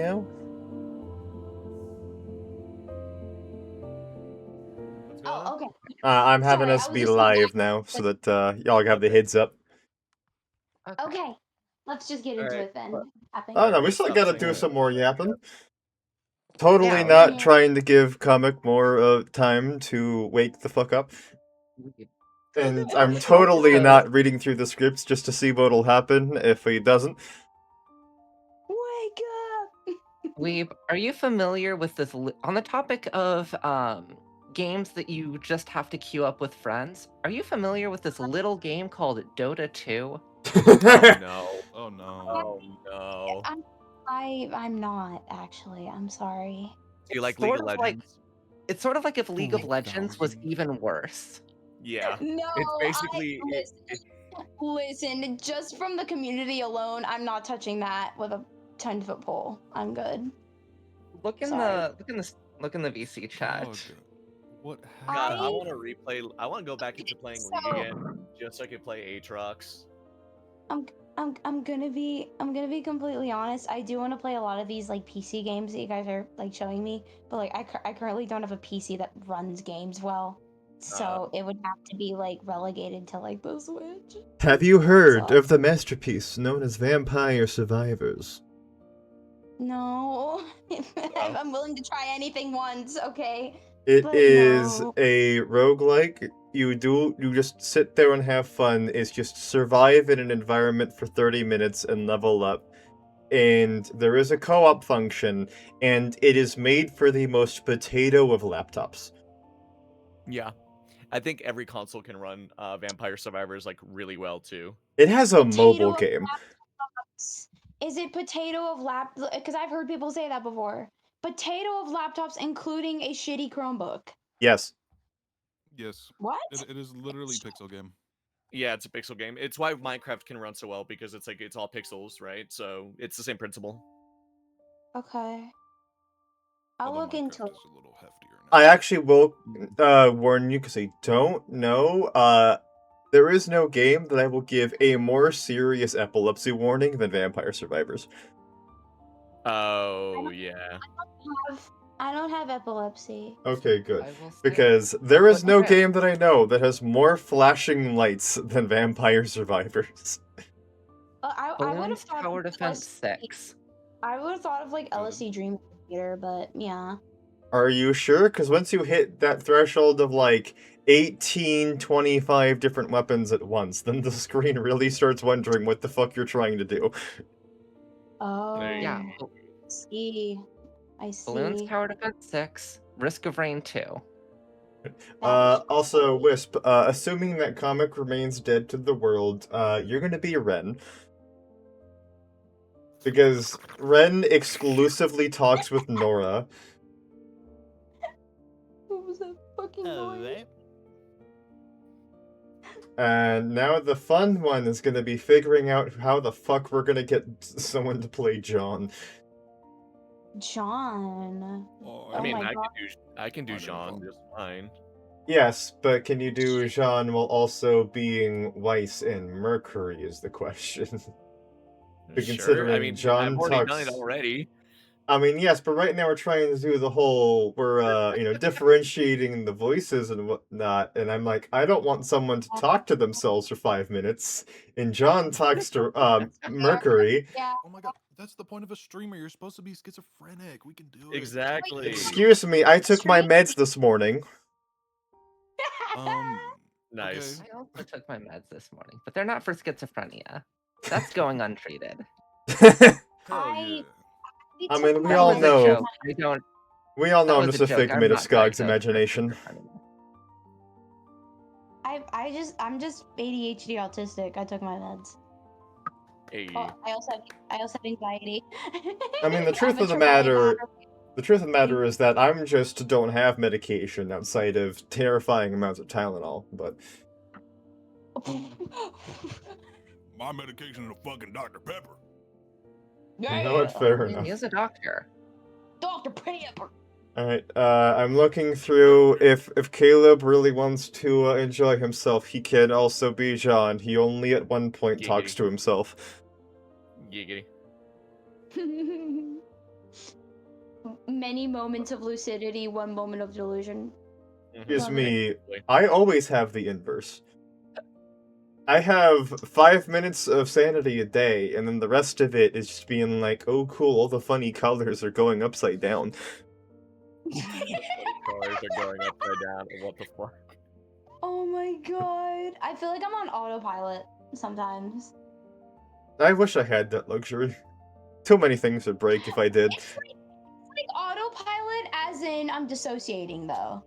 now? Oh, okay. I'm having Sorry, us I was be just live now, so that y'all have the heads up. Okay, let's just get into it then. Oh no, we still gotta do some more yapping. Totally Yeah, not trying to give Comic more time to wake the fuck up. And I'm totally not reading through the scripts just to see what'll happen if he doesn't. Wake up! Weeb, are you familiar with this? On the topic of games that you just have to queue up with friends, are you familiar with this little game called Dota 2? Oh no. Oh no. Oh no. I'm not actually. I'm sorry. Do you like League of Legends? It's sort of like if League of Legends was even worse. Yeah. No, It's basically listen, just from the community alone, I'm not touching that with a 10-foot pole. I'm good. Look in Sorry. the VC chat. What God, I I- want to replay. I want to go back into playing League again, just so I can play Aatrox. I'm gonna be completely honest. I do want to play a lot of these like PC games that you guys are like showing me, but like I currently don't have a PC that runs games well, so it would have to be like relegated to like the Switch. Have you heard of the masterpiece known as Vampire Survivors? No, I'm willing to try anything once. Okay. It But is no. a roguelike. You just sit there and have fun. It's just survive in an environment for 30 minutes and level up. And there is a co-op function, and it is made for the most potato of laptops. Yeah. I think every console can run Vampire Survivors like really well too. It has a mobile game. Laptops. Is it potato of lap? Because I've heard people say that before. Potato of laptops, including a shitty Chromebook. Yes. Yes. What? It is literally pixel game. Yeah, it's a pixel game. It's why Minecraft can run so well, because it's like it's all pixels, right? So it's the same principle. Okay. I'll look into it. I actually will warn you because I don't know. There is no game that I will give a more serious epilepsy warning than Vampire Survivors. Oh yeah. I don't have epilepsy. Okay, good. Because there is no game that I know that has more flashing lights than Vampire Survivors. I would have Balloons thought Tower of Defense 6. I would have thought of like LSD Dream Theater, but yeah. Are you sure? Because once you hit that threshold of like 18, 25 different weapons at once, then the screen really starts wondering what the fuck you're trying to do. Oh. Yeah. I see. Balloons Tower Defense 6. Risk of Rain 2. Also, Wisp, assuming that Comic remains dead to the world, you're gonna be Ren. Because Ren exclusively talks with Nora. What was that fucking noise? And now the fun one is gonna be figuring out how the fuck we're gonna get someone to play John. John. I mean, I can do Jean just fine. Yes, but can you do Jean while also being Weiss and Mercury is the question. Sure. I mean, I've already done it already. I mean, yes, but right now we're trying to do the whole, we're differentiating the voices and whatnot, and I'm like, I don't want someone to talk to themselves for 5 minutes, and John talks to, Mercury. Yeah. Oh my god, that's the point of a streamer. You're supposed to be schizophrenic. We can do it. Exactly. Excuse me, I took my meds this morning. Nice. I also took my meds this morning, but they're not for schizophrenia. That's going untreated. I mean, we all know. We all know I'm just a joke. figment of Skog's imagination. I'm just ADHD autistic. I took my meds. Hey. Oh, I also have anxiety. I mean, the truth of the matter is that I'm just don't have medication outside of terrifying amounts of Tylenol, but my medication is a fucking Dr. Pepper. you know what? Fair enough. He is a doctor. Dr. Pepper. Alright, I'm looking through if Caleb really wants to enjoy himself, he can also be John. He only at one point talks to himself. Giggity. Many moments of lucidity, one moment of delusion. Is Love it. me. I always have the inverse. I have 5 minutes of sanity a day, and then the rest of it is just being like, oh cool, all the funny colors are going upside down. Colors are going upside down. What the fuck? Oh my god. I feel like I'm on autopilot sometimes. I wish I had that luxury. Too many things would break if I did. It's like autopilot as in I'm dissociating though.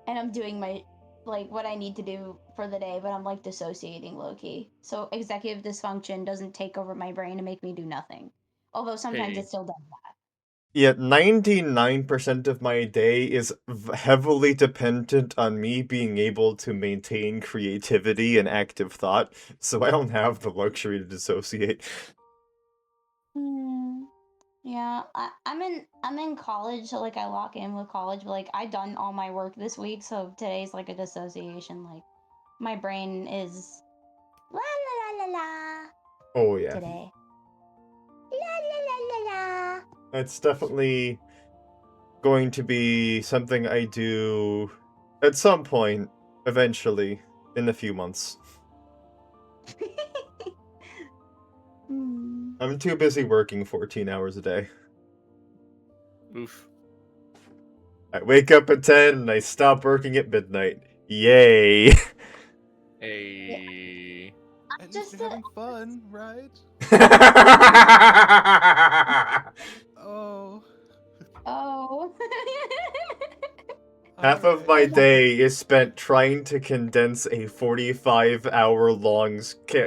And I'm doing my like what I need to do for the day, but I'm like dissociating low-key. So executive dysfunction doesn't take over my brain and make me do nothing. Although sometimes Hey. it still does that. Yet 99% of my day is heavily dependent on me being able to maintain creativity and active thought, so I don't have the luxury to dissociate. Yeah, I'm in college, so like I lock in with college, but like I done all my work this week, so today's like a dissociation. Like my brain is la la la la la Oh yeah. today. La la la la la. It's definitely going to be something I do at some point, eventually, in a few months. I'm too busy working 14 hours a day. Oof. I wake up at 10 and I stop working at midnight. Yay! Hey. At least Just you're having fun, right? Oh. Oh. Half of Alright. my day is spent trying to condense a 45-hour-long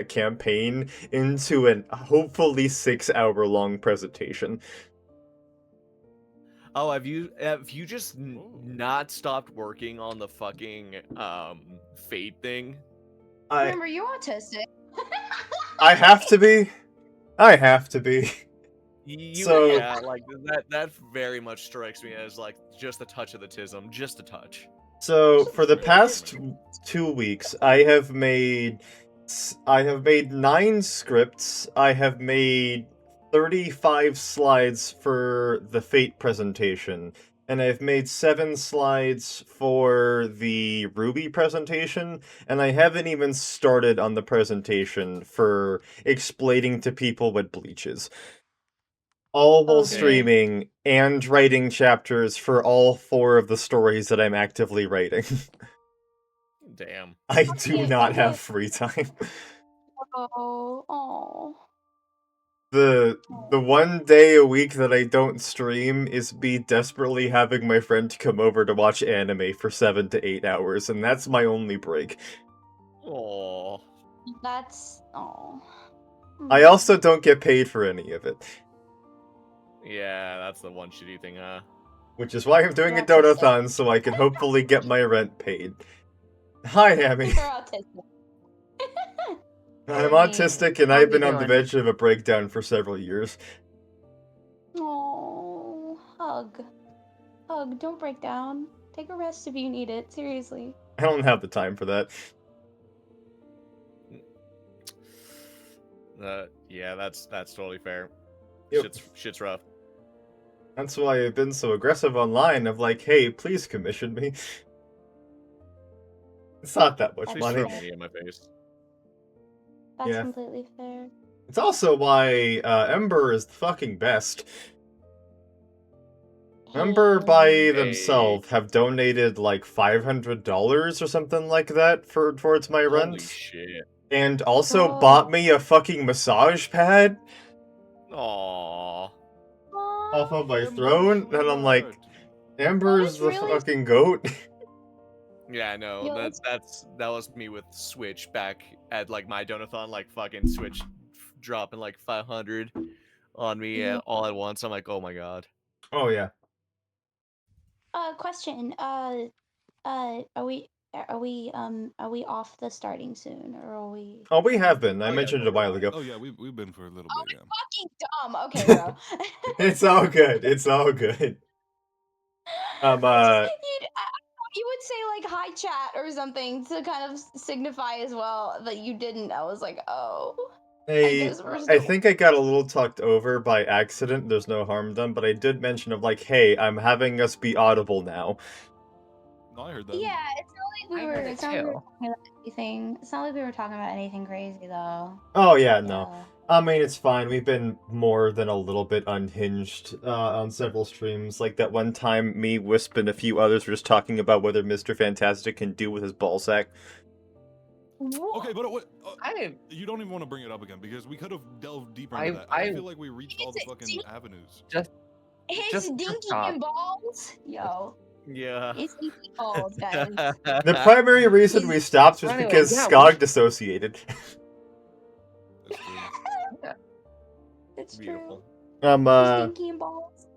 campaign into an hopefully 6-hour-long presentation. Oh, have you just not stopped working on the fucking fate thing? Remember, you autistic. I have to be. I have to be. So- Yeah, like that very much strikes me as like just a touch of the tism, just a touch. So for the past 2 weeks, I have made 9 scripts. I have made 35 slides for the Fate presentation, and I've made 7 slides for the RWBY presentation, and I haven't even started on the presentation for explaining to people what Bleach is. All while Okay. streaming and writing chapters for all 4 of the stories that I'm actively writing. Damn. I do Okay, not okay. have free time. Oh. The one day a week that I don't stream is me desperately having my friend come over to watch anime for 7 to 8 hours, and that's my only break. Oh. That's oh. I also don't get paid for any of it, Yeah, that's the one shitty thing, huh? which is why I'm doing a You're autistic. donathon so I can hopefully get my rent paid. Hi, Hammy. You're autistic. I'm Hammy, autistic and how I've you been on the doing? verge of a breakdown for several years. Oh, hug. Hug, don't break down. Take a rest if you need it, seriously. I don't have the time for that. Yeah, that's totally fair. Yep. Shit's rough. That's why I've been so aggressive online of like, hey, please commission me. It's not that much That's Please money. throw money in my face. That's Yeah. completely fair. It's also why Ember is the fucking best. Ember by themselves have donated like $500 or something like that towards my Holy rent. shit. And also God. bought me a fucking massage pad Aww. off of my Ember, throne. And I'm like, sweetheart. Amber's is the really- fucking goat. Yeah, no, Yo, that was me with Switch back at like my donathon, like fucking Switch dropping like 500 on me Yeah. all at once. I'm like, oh my god. Oh yeah. Question. Are we off the starting soon, or are we? Oh, we have been. I Oh, yeah, mentioned it a while ago. Oh yeah, we've been for a little bit, yeah. Fucking dumb. Okay, bro. It's all good. It's all good. You would say like hi chat or something to kind of signify as well that you didn't. I was like, oh. guess we're I still. think I got a little tucked over by accident. There's no harm done, but I did mention of like, hey, I'm having us be audible now. No, I heard that. Yeah, it's not like I we were. heard it It's not like we were too. talking about anything. It's not like we were talking about anything crazy though. Oh yeah, no. Yeah. I mean, it's fine. We've been more than a little bit unhinged on several streams. Like that one time, me, Wisp, and a few others were just talking about whether Mr. Fantastic can do with his ballsack. Okay, but what? I You don't even want to bring it up again because we could have delved deeper I- into that. I I- feel like we reached all the fucking avenues. His Just dinky stop. balls, yo. Yeah. His dinky balls, guys. The primary reason we stopped was Anyway, because yeah, Skog dissociated. That's true. It's Beautiful. true. His dinky and balls.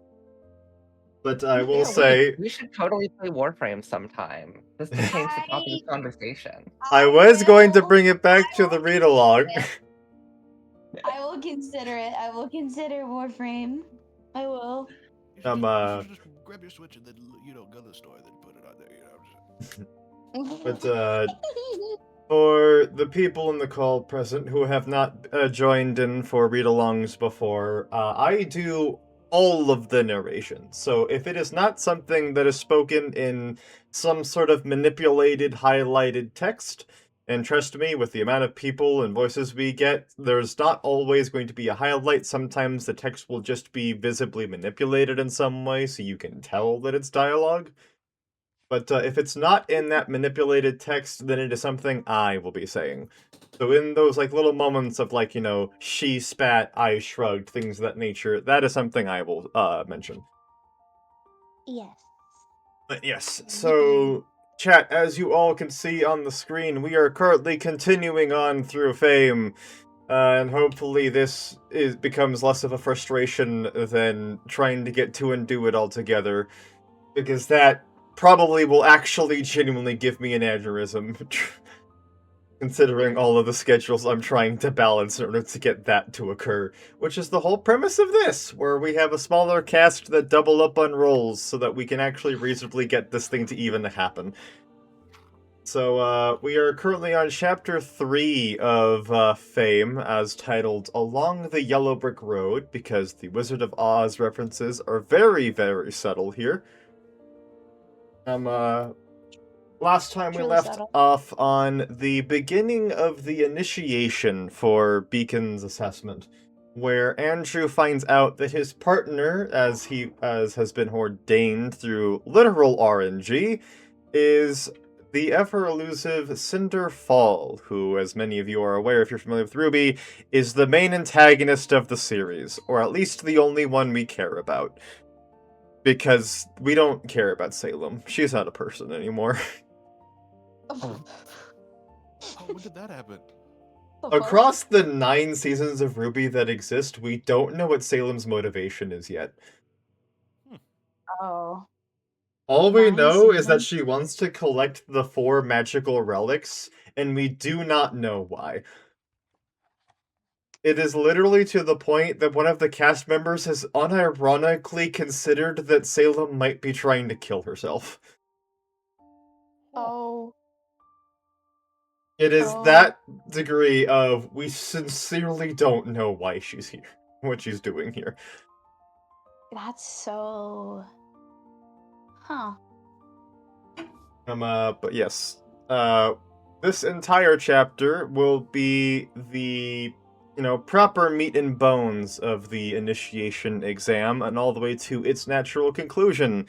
But I will Yeah, say, we should totally play Warframe sometime, just to change the topic of conversation. I was going to will- bring it back to the will read-along. consider it. I will consider it. I will consider Warframe. I will. You should just grab your Switch and then go to the store and then put it on there. But for the people in the call present who have not joined in for read-alongs before, I do all of the narration. So if it is not something that is spoken in some sort of manipulated, highlighted text, and trust me, with the amount of people and voices we get, there's not always going to be a highlight. Sometimes the text will just be visibly manipulated in some way, so you can tell that it's dialogue. But if it's not in that manipulated text, then it is something I will be saying. So in those like little moments of like, she spat, I shrugged, things of that nature, that is something I will mention. Yes. But yes, so chat, as you all can see on the screen, we are currently continuing on through Fame. And hopefully this becomes less of a frustration than trying to get to and do it all together. Because that probably will actually genuinely give me an aneurysm. Considering all of the schedules I'm trying to balance in order to get that to occur. Which is the whole premise of this, where we have a smaller cast that double up on roles so that we can actually reasonably get this thing to even happen. So, we are currently on Chapter 3 of Fame, as titled Along the Yellow Brick Road, because the Wizard of Oz references are very, very subtle here. Last time we Truly left subtle. off on the beginning of the initiation for Beacon's assessment, where Andrew finds out that his partner, as has been ordained through literal RNG, is the ever-elusive Cinder Fall, who, as many of you are aware if you're familiar with RWBY, is the main antagonist of the series, or at least the only one we care about. Because we don't care about Salem. She's not a person anymore. Oh, when did that happen? Across the 9 seasons of RWBY that exist, we don't know what Salem's motivation is yet. Oh. All we 9 know is that seasons? she wants to collect the 4 magical relics, and we do not know why. It is literally to the point that one of the cast members has unironically considered that Salem might be trying to kill herself. Oh. It is Oh. that degree of we sincerely don't know why she's here, what she's doing here. That's so. Huh. But yes, this entire chapter will be the, proper meat and bones of the initiation exam and all the way to its natural conclusion.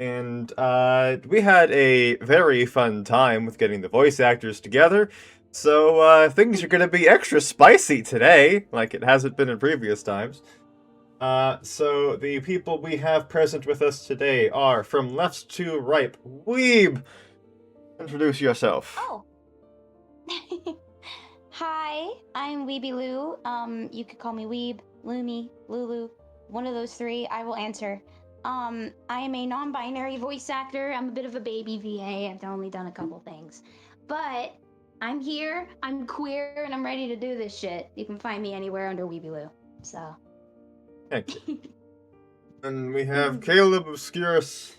And, we had a very fun time with getting the voice actors together, so, things are gonna be extra spicy today, like it hasn't been in previous times. So the people we have present with us today are, from left to right, Weeb! Introduce yourself. Oh. Hi, I'm Weeby Lou. You could call me Weeb, Lumi, Lulu, one of those 3. I will answer. I am a non-binary voice actor. I'm a bit of a baby VA. I've only done a couple things. But I'm here, I'm queer, and I'm ready to do this shit. You can find me anywhere under Weeby Lou. So. Thank you. And we have Caleb Obscurus.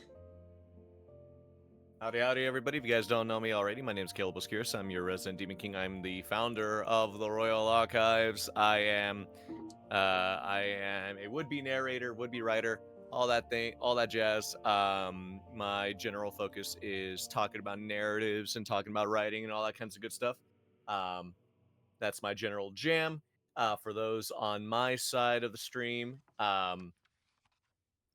Howdy, howdy, everybody. If you guys don't know me already, my name is Caleb Oskiris. I'm your resident Demon King. I'm the founder of the Royal Archives. I am a would-be narrator, would-be writer, all that thing, all that jazz. My general focus is talking about narratives and talking about writing and all that kinds of good stuff. That's my general jam. For those on my side of the stream,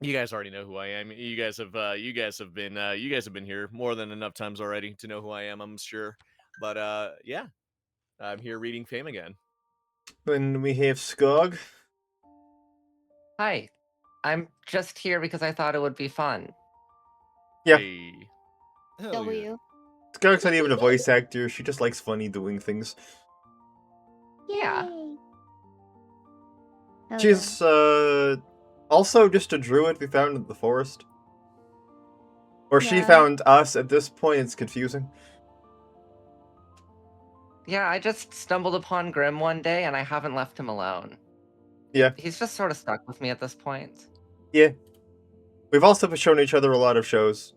you guys already know who I am. You guys have been here more than enough times already to know who I am, I'm sure. But yeah, I'm here reading Fame again. Then we have Skog. Hi, I'm just here because I thought it would be fun. Yeah. Hey. Hell W. Skog's not even a voice actor. She just likes funny doing things. Yeah. Yay. Hell She's also just a druid we found in the forest. Or she Yeah. found us. At this point, it's confusing. Yeah, I just stumbled upon Grim one day and I haven't left him alone. Yeah. He's just sort of stuck with me at this point. Yeah. We've also shown each other a lot of shows.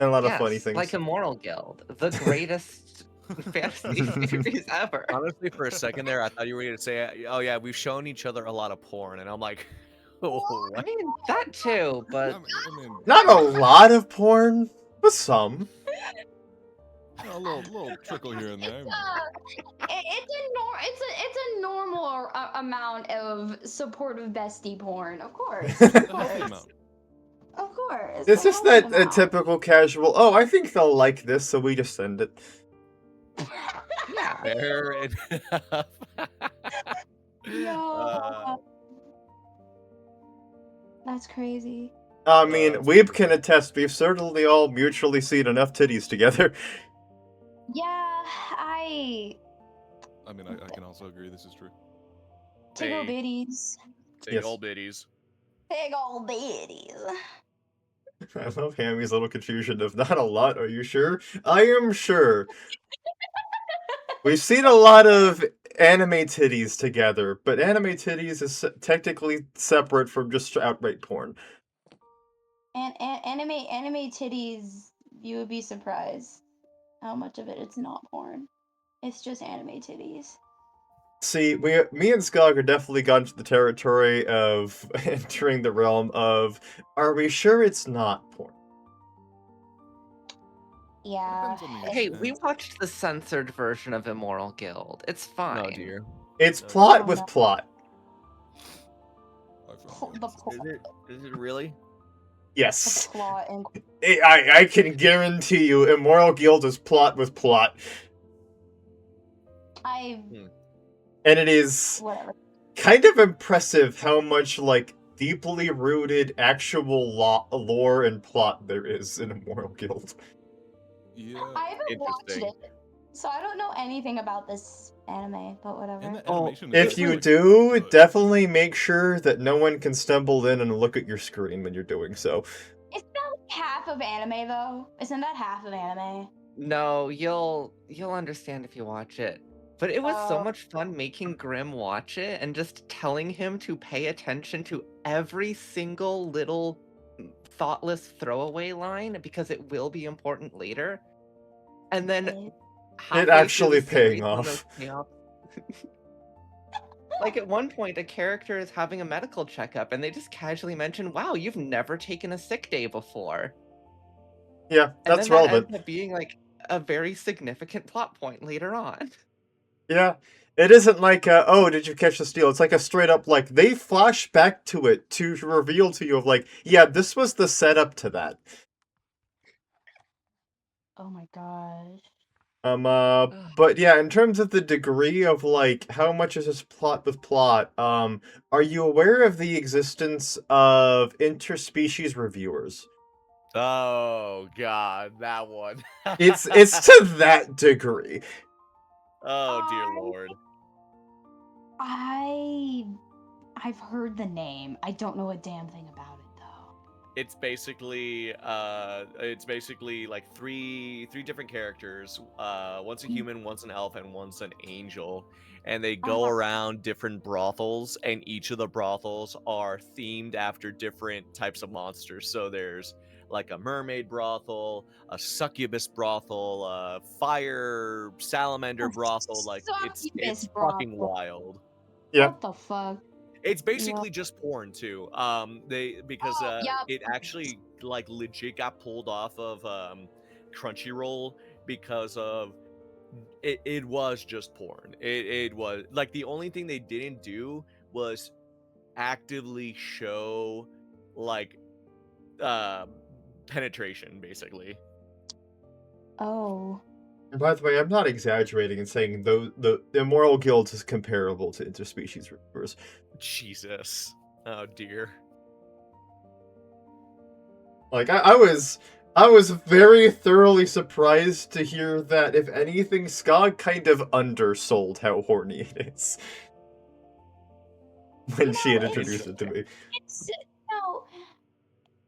And a lot of funny Yes, things. like Immoral Guild, the greatest fantasy series ever. Honestly, for a second there, I thought you were going to say, "Oh yeah, we've shown each other a lot of porn," and I'm like, "Oh, I what?" mean, that too, yeah. but I mean, Not a lot of porn, but some. a little trickle here and there. It's a normal amount of supportive bestie porn, of course. A Of healthy course. amount. Of course. It's a just healthy that amount. typical casual, oh, I think they'll like this, so we just send it. yeah. Fair enough. Yo. That's crazy. I mean, that's Weeb can attest, we've certainly all mutually seen enough titties together. Yeah, I mean, I can also agree this is true. tickle Hey. bitties. Big Yes. old biddies. Big old bitties. I love Hammy's little confusion of not a lot, are you sure? I am sure. We've seen a lot of anime titties together, but anime titties is technically separate from just outright porn. And anime titties, you would be surprised how much of it's not porn. It's just anime titties. See, me and Skog are definitely gone to the territory of entering the realm of, are we sure it's not porn? Yeah. Depends on the Hey, extent. we watched the censored version of Immoral Guild. It's fine. Oh dear. It's Oh, plot Oh, with no. plot. I feel like Is it really? Yes. Plot and I can guarantee you Immoral Guild is plot with plot. And it is whatever. kind of impressive how much, like, deeply rooted actual lore and plot there is in Immoral Guild. yeah. I haven't watched Interesting. it, so I don't know anything about this anime, but whatever. And the Oh, animation is If you actually do, good. definitely make sure that no one can stumble in and look at your screen when you're doing so. Isn't that like half of anime though? Isn't that half of anime? No, you'll understand if you watch it. But it was so Oh. much fun making Grim watch it and just telling him to pay attention to every single little thoughtless throwaway line because it will be important later. And then halfway through actually the series, paying when off. those pay off- Like at one point, a character is having a medical checkup and they just casually mention, "Wow, you've never taken a sick day before." Yeah, And that's then that relevant. ends up being like a very significant plot point later on. Yeah. It isn't like, oh, did you catch the steal? It's like a straight up, like, they flash back to it to reveal to you of, like, yeah, this was the setup to that. Oh my gosh. But yeah, in terms of the degree of, like, how much is this plot with plot, are you aware of the existence of interspecies reviewers? Oh god, that one. It's to that degree. Oh dear lord. I've heard the name. I don't know a damn thing about it though. It's basically like three different characters. One's a human, one's an elf, and one's an angel. And they go around different brothels, and each of the brothels are themed after different types of monsters. So there's like a mermaid brothel, a succubus brothel, a fire salamander A brothel. Like succubus it's fucking brothel. wild. Yeah. What the fuck? It's Yeah. basically just porn too. Because it actually like legit got pulled off of Crunchyroll because of it was just porn. It was like the only thing they didn't do was actively show like penetration, basically. Oh. And by the way, I'm not exaggerating in saying the Immoral Guild is comparable to interspecies rumors. Jesus. Oh dear. Like I was very thoroughly surprised to hear that, if anything, Ska kind of undersold how horny it is when she had introduced it to me. It's no.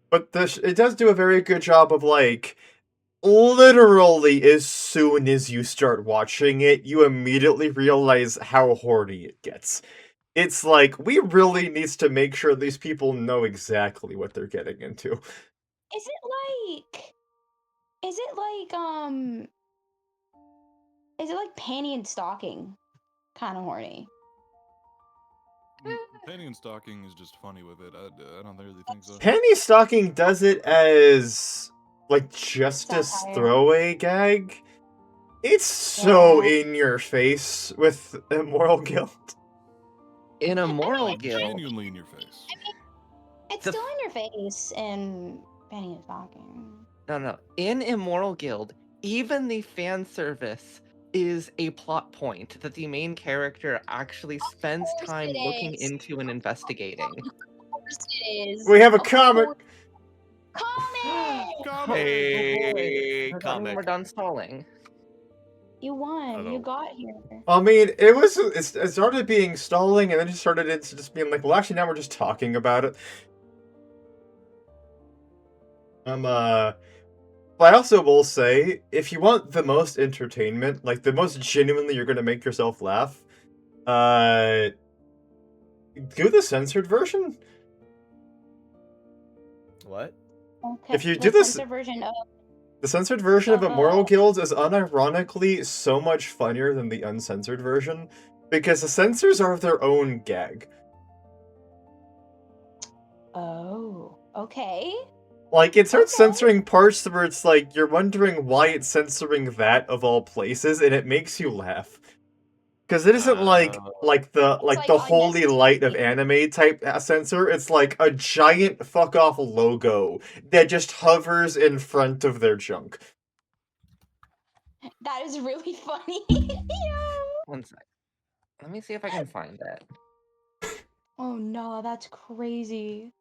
But it does do a very good job of, like, literally as soon as you start watching it, you immediately realize how horny it gets. It's like, we really needs to make sure these people know exactly what they're getting into. Is it like panty and stocking kind of horny? Panty and stocking is just funny with it. I don't really think so. Penny Stocking does it as, like, just a Satire. throwaway gag. It's so Yeah. in your face with Immoral Guild. In Immoral it's Guild, Genuinely in your face. It's The still in your face in panty and stocking. no. In Immoral Guild, even the fan service is a plot point that the main character actually spends course time it looking is. into and investigating. Of course it is. We have a Of comic! course. Comic! Hey, We're comic. done stalling. You won. Hello. You got here. I mean, it started being stalling, and then it started into just being like, well, actually, now we're just talking about it. But I also will say, if you want the most entertainment, like the most genuinely you're gonna make yourself laugh, do the censored version. What? Okay. If you the do this- censored version of The censored version of Uh-huh. Immoral Guild is unironically so much funnier than the uncensored version, because the censors are their own gag. Oh, okay. Like, it starts Okay. censoring parts where it's like, you're wondering why it's censoring that of all places, and it makes you laugh. Because it isn't like the like holy light of anime type censor. It's like a giant fuck off logo that just hovers in front of their junk. That is really funny. Yeah. One sec. Let me see if I can find it. Oh no, that's crazy.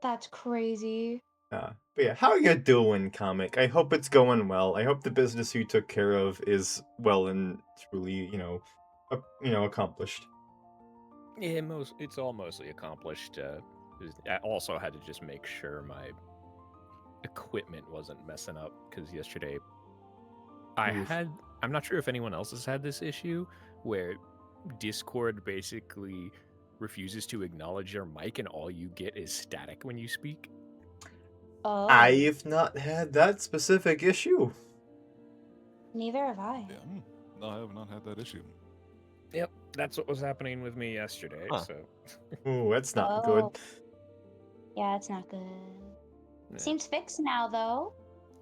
That's crazy. But yeah, how you doing, comic? I hope it's going well. I hope the business you took care of is well and truly, accomplished. Yeah, it's all mostly accomplished. I also had to just make sure my equipment wasn't messing up because yesterday I'm not sure if anyone else has had this issue where Discord basically refuses to acknowledge your mic and all you get is static when you speak. Oh, I've not had that specific issue. neither have I. Yeah, no, I have not had that issue. Yep, that's what was happening with me yesterday. Huh. So Ooh, that's not Oh. good. Yeah, it's not good. yeah. Seems fixed now, though.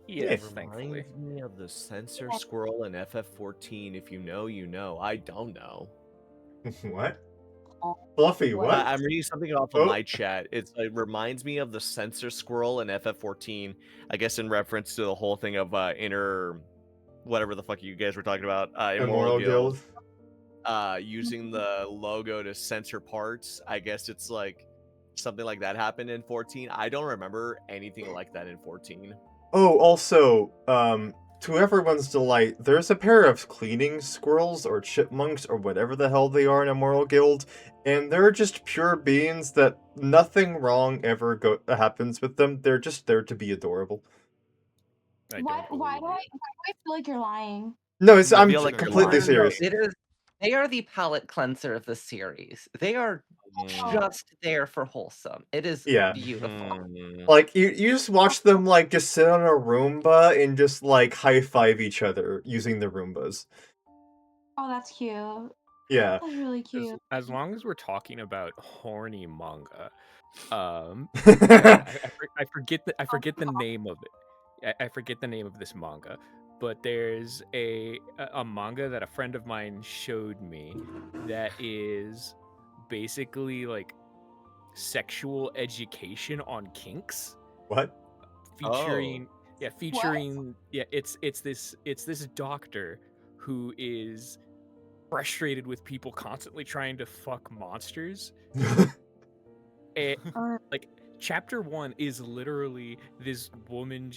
Yes, It thankfully. Reminds me of the censor squirrel in FF14. If you know, you know. I don't know. What? Fluffy, What? what? I'm reading something off of Oh. my chat. It reminds me of the censor squirrel in FF14. I guess in reference to the whole thing of inner, whatever the fuck you guys were talking about, Immoral Guild. Using the logo to censor parts. I guess it's like something like that happened in 14. I don't remember anything like that in 14. Oh, also, to everyone's delight, there's a pair of cleaning squirrels or chipmunks or whatever the hell they are in Immoral Guild, and they're just pure beings that nothing wrong ever happens with them. They're just there to be adorable. Why do I feel like you're lying? No, I I'm feel like you're completely lying. serious. It is. They are the palate cleanser of the series. They are just there for wholesome. It is Yeah. beautiful. Mhm. Like, you just watch them, like, just sit on a Roomba and just, like, high-five each other using the Roombas. Oh, that's cute. Yeah. That's really As, cute. as long as we're talking about horny manga, I forget the name of it. I forget the name of this manga, but there's a manga that a friend of mine showed me that is basically like sexual education on kinks, What? featuring What? it's this doctor who is frustrated with people constantly trying to fuck monsters. And Uh, like chapter 1 is literally this woman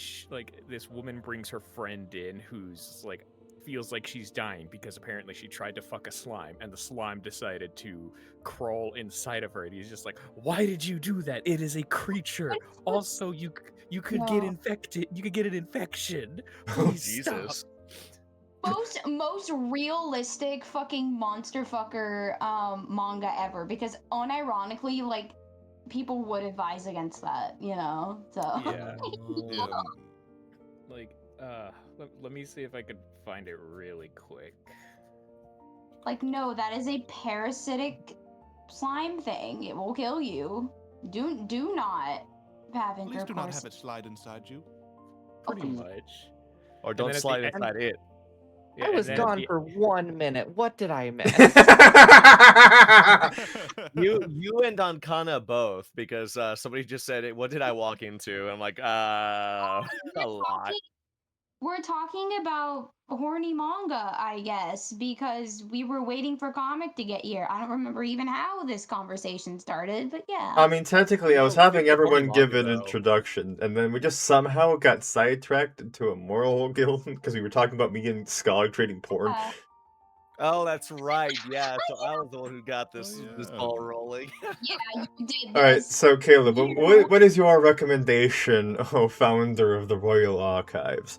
this woman brings her friend in who's like feels like she's dying because apparently she tried to fuck a slime and the slime decided to crawl inside of her, and he's just like, why did you do that? It is a creature. Also, you could get No. infected. You could get an infection. Oh, Please stop. Jesus. most realistic fucking monster fucker manga ever, because unironically, like, people would advise against that, you know? So Yeah. Yeah. Like let me see if I could find it really quick. like, no, that is a parasitic slime thing. It will kill you. Do not have At least do not intercourse. have it slide inside you. Pretty Okay. much. Or And don't then at the slide end- inside it. Yeah, I and was then at gone the- for 1 minute. What did I miss? You and Ankana both, because somebody just said, "What did I walk into?" And I'm like, a lot. We're talking about horny manga, I guess, because we were waiting for comic to get here. I don't remember even how this conversation started, but yeah. I mean, technically, I was No, we having did the horny everyone give manga, an though. introduction, and then we just somehow got sidetracked into a moral guild because we were talking about me and Skog trading porn. Yeah. Oh, that's right. Yeah, so I was the one who got this Oh, this yeah. ball rolling. Yeah, you did All right, this. so Caleb, You- what is your recommendation, oh founder of the Royal Archives?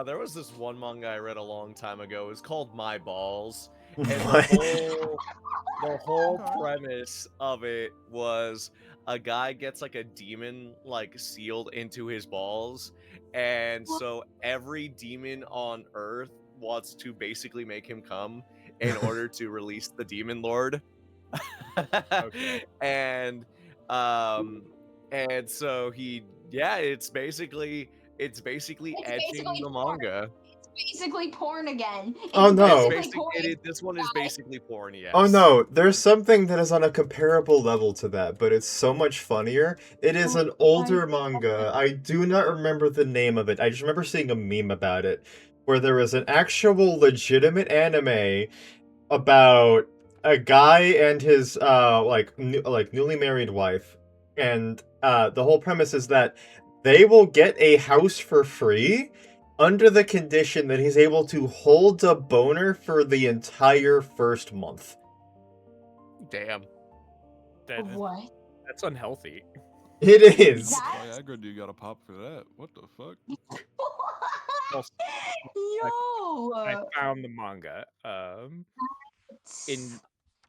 There was this one manga I read a long time ago. It was called My Balls, and What? the whole premise of it was a guy gets like a demon like sealed into his balls, and so every demon on Earth wants to basically make him come in order to release the demon lord. Okay. And so it's basically It's edging basically the porn. manga. It's basically porn again. It's Oh, no. basically porn. This one is basically porn, yes. Oh no, there's something that is on a comparable level to that, but it's so much funnier. It is an older manga. I do not remember the name of it. I just remember seeing a meme about it, where there was an actual legitimate anime about a guy and his newly married wife, and the whole premise is that they will get a house for free under the condition that he's able to hold a boner for the entire first month. Damn. What? That's unhealthy. It is. That's Viagra do got a pop for that. What the fuck? Also, Yo. I found the manga.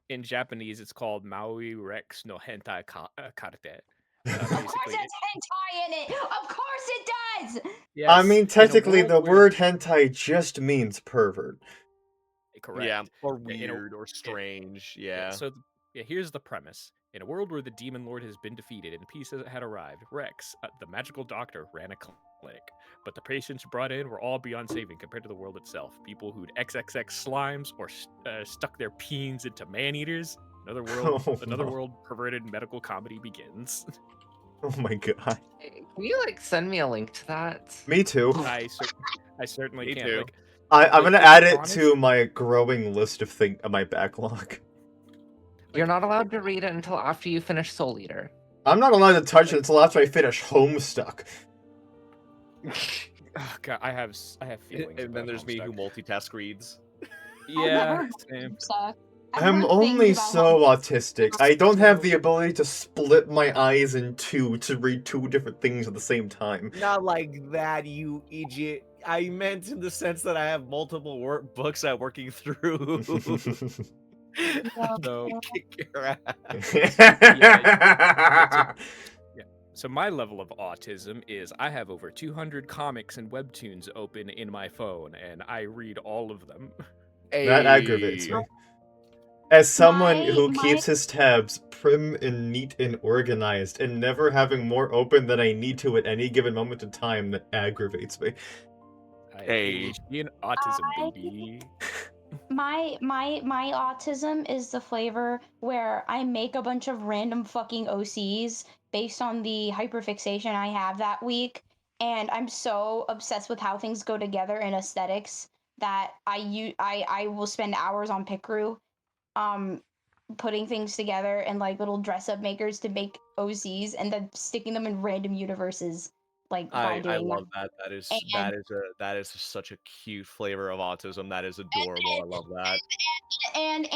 In Japanese, it's called Maui Rex no Hentai Karte. Of course, it's hentai in it. Of course, it does. Yes, I mean, in a technically, world the where- word hentai just means pervert. correct. Yeah, or In a- weird or strange. Yeah. So here's the premise. In a world where the demon lord has been defeated and peace had arrived, Rex, the magical doctor, ran a clinic. But the patients brought in were all beyond saving compared to the world itself. People who'd XXX slimes or stuck their peens into man-eaters. Another world, Oh, another no. world perverted medical comedy begins. Oh my god. Can you like send me a link to that? Me too. I certainly Me can. too. Like, I'm Like, gonna to be add it honest- to my growing list of my backlog. You're not allowed to read it until after you finish Soul Eater. I'm not allowed to touch it until after I finish Homestuck. oh God, I have feelings. And then about there's me who Homestuck. multitask reads. Yeah, same. I'm only so autistic. I don't have the ability to split my eyes in two to read two different things at the same time. Not like that, you idiot. I meant in the sense that I have multiple books I'm working through. So Kick your ass. yeah. So my level of autism is I have over 200 comics and webtoons open in my phone, and I read all of them. That aggravates Hey. me. As someone My who my keeps his tabs prim and neat and organized, and never having more open than I need to at any given moment in time, that aggravates me. I Hey. ADHD and autism, I baby. my autism is the flavor where I make a bunch of random fucking OCs based on the hyperfixation I have that week, and I'm so obsessed with how things go together in aesthetics that I will spend hours on Picrew, um, putting things together and like little dress up makers to make OCs and then sticking them in random universes like by I doing that. love that. And That is such a cute flavor of autism. That is adorable. I love that. and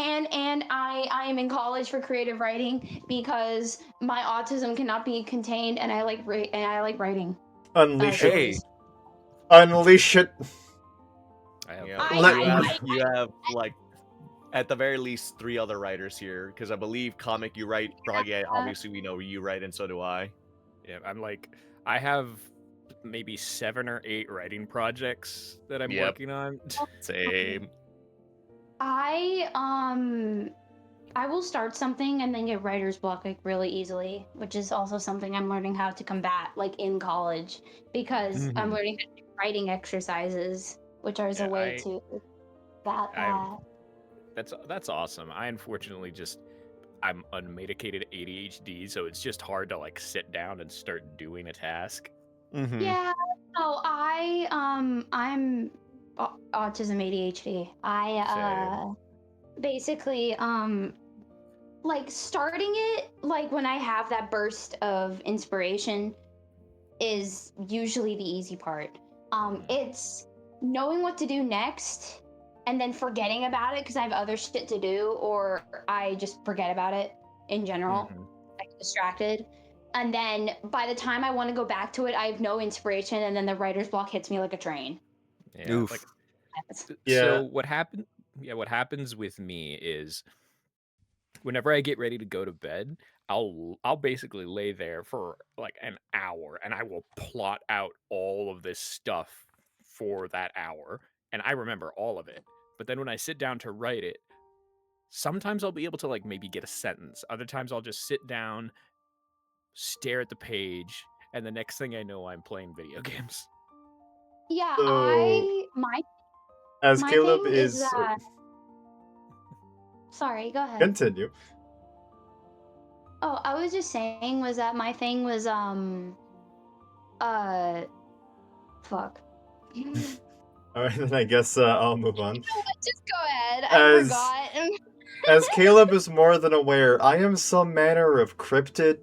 I am in college for creative writing because my autism cannot be contained, and I like writing Unleash it. Hey. stories. Unleash it. I have Yeah, Let- you have like at the very least 3 other writers here because I believe comic you write, Bragi. Obviously, we know you write, and so do I. Yeah, I have maybe 7 or 8 writing projects that I'm Yep. working on. Same. I will start something and then get writer's block like really easily, which is also something I'm learning how to combat like in college because I'm Mhm. learning how to do writing exercises, which is Yeah, a way to combat I that. that's awesome. I unfortunately I'm unmedicated ADHD, so it's just hard to like sit down and start doing a task. Mm-hmm. Yeah, no, I'm autism ADHD. Same. Basically like starting it like when I have that burst of inspiration is usually the easy part. It's knowing what to do next and then forgetting about it because I have other shit to do or I just forget about it in general. Mhm. I get distracted. And then by the time I want to go back to it, I have no inspiration and then the writer's block hits me like a train. Yeah, Oof. like Yeah. so what happens with me is whenever I get ready to go to bed, I'll basically lay there for like an hour and I will plot out all of this stuff for that hour and I remember all of it. But then when I sit down to write it, sometimes I'll be able to like maybe get a sentence. Other times I'll just sit down, stare at the page, and the next thing I know I'm playing video games. Yeah, So, my as Caleb thing is is. that sorry, go ahead. Continue. Oh, I was just saying was that my thing was fuck. Alright, then I guess I'll move on. Just go ahead. I As- forgot. As Caleb is more than aware, I am some manner of cryptid,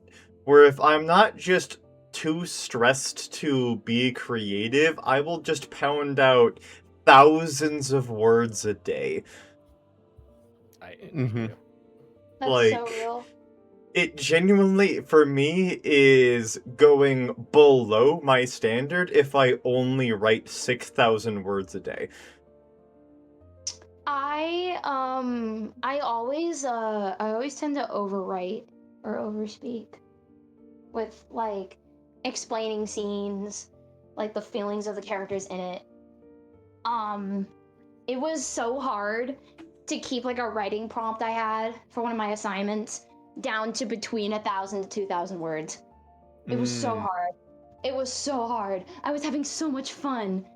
where if I'm not just too stressed to be creative, I will just pound out thousands of words a day. I envy Mhm. you. That's so Like, real. it genuinely, for me, is going below my standard if I only write 6,000 words a day. I always tend to overwrite or overspeak with like explaining scenes, like the feelings of the characters in it. It was so hard to keep like a writing prompt I had for one of my assignments down to between 1,000 to 2,000 words. It was so hard. It was so hard. I was having so much fun.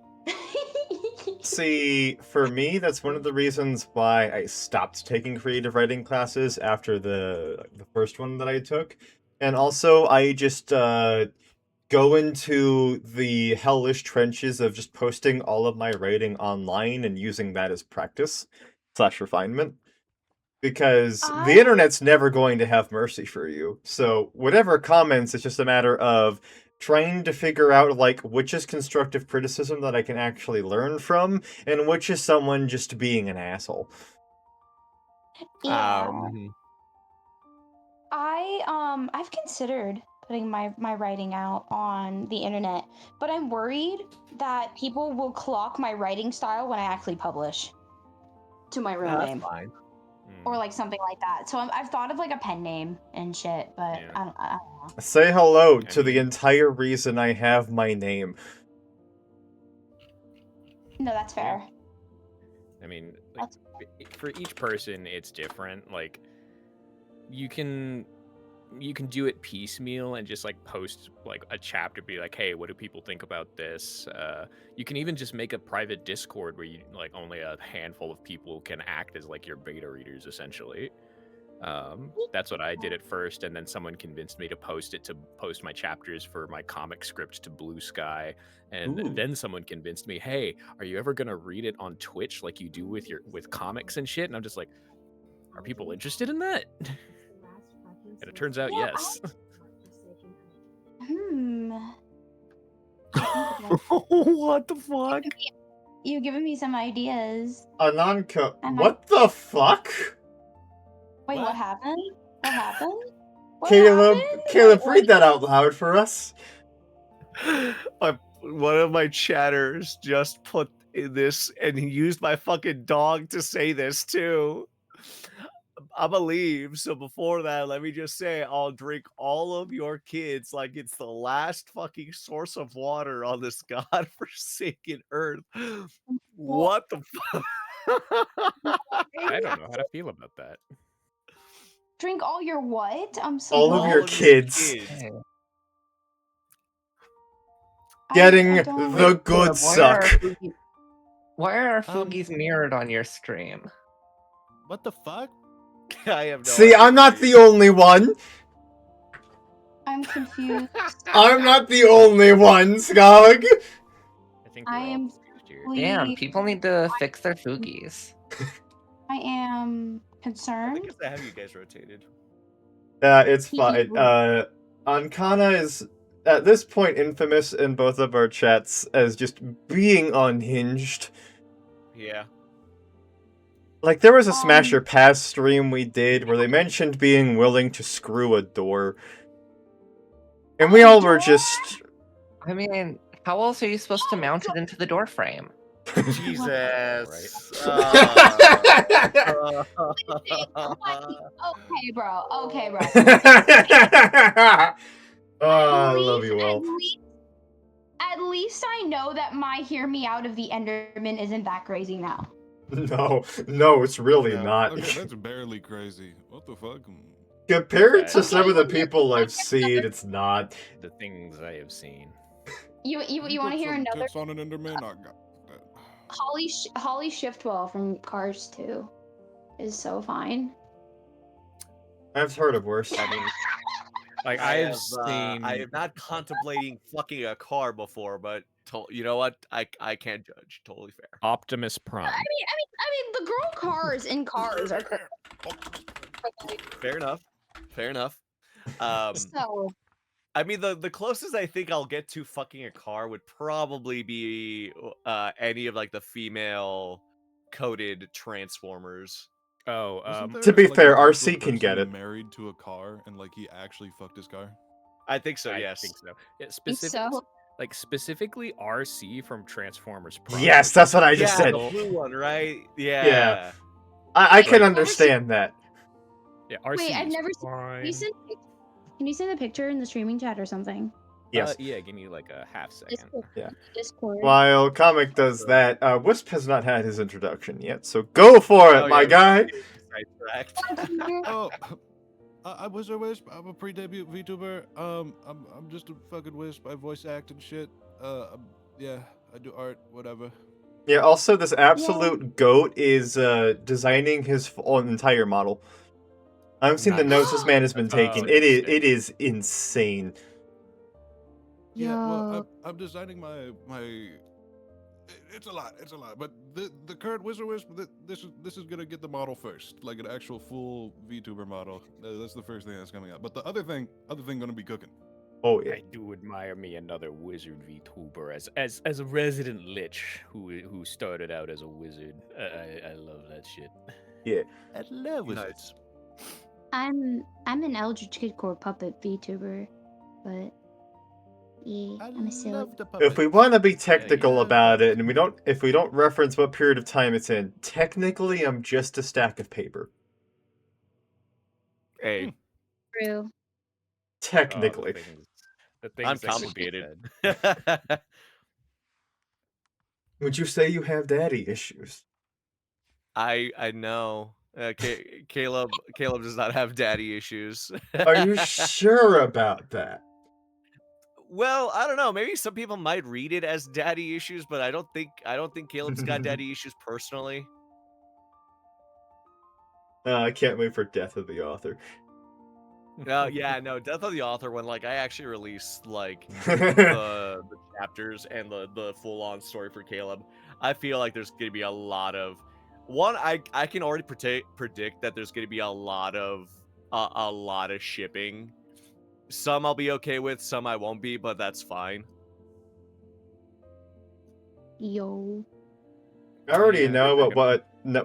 See, for me, that's one of the reasons why I stopped taking creative writing classes after the first one that I took. And also, I just go into the hellish trenches of just posting all of my writing online and using that as practice / refinement. Because the I internet's never going to have mercy for you. So whatever comments, it's just a matter of trying to figure out like which is constructive criticism that I can actually learn from, and which is someone just being an asshole. yeah. Mhm. I've considered putting my writing out on the internet, but I'm worried that people will clock my writing style when I actually publish to my real That's name. fine. or like something like that. So I've thought of like a pen name and shit, but Yeah. I don't know. Say hello I to the mean- entire reason I have my name. No, that's fair. I mean, like, for each person, it's different. Like, you can do it piecemeal and just like post like a chapter, be like, hey, what do people think about this? You can even just make a private Discord where you like only a handful of people can act as like your beta readers, essentially. That's what I did at first, and then someone convinced me to post my chapters for my comic script to Blue Sky, and Ooh. then someone convinced me, hey, are you ever gonna read it on Twitch like you do with comics and shit? And I'm just like, are people interested in that? And it turns out Yeah, yes. What the fuck? You've given me some ideas. Ananka, Am I- what the fuck? Wait, what What? happened? What happened? What Caleb, happened? Caleb, Wait, read that out loud for us. One of my chatters just put in this, and he used my fucking dog to say this too. I'm gonna leave. So before that, let me just say I'll drink all of your kids like it's the last fucking source of water on this godforsaken earth. What the fuck? I don't know how to feel about that. Drink all your what? I'm so All of All your of kids. Okay. Getting I don't- the good suck. Why are Fugies mirrored on your stream? What the fuck? I have no See, idea. I'm not the only one. I'm confused. I'm not the only one, Skog. I think I we're all am confused here. Damn, Please. people need to fix their Fugies. I am I concerned. guess I have you guys rotated. It's fine. Ankana is, at this point, infamous in both of our chats as just being unhinged. Yeah. Like, there was a Smasher Pass stream we did where they mentioned being willing to screw a door. And we all were just... I mean, how else are you supposed to mount it into the door frame? Jesus. Okay, bro. Okay, bro. Oh, I love you all. At least I know that my hear me out of the Enderman isn't that crazy now. No, it's really Yeah, not. Okay, that's barely crazy. What the fuck? Compared to Okay, some of the okay, people I've seen, it's not. The things I have seen. You want to hear another? Tits on an Enderman? I got that. Holly Shiftwell from Cars 2 is so fine. I've heard of worse. I mean, like I I've have, seen. I am not contemplating fucking a car before, but you know what? I can't judge. Totally fair. Optimus Prime. I mean, the girl cars in Cars are Fair enough. Fair enough. so. I mean, the closest I think I'll get to fucking a car would probably be any of like the female coded Transformers. Oh, Wasn't there, To be like, fair, an actual RC can get person it. married to a car and like he actually fucked his car. I think so. I Yes. think so. Yeah, So specifically RC from Transformers Prime. Yes, which that's is what I just Yeah, said. the blue one, right? Yeah. I can Like- understand that. Yeah, RC. wait, I've is never fine. Can you send a picture in the streaming chat or something? Yes. Yeah, give me like a half second. Discord. While Comic does that, Wisp has not had his introduction yet, so go for it, Oh, my yeah, guy! Sidetracked. Oh, I was a Wisp. I'm a pre-debut VTuber. I'm just a fucking Wisp. I voice act and shit. Yeah, I do art, whatever. Yeah, also, this absolute goat is designing his own entire model. I've seen the Nice. notes this man has been That's taking. sick. It is insane. Yeah, well, Yo. I'm designing my. It's a lot. It's a lot. But the current Wizard Wisp, this is gonna get the model first, like an actual full VTuber model. That's the first thing that's coming out. But the other thing gonna be cooking. Oh, yeah. I do admire me another wizard VTuber as a resident lich who started out as a wizard. I love that shit. I love Nice. I'm an Eldritch Kid Core puppet VTuber, but yeah, I'm a silly. If we want to be technical yeah. about it, and if we don't reference what period of time it's in, technically I'm just a stack of paper. Hey, True. Technically. The I'm things that could be complicated. said. Would you say you have daddy issues? I know. Caleb does not have daddy issues. Are you sure about that? Well, I don't know. Maybe some people might read it as daddy issues, but I don't think Caleb's got daddy issues personally. I can't wait for death of the author. Yeah, no, Death of the Author, when like I actually released like Yeah, the chapters and the full on story for Caleb, I feel like there's gonna be a lot of I can already predict that there's gonna be a lot of shipping. Some I'll be okay with, some I won't be, but that's fine. Yo. I already Yeah, know they're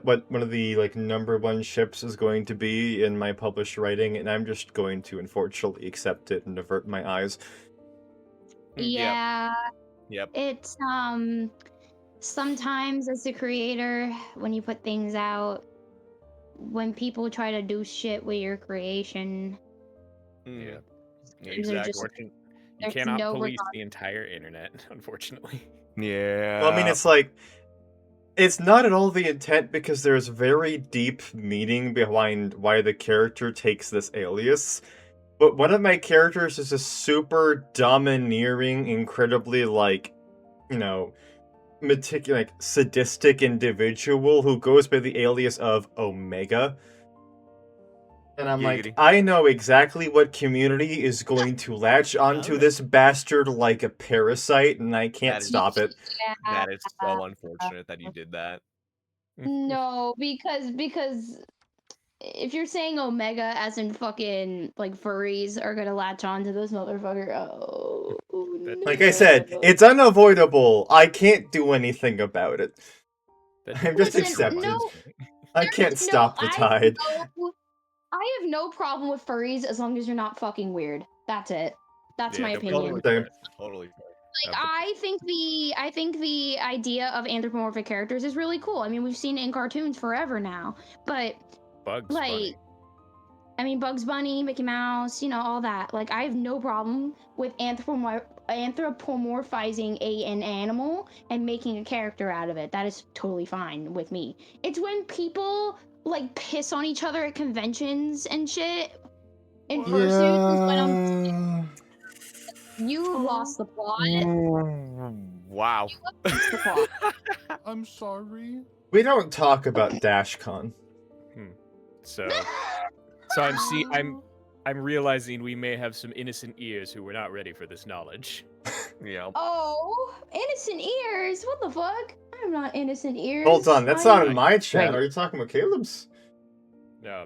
what one of the like #1 ships is going to be in my published writing, and I'm just going to unfortunately accept it and avert my eyes. Yeah. Yep. It's sometimes as a creator, when you put things out, when people try to do shit with your creation, Mhm. Yeah. they're just Exactly. You there's cannot no police regard. the entire internet, unfortunately. Yeah. Well, I mean, it's like it's not at all the intent because there's very deep meaning behind why the character takes this alias. But one of my characters is a super domineering, incredibly like, you know, meticulous, like sadistic individual who goes by the alias of Omega. And I'm like, Giggity. I know exactly what community is going to latch onto Alright. this bastard like a parasite, and I can't That is stop it. Yeah. that is so unfortunate that you did that. No, because if you're saying Omega as in fucking like furries are gonna latch on to this motherfucker, oh That- Like I said, no. it's unavoidable. I can't do anything about it. that I'm just Listen, accepted. no, I can't there's stop the tide. I have no problem with furries as long as you're not fucking weird. That's it. That's my no, opinion. Same. Fair. Totally fair. Like I think the idea of anthropomorphic characters is really cool. I mean, we've seen it in cartoons forever now. But Bugs like Bunny. I mean, Bugs Bunny, Mickey Mouse, you know, all that. Like, I have no problem with anthropomorphizing an animal and making a character out of it. That is totally fine with me. It's when people like piss on each other at conventions and shit in fursuits is when you lost the plot. Wow. Lost the plot. I'm sorry. We don't talk about DashCon. So I'm realizing we may have some innocent ears who were not ready for this knowledge. Yeah. Oh, innocent ears! What the fuck? I'm not innocent ears. Hold on, that's I not am- in my chat. Wait. Are you talking about Caleb's? No,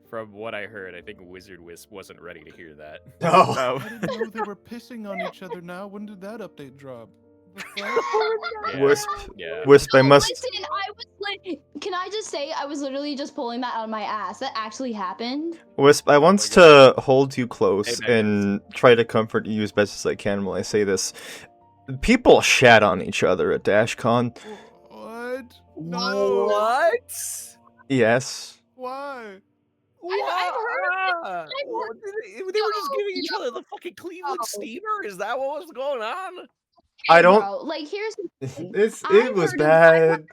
from what I heard, I think Wizard Wisp wasn't ready to hear that. Oh. I didn't know they were pissing on each other now. When did that update drop? The fuck? Yeah. Wisp. Yeah. Wisp, I No, must. listen, I was like, can I just say I was literally just pulling that out of my ass. That actually happened. Wisp, I want my God. to hold you close Hey, Megan. and try to comfort you as best as I can while I say this. People shat on each other at DashCon. What? No. What? Yes. Why? I've heard They were just giving each other the fucking Cleveland Yo. Steamer? Is that what was going on? I don't. Bro, like, here's the thing. It I've was heard bad.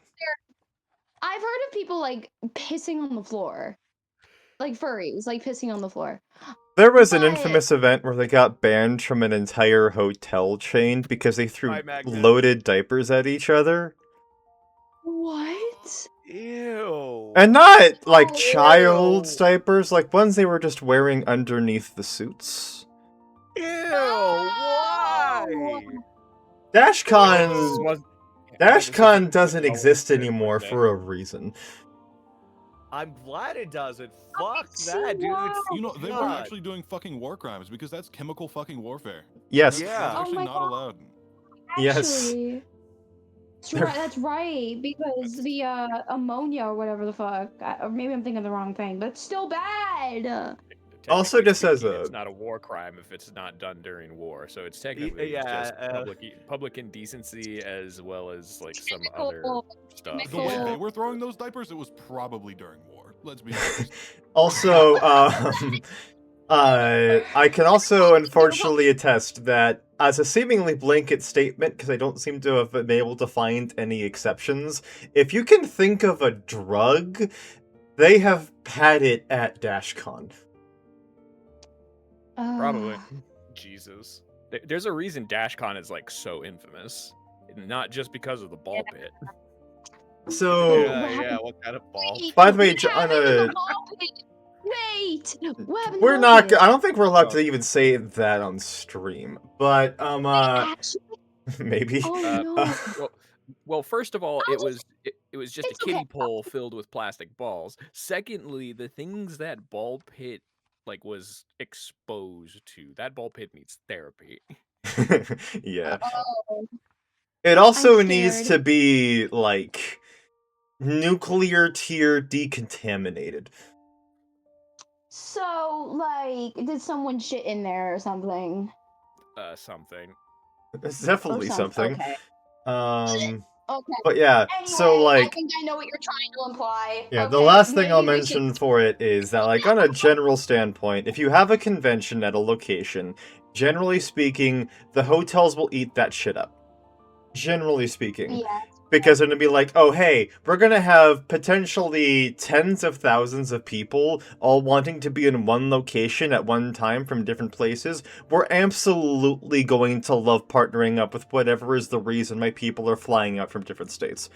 I've heard of people like pissing on the floor, like furries, like pissing on the floor. There was an But- infamous event where they got banned from an entire hotel chain because they threw Hi, Magnet. loaded diapers at each other. What? Ew. And not like Oh, child's ew. diapers, like ones they were just wearing underneath the suits. Ew. Why? DashCon doesn't exist anymore for a reason. I'm glad it doesn't. Fuck so that, dude. wild. You know, they were God. actually doing fucking war crimes because that's chemical fucking warfare. Yes. That's Yeah. actually Oh my not God. allowed. Yes. Actually, that's right, because the ammonia or whatever the fuck, or maybe I'm thinking the wrong thing, but it's still bad. Also, Technically just as speaking, a- it's not a war crime if it's not done during war. So it's technically yeah, just public indecency as well as like some other Chemical- stuff. The way Cool. they were throwing those diapers, it was probably during war. Let's be honest. Also, I can also unfortunately attest that, as a seemingly blanket statement, because I don't seem to have been able to find any exceptions, if you can think of a drug, they have had it at DashCon. Probably. Jesus. There's a reason DashCon is like so infamous. Not just because of the ball pit. So, Yeah, what kind of ball? Wait, by the way, what happened in the Anna, ball pit? Wait, what happened in we're the ball not. pit? I don't think we're allowed Oh. to even say that on stream, but Actually, maybe. oh Uh, no. Well, first of all, I'll it was just a It's okay. kiddie pool filled with plastic balls. Secondly, the things that ball pit like was exposed to, that ball pit needs therapy. Yeah. Oh, It I'm also needs scared. to be like nuclear tier decontaminated. So, like, did someone shit in there or something? Something. It's Or definitely something. Okay. Okay. But yeah, so Anyway, I like, think I know what you're trying to imply. yeah, the Okay, last thing I'll maybe we should. mention for it is that, like, on a general standpoint, if you have a convention at a location, generally speaking, the hotels will eat that shit up. Generally speaking. Yeah. Because they're gonna be like, oh hey, we're gonna have potentially tens of thousands of people all wanting to be in one location at one time from different places. We're absolutely going to love partnering up with whatever is the reason my people are flying out from different states.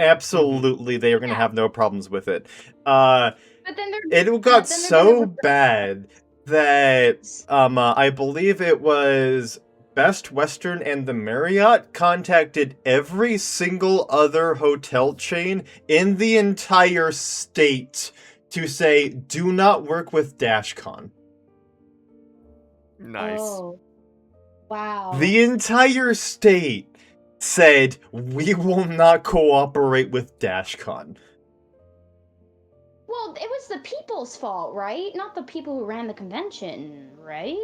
Absolutely, they are gonna Yeah. have no problems with it. But then they're. It got but then they're so gonna bad that I believe it was Best Western and the Marriott contacted every single other hotel chain in the entire state to say, do not work with DashCon. Nice. Oh. Wow. The entire state said, we will not cooperate with DashCon. Well, it was the people's fault, right? Not the people who ran the convention, right?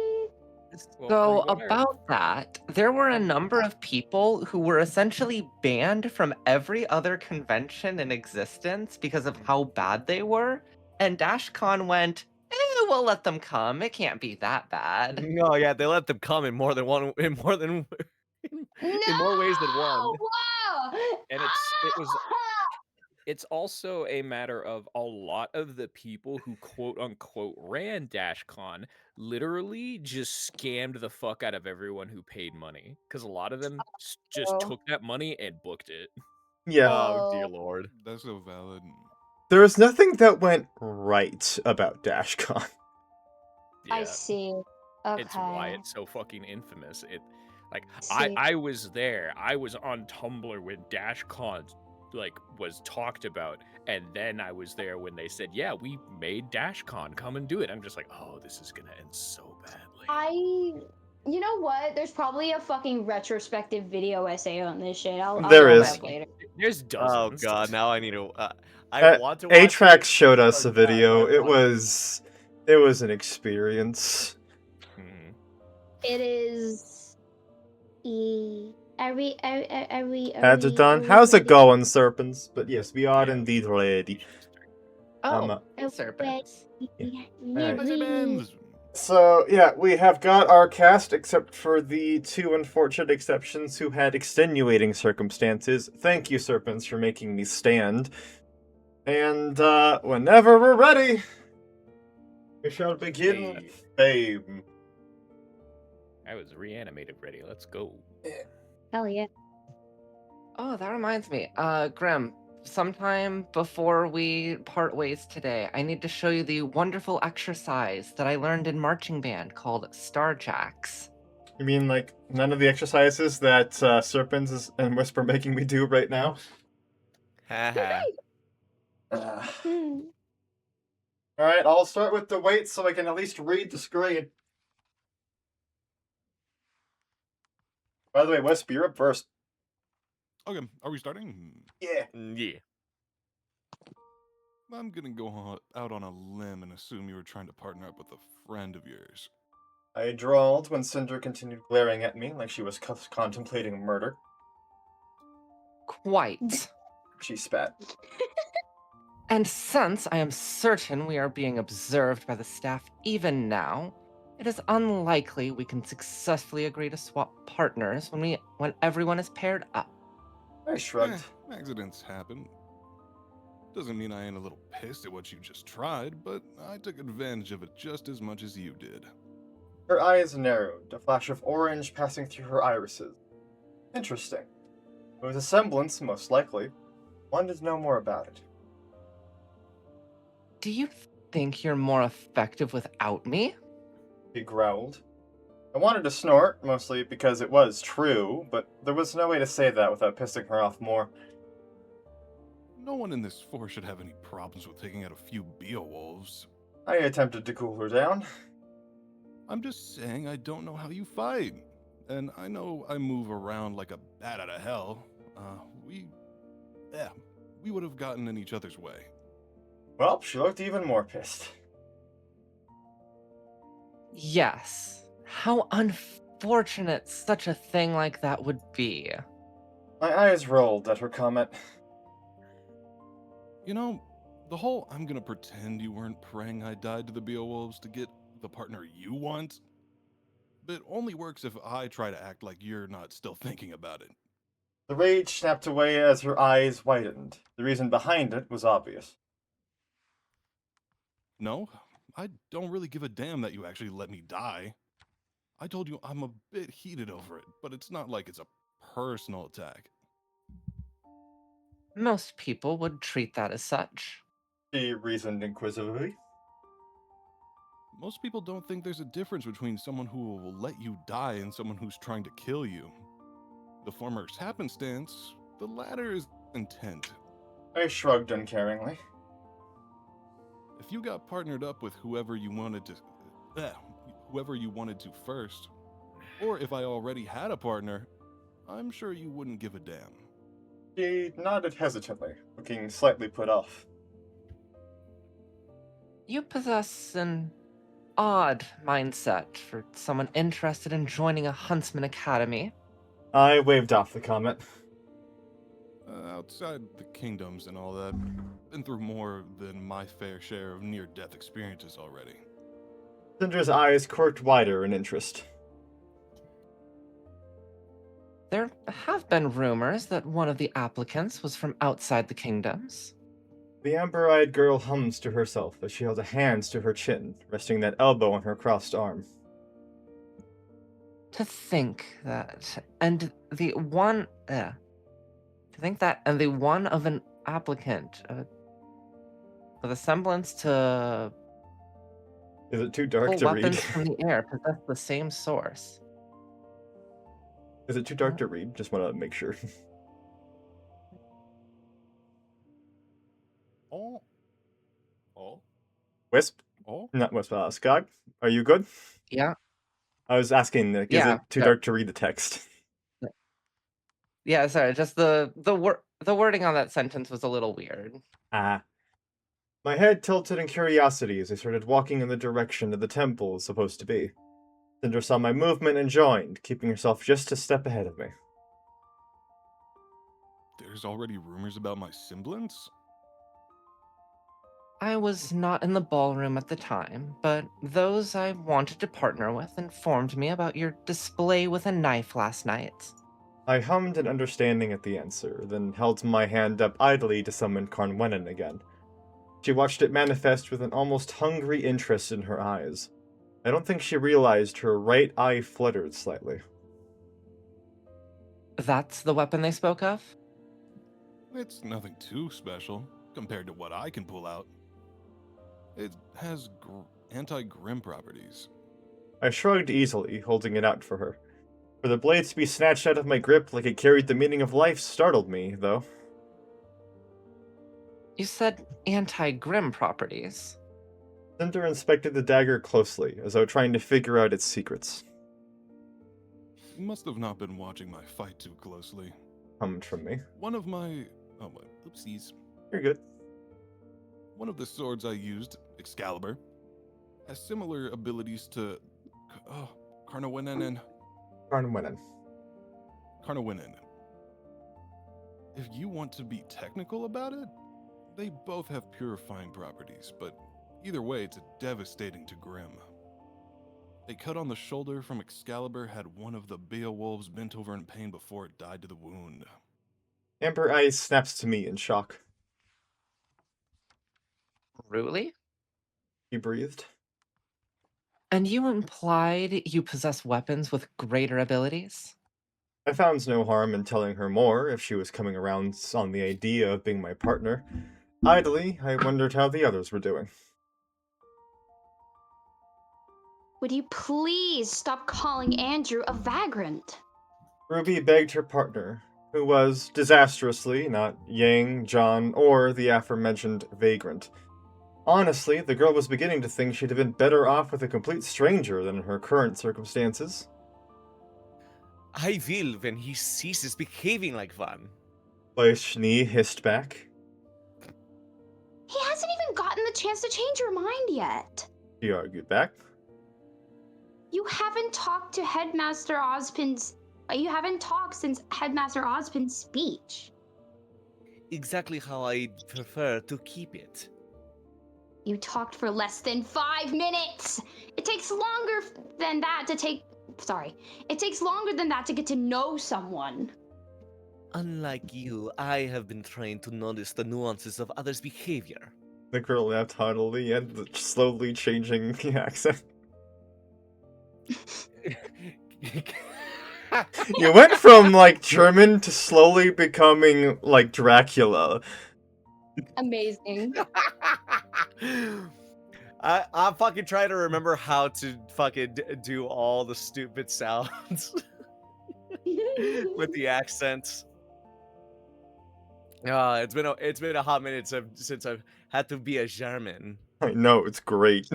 Well, So from what I- about that, there were a number of people who were essentially banned from every other convention in existence because of how bad they were, and DashCon went, we'll let them come. It can't be that bad. No, yeah, they let them come in more than one, in more than, in more ways than one. Wow! And it's also a matter of a lot of the people who quote unquote ran DashCon literally just scammed the fuck out of everyone who paid money, because a lot of them just Oh. took that money and booked it. Yeah. Oh dear Oh. lord. That's so valid. There is nothing that went right about DashCon. I Yeah, see. Okay. it's why it's so fucking infamous. It like See. I was there. I was on Tumblr when DashCon like was talked about, and then I was there when they said, "Yeah, we made DashCon. Come and do it." I'm just like, "Oh, this is gonna end so badly." You know what? There's probably a fucking retrospective video essay on this shit. I'll There look is. it up later. There's Oh dozens. god, now I need to. I want to watch Atrax it, showed us a but, video. I It want- was an experience. Mhm. It is. Are we? How's it done? How's it going, Serpents? But yes, we are Yeah. indeed ready. Oh, Oh, serpents. Alright. So, yeah, we have got our cast, except for the two unfortunate exceptions who had extenuating circumstances. Thank you, Serpents, for making me stand. And, whenever we're ready, we shall begin fame. I was reanimated ready. Let's go. Hell yeah. Oh, that reminds me. Grim, sometime before we part ways today, I need to show you the wonderful exercise that I learned in marching band called Starjacks. You mean, like, none of the exercises that Serpents and Whisper making me do right now? Haha. Alright, I'll start with the weights so I can at least read the screen. By the way, Whisper, you're up first. Okay, are we starting? Yeah. Yeah. I'm gonna go out on a limb and assume you were trying to partner up with a friend of yours. I drawled when Cinder continued glaring at me like she was contemplating murder. Quite. She spat. And since I am certain we are being observed by the staff even now, it is unlikely we can successfully agree to swap partners when everyone is paired up. I shrugged. Accidents happen. Doesn't mean I ain't a little pissed at what you just tried, but I took advantage of it just as much as you did. Her eyes narrowed, a flash of orange passing through her irises. Interesting. It was a semblance, most likely. Wanted to know more about it. Do you think you're more effective without me? He growled. I wanted to snort, mostly because it was true, but there was no way to say that without pissing her off more. No one in this force should have any problems with taking out a few Beowulfs. I attempted to cool her down. I'm just saying I don't know how you fight. And I know I move around like a bat out of hell. We would have gotten in each other's way. Well, she looked even more pissed. Yes. How unfortunate such a thing like that would be. My eyes rolled at her comment. You know, the whole I'm gonna pretend you weren't praying I died to the Beowulfs to get the partner you want, it only works if I try to act like you're not still thinking about it. The rage snapped away as her eyes widened. The reason behind it was obvious. No, I don't really give a damn that you actually let me die. I told you I'm a bit heated over it, but it's not like it's a personal attack. Most people would treat that as such. She reasoned inquisitively. Most people don't think there's a difference between someone who will let you die and someone who's trying to kill you. The former is happenstance, the latter is intent. I shrugged uncaringly. If you got partnered up with whoever you wanted to first, or if I already had a partner, I'm sure you wouldn't give a damn. She nodded hesitantly, looking slightly put off. You possess an odd mindset for someone interested in joining a huntsman academy. I waved off the comment. Outside the kingdoms and all that, been through more than my fair share of near-death experiences already. Cinder's eyes quirked wider in interest. There have been rumors that one of the applicants was from outside the kingdoms. The amber-eyed girl hums to herself as she held a hand to her chin, resting that elbow on her crossed arm. To think that, and the one of an applicant with a semblance to Is it too dark pull to read? weapons from the air possess the same source. Is it too dark to read? Just want to make sure. Oh. Wisp? Oh. Not Wisp, Skog? Are you good? Yeah. I was asking, is Yeah, it too yeah. dark to read the text? Yeah, sorry, just the wording on that sentence was a little weird. Ah. My head tilted in curiosity as I started walking in the direction that the temple is supposed to be. Cinder saw my movement and joined, keeping herself just a step ahead of me. There's already rumors about my semblance? I was not in the ballroom at the time, but those I wanted to partner with informed me about your display with a knife last night. I hummed an understanding at the answer, then held my hand up idly to summon Carnwennen again. She watched it manifest with an almost hungry interest in her eyes. I don't think she realized her right eye fluttered slightly. That's the weapon they spoke of? It's nothing too special compared to what I can pull out. It has anti-grim properties. I shrugged easily, holding it out for her. For the blade to be snatched out of my grip like it carried the meaning of life startled me, though. You said anti-grim properties. Cinder inspected the dagger closely, as though trying to figure out its secrets. You must have not been watching my fight too closely. Hummed from me. One of my... oopsies. You're good. One of the swords I used, Excalibur, has similar abilities to... Carnwennen and... Carnwennen. If you want to be technical about it, They both have purifying properties, but either way, it's devastating to Grim. A cut on the shoulder from Excalibur had one of the Beowulfs bent over in pain before it died to the wound. Amber Eyes snaps to me in shock. Really? He breathed. And you implied you possess weapons with greater abilities? I found no harm in telling her more if she was coming around on the idea of being my partner. Idly, I wondered how the others were doing. Would you please stop calling Andrew a vagrant? Ruby begged her partner, who was, disastrously, not Yang, John, or the aforementioned vagrant. Honestly, the girl was beginning to think she'd have been better off with a complete stranger than in her current circumstances. I will when he ceases behaving like one. Leishni hissed back. He hasn't even gotten the chance to change your mind yet. She argued back. You haven't talked to Headmaster Ozpin's... You haven't talked since Headmaster Ozpin's speech. Exactly how I prefer to keep it. You talked for less than 5 minutes! It takes longer than that to take... Sorry. It takes longer than that to get to know someone. Unlike you, I have been trained to notice the nuances of others' behavior. The girl laughed haughtily and the slowly changing accent. You went from, like, German to slowly becoming, like, Dracula. Amazing. I'm fucking trying to remember how to fucking do all the stupid sounds with the accents. It's been a hot minute since I've had to be a German. I know, it's great.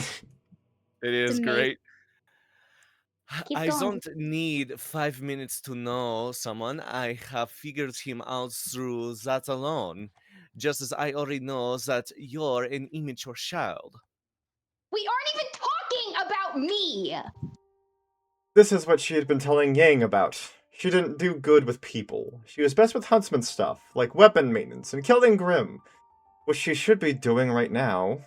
It is amazing. great. Keep I going. don't need 5 minutes to know someone. I have figured him out through that alone. Just as I already know that you're an immature child. We aren't even talking about me! This is what she had been telling Yang about. She didn't do good with people. She was best with huntsman stuff, like weapon maintenance and killing Grim, which she should be doing right now.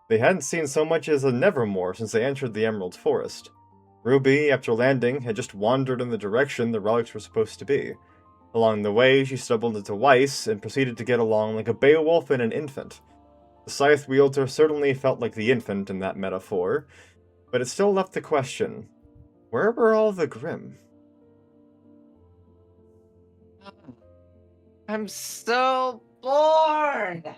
They hadn't seen so much as a Nevermore since they entered the Emerald Forest. Ruby, after landing, had just wandered in the direction the relics were supposed to be. Along the way, she stumbled into Weiss and proceeded to get along like a Beowulf and an infant. The scythe wielder certainly felt like the infant in that metaphor, but it still left the question, where were all the Grim? I'm so bored!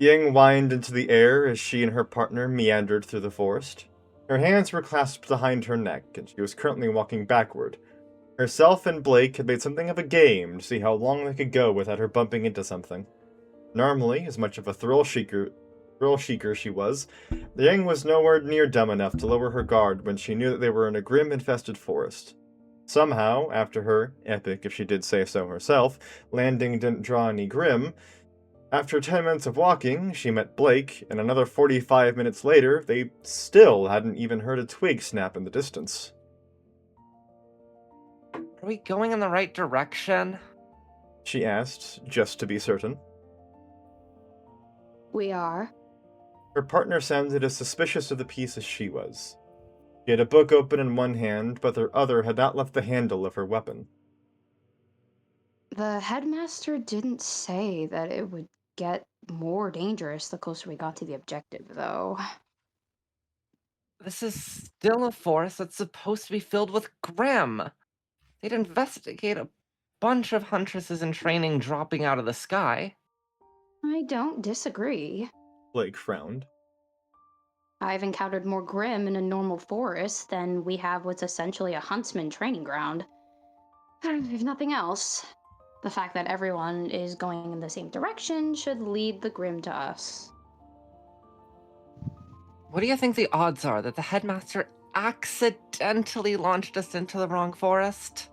Yang whined into the air as she and her partner meandered through the forest. Her hands were clasped behind her neck, and she was currently walking backward. Herself and Blake had made something of a game to see how long they could go without her bumping into something. Normally, as much of a thrill-seeker she was, Yang was nowhere near dumb enough to lower her guard when she knew that they were in a Grim-infested forest. Somehow, after her, epic if she did say so herself, landing didn't draw any Grim. After 10 minutes of walking, she met Blake, and another 45 minutes later, they still hadn't even heard a twig snap in the distance. Are we going in the right direction? She asked, just to be certain. We are. Her partner sounded as suspicious of the piece as she was. She had a book open in one hand, but her other had not left the handle of her weapon. The headmaster didn't say that it would get more dangerous the closer we got to the objective, though. This is still a forest that's supposed to be filled with Grim. They'd investigate a bunch of huntresses in training dropping out of the sky. I don't disagree. Blake frowned. I've encountered more Grim in a normal forest than we have what's essentially a huntsman training ground. If nothing else, the fact that everyone is going in the same direction should lead the Grim to us. What do you think the odds are that the headmaster accidentally launched us into the wrong forest?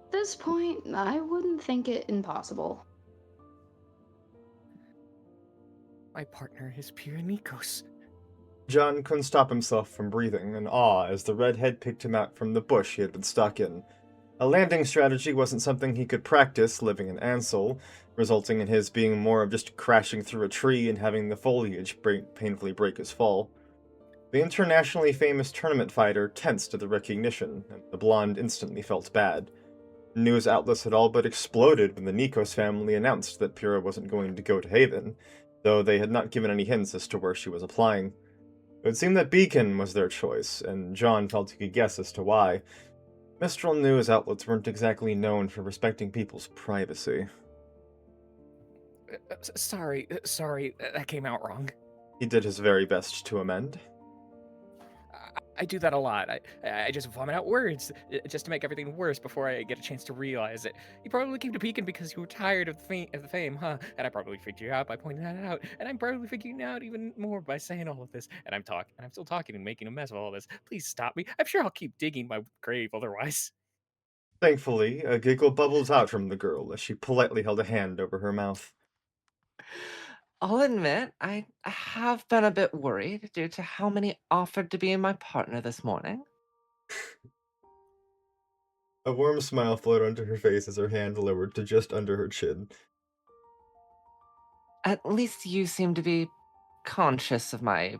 At this point, I wouldn't think it impossible. My partner is pure Nikos. John couldn't stop himself from breathing in awe as the redhead picked him out from the bush he had been stuck in. A landing strategy wasn't something he could practice living in Ansel, resulting in his being more of just crashing through a tree and having the foliage painfully break his fall. The internationally famous tournament fighter tensed at the recognition, and the blonde instantly felt bad. News outlets had all but exploded when the Nikos family announced that Pyrrha wasn't going to go to Haven, though they had not given any hints as to where she was applying. It would seem that Beacon was their choice, and John felt he could guess as to why. Mistral news outlets weren't exactly known for respecting people's privacy. Sorry, that came out wrong. He did his very best to amend. I do that a lot. I just vomit out words just to make everything worse before I get a chance to realize it. You probably came to Beacon because you were tired of the fame, huh? And I probably figured you out by pointing that out. And I'm probably figuring out even more by saying all of this. And I'm still talking and making a mess of all this. Please stop me. I'm sure I'll keep digging my grave otherwise. Thankfully, a giggle bubbled out from the girl as she politely held a hand over her mouth. I'll admit, I have been a bit worried due to how many offered to be my partner this morning. A warm smile flowed onto her face as her hand lowered to just under her chin. At least you seem to be conscious of my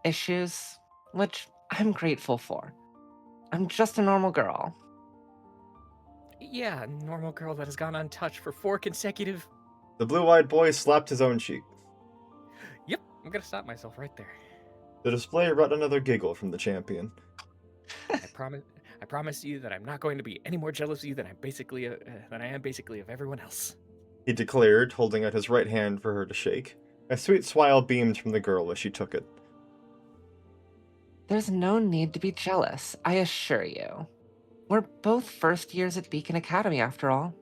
issues, which I'm grateful for. I'm just a normal girl. Yeah, a normal girl that has gone untouched for 4 consecutive... The blue-eyed boy slapped his own cheek. Yep, I'm gonna stop myself right there. The display brought another giggle from the champion. I promise you that I'm not going to be any more jealous of you than I am basically of everyone else. He declared, holding out his right hand for her to shake. A sweet smile beamed from the girl as she took it. There's no need to be jealous, I assure you. We're both first years at Beacon Academy, after all.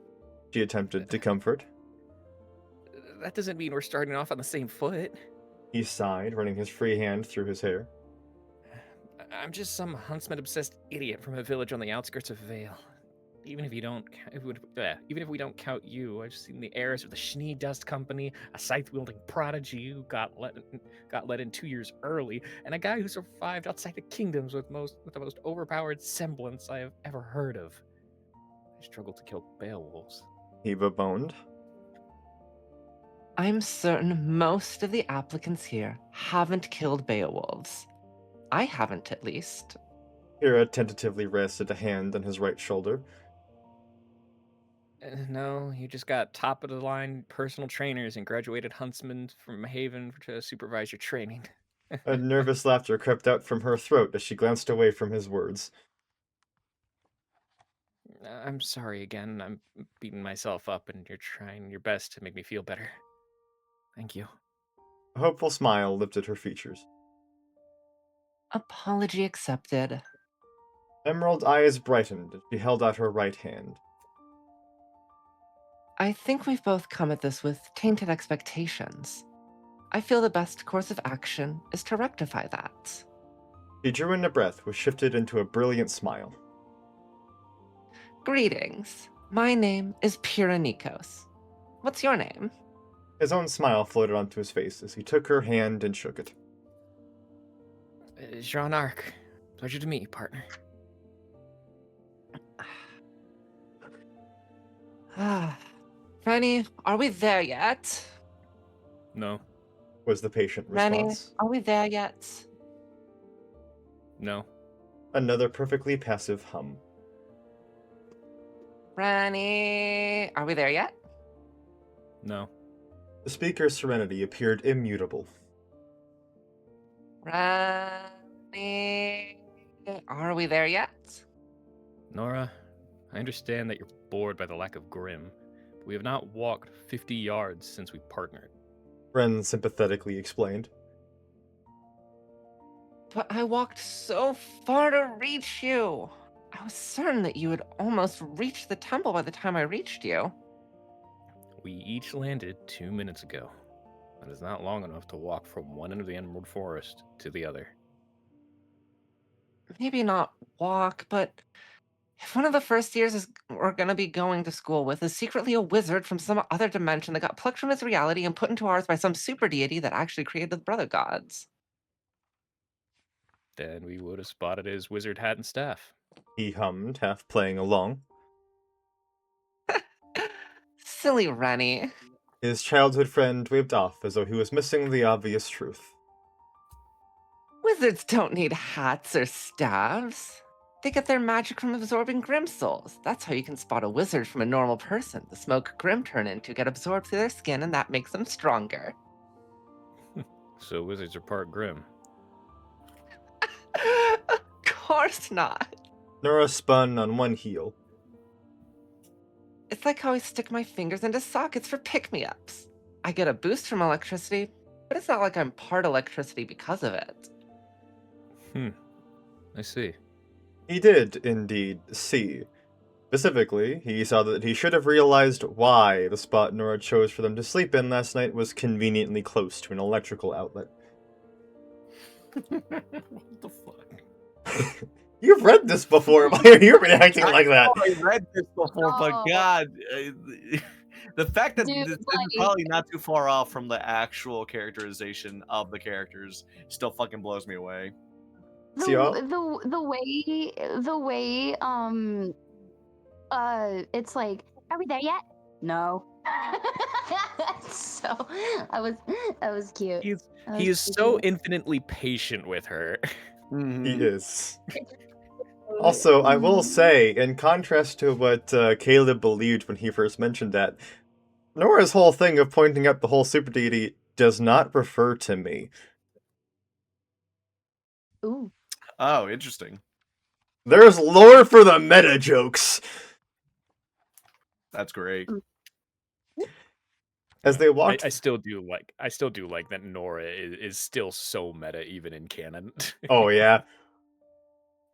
She attempted to comfort. That doesn't mean we're starting off on the same foot. He sighed, running his free hand through his hair. I'm just some huntsman-obsessed idiot from a village on the outskirts of Vale. Even if we don't count you, I've seen the heirs of the Schnee Dust Company, a scythe-wielding prodigy who got let in 2 years early, and a guy who survived outside the kingdoms with the most overpowered semblance I have ever heard of. I struggle to kill Beowulfs. He bemoaned. I'm certain most of the applicants here haven't killed Beowulfs. I haven't, at least. Hera tentatively rested a hand on his right shoulder. No, you just got top-of-the-line personal trainers and graduated huntsmen from Haven to supervise your training. A nervous laughter crept out from her throat as she glanced away from his words. I'm sorry again. I'm beating myself up, and you're trying your best to make me feel better. Thank you. A hopeful smile lifted her features. Apology accepted. Emerald eyes brightened as she held out her right hand. I think we've both come at this with tainted expectations. I feel the best course of action is to rectify that. She drew in a breath, which shifted into a brilliant smile. Greetings. My name is Pyrrha Nikos. What's your name? His own smile floated onto his face as he took her hand and shook it. Jean Arc. Pleasure to meet you, partner. Rennie, are we there yet? No. Was the patient Rennie, response. are we there yet? No. Another perfectly passive hum. Rennie, are we there yet? No. The speaker's serenity appeared immutable. Rennie, are we there yet? Nora, I understand that you're bored by the lack of Grim. But we have not walked 50 yards since we partnered. Ren sympathetically explained. But I walked so far to reach you. I was certain that you had almost reached the temple by the time I reached you. We each landed 2 minutes ago. That is not long enough to walk from one end of the Emerald Forest to the other. Maybe not walk, but if one of the first years we're going to be going to school with is secretly a wizard from some other dimension that got plucked from his reality and put into ours by some super deity that actually created the brother gods. Then we would have spotted his wizard hat and staff. He hummed, half playing along. Silly Rennie. His childhood friend waved off as though he was missing the obvious truth. Wizards don't need hats or staves. They get their magic from absorbing Grim souls. That's how you can spot a wizard from a normal person. The smoke Grim turn into get absorbed through their skin, and that makes them stronger. So wizards are part grim. Of course not. Nora spun on one heel. It's like how I stick my fingers into sockets for pick-me-ups. I get a boost from electricity, but it's not like I'm part electricity because of it. I see. He did indeed see. Specifically, he saw that he should have realized why the spot Nora chose for them to sleep in last night was conveniently close to an electrical outlet. What the fuck? You've read this before. Why are you reacting like that? I read this before, but Oh. God, the fact that Dude, this is like- probably not too far off from the actual characterization of the characters still fucking blows me away. See y'all? The way it's like, are we there yet? No. So that was cute. He That is was so cute. infinitely patient with her. He is. Also, I will say, in contrast to what Caleb believed when he first mentioned that, Nora's whole thing of pointing out the whole super deity does not refer to me. Ooh. Oh, interesting. There's lore for the meta jokes. That's great. As they walked, I still do like that Nora is still so meta even in canon. oh yeah.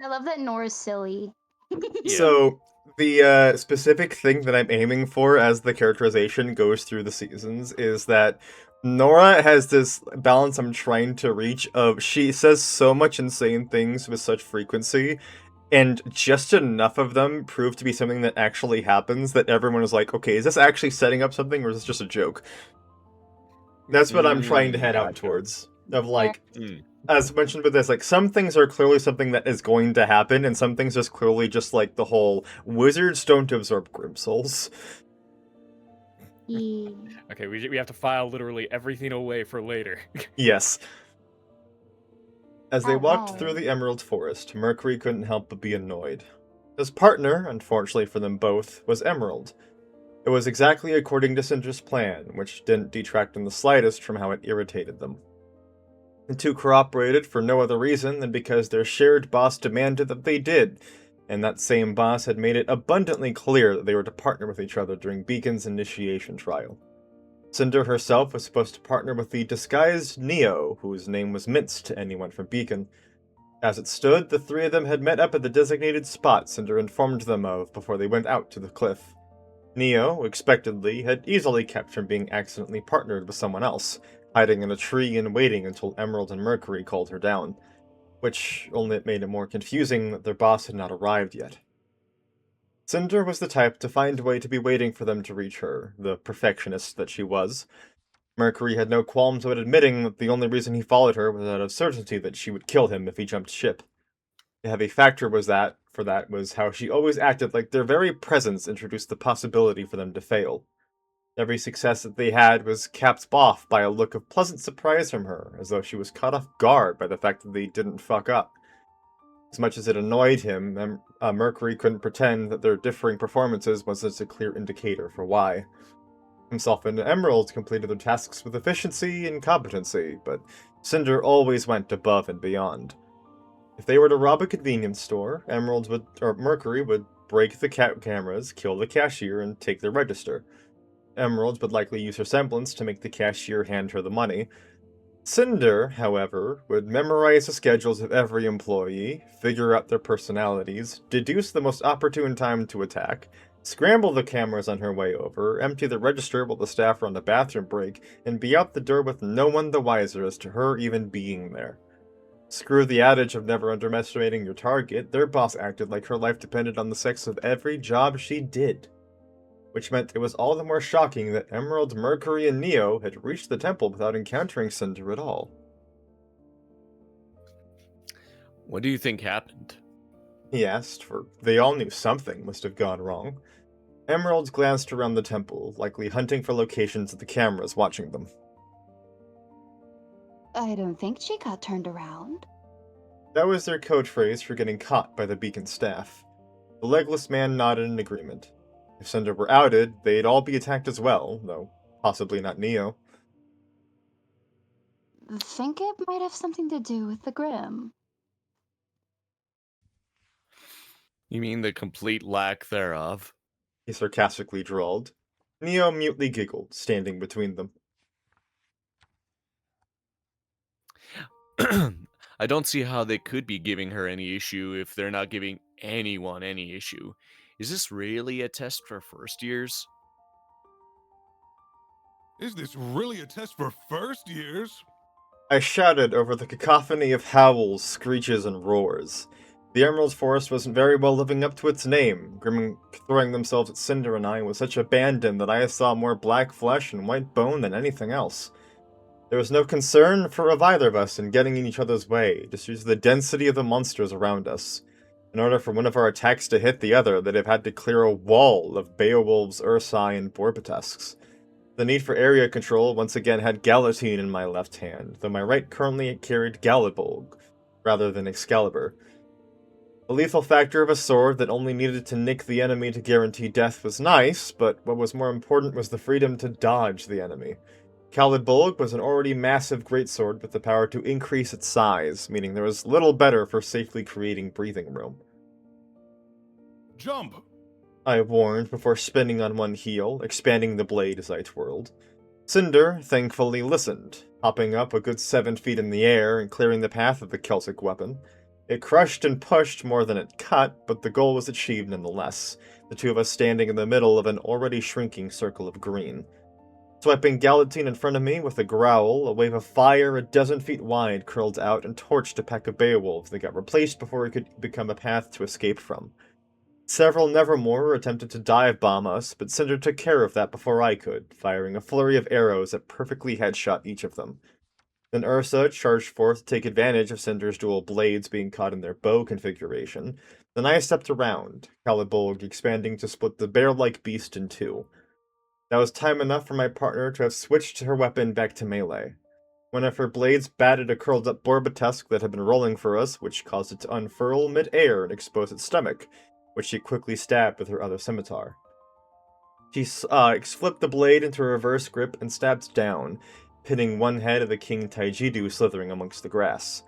I love that Nora's silly. Yeah. So the specific thing that I'm aiming for as the characterization goes through the seasons is that Nora has this balance I'm trying to reach of she says so much insane things with such frequency, and just enough of them prove to be something that actually happens that everyone is like, okay, is this actually setting up something or is this just a joke? That's what I'm trying to head out Gotcha. towards. Of like, Mm. as mentioned with this, like some things are clearly something that is going to happen, and some things is clearly just like the whole wizards don't absorb grim souls. Okay, we have to file literally everything away for later. Yes. As they Oh, walked wow. through the Emerald Forest, Mercury couldn't help but be annoyed. His partner, unfortunately for them both, was Emerald. It was exactly according to Cinder's plan, which didn't detract in the slightest from how it irritated them. The two cooperated for no other reason than because their shared boss demanded that they did, and that same boss had made it abundantly clear that they were to partner with each other during Beacon's initiation trial. Cinder herself was supposed to partner with the disguised Neo, whose name was minced to anyone from Beacon. As it stood, the three of them had met up at the designated spot Cinder informed them of before they went out to the cliff. Neo, expectedly, had easily kept from being accidentally partnered with someone else, hiding in a tree and waiting until Emerald and Mercury called her down, which only made it more confusing that their boss had not arrived yet. Cinder was the type to find a way to be waiting for them to reach her, the perfectionist that she was. Mercury had no qualms about admitting that the only reason he followed her was out of certainty that she would kill him if he jumped ship. The heavy factor was how she always acted like their very presence introduced the possibility for them to fail. Every success that they had was capped off by a look of pleasant surprise from her, as though she was caught off guard by the fact that they didn't fuck up. As much as it annoyed him, Mercury couldn't pretend that their differing performances wasn't a clear indicator for why. Himself and Emerald completed their tasks with efficiency and competency, but Cinder always went above and beyond. If they were to rob a convenience store, Mercury would break the cameras, kill the cashier, and take their register. Emerald would likely use her semblance to make the cashier hand her the money. Cinder, however, would memorize the schedules of every employee, figure out their personalities, deduce the most opportune time to attack, scramble the cameras on her way over, empty the register while the staff were on the bathroom break, and be out the door with no one the wiser as to her even being there. Screw the adage of never underestimating your target, their boss acted like her life depended on the sex of every job she did. Which meant it was all the more shocking that Emerald, Mercury, and Neo had reached the temple without encountering Cinder at all. What do you think happened? He asked, for they all knew something must have gone wrong. Emeralds glanced around the temple, likely hunting for locations of the cameras watching them. I don't think she got turned around. That was their code phrase for getting caught by the beacon staff. The legless man nodded in agreement. If Cinder were outed, they'd all be attacked as well, though possibly not Neo. Think it might have something to do with the Grim. You mean the complete lack thereof? He sarcastically drawled. Neo mutely giggled, standing between them. I don't see how they could be giving her any issue if they're not giving anyone any issue. Is this really a test for first years? Is this really a test for first years? I shouted over the cacophony of howls, screeches, and roars. The Emerald Forest wasn't very well living up to its name, Grim throwing themselves at Cinder and I with such abandon that I saw more black flesh and white bone than anything else. There was no concern of either of us in getting in each other's way, just due to the density of the monsters around us. In order for one of our attacks to hit the other, they'd have had to clear a wall of Beowulfs, Ursai, and Borbatusks. The need for area control once again had Galatine in my left hand, though my right currently carried Galabolg, rather than Excalibur. The lethal factor of a sword that only needed to nick the enemy to guarantee death was nice, but what was more important was the freedom to dodge the enemy. Galabolg was an already massive greatsword with the power to increase its size, meaning there was little better for safely creating breathing room. Jump! I warned before spinning on one heel, expanding the blade as I twirled. Cinder, thankfully, listened, hopping up a good 7 feet in the air and clearing the path of the Celtic weapon. It crushed and pushed more than it cut, but the goal was achieved nonetheless, the two of us standing in the middle of an already shrinking circle of green. Swiping Galatine in front of me with a growl, a wave of fire a dozen feet wide curled out and torched a pack of Beowulfs that got replaced before it could become a path to escape from. Several Nevermore attempted to dive bomb us, but Cinder took care of that before I could, firing a flurry of arrows that perfectly headshot each of them. Then Ursa charged forth to take advantage of Cinder's dual blades being caught in their bow configuration. Then I stepped around, Calibolg expanding to split the bear-like beast in two. That was time enough for my partner to have switched her weapon back to melee. One of her blades batted a curled-up Borbatusk that had been rolling for us, which caused it to unfurl mid-air and expose its stomach, which she quickly stabbed with her other scimitar. She flipped the blade into a reverse grip and stabbed down, pinning one head of the King Taijidu slithering amongst the grass.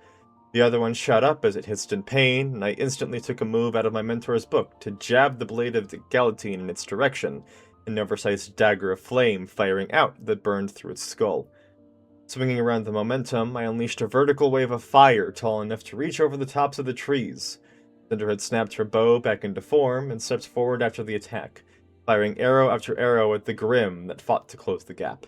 The other one shot up as it hissed in pain, and I instantly took a move out of my mentor's book to jab the blade of the Galatine in its direction, an oversized dagger of flame firing out that burned through its skull. Swinging around the momentum, I unleashed a vertical wave of fire tall enough to reach over the tops of the trees. Cinder had snapped her bow back into form and stepped forward after the attack, firing arrow after arrow at the Grim that fought to close the gap.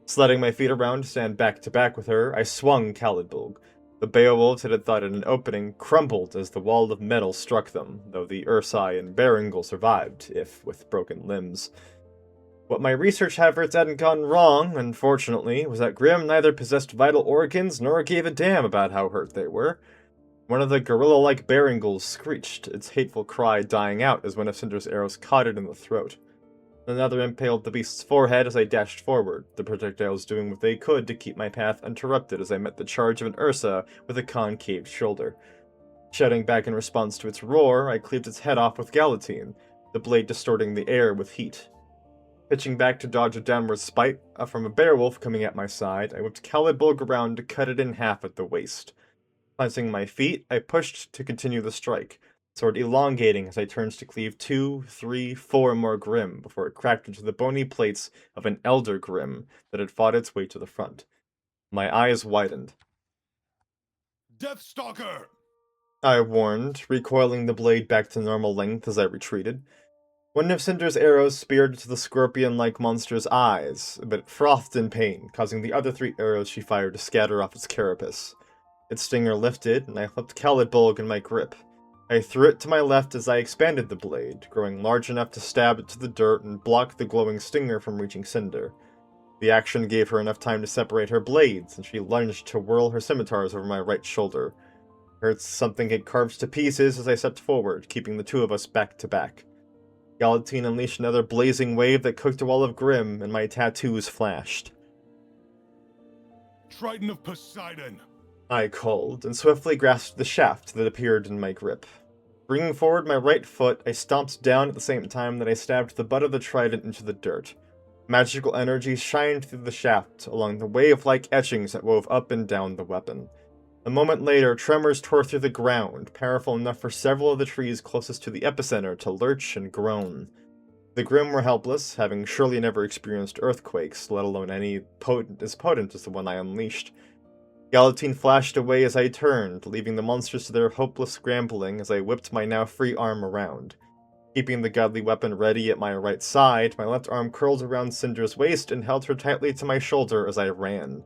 Sliding my feet around to stand back to back with her, I swung Calibolg. The Beowulfs that had thought at an opening crumbled as the wall of metal struck them, though the Ursai and Berengal survived, if with broken limbs. What my research efforts hadn't gone wrong, unfortunately, was that Grim neither possessed vital organs nor gave a damn about how hurt they were. One of the gorilla-like Berengals screeched, its hateful cry dying out as one of Cinder's arrows caught it in the throat. Another impaled the beast's forehead as I dashed forward, the projectiles doing what they could to keep my path uninterrupted as I met the charge of an Ursa with a concave shoulder. Shouting back in response to its roar, I cleaved its head off with Galatine, the blade distorting the air with heat. Pitching back to dodge a downward spite from a beowulf coming at my side, I whipped Calibolg around to cut it in half at the waist. Planting my feet, I pushed to continue the strike, sword elongating as I turned to cleave 2, 3, 4 more Grim before it cracked into the bony plates of an elder Grim that had fought its way to the front. My eyes widened. Deathstalker! I warned, recoiling the blade back to normal length as I retreated. One of Cinder's arrows speared into the scorpion-like monster's eyes, but it frothed in pain, causing the other 3 arrows she fired to scatter off its carapace. Its stinger lifted, and I flipped Calibolg in my grip. I threw it to my left as I expanded the blade, growing large enough to stab it to the dirt and block the glowing stinger from reaching Cinder. The action gave her enough time to separate her blades, and she lunged to whirl her scimitars over my right shoulder. I heard something get carved to pieces as I stepped forward, keeping the two of us back to back. Galatine unleashed another blazing wave that cooked a wall of Grim, and my tattoos flashed. Triton of Poseidon! I called, and swiftly grasped the shaft that appeared in my grip. Bringing forward my right foot, I stomped down at the same time that I stabbed the butt of the trident into the dirt. Magical energy shined through the shaft along the wave-like etchings that wove up and down the weapon. A moment later, tremors tore through the ground, powerful enough for several of the trees closest to the epicenter to lurch and groan. The Grim were helpless, having surely never experienced earthquakes, let alone any potent as the one I unleashed. Galatine flashed away as I turned, leaving the monsters to their hopeless scrambling as I whipped my now free arm around. Keeping the godly weapon ready at my right side, my left arm curled around Cinder's waist and held her tightly to my shoulder as I ran.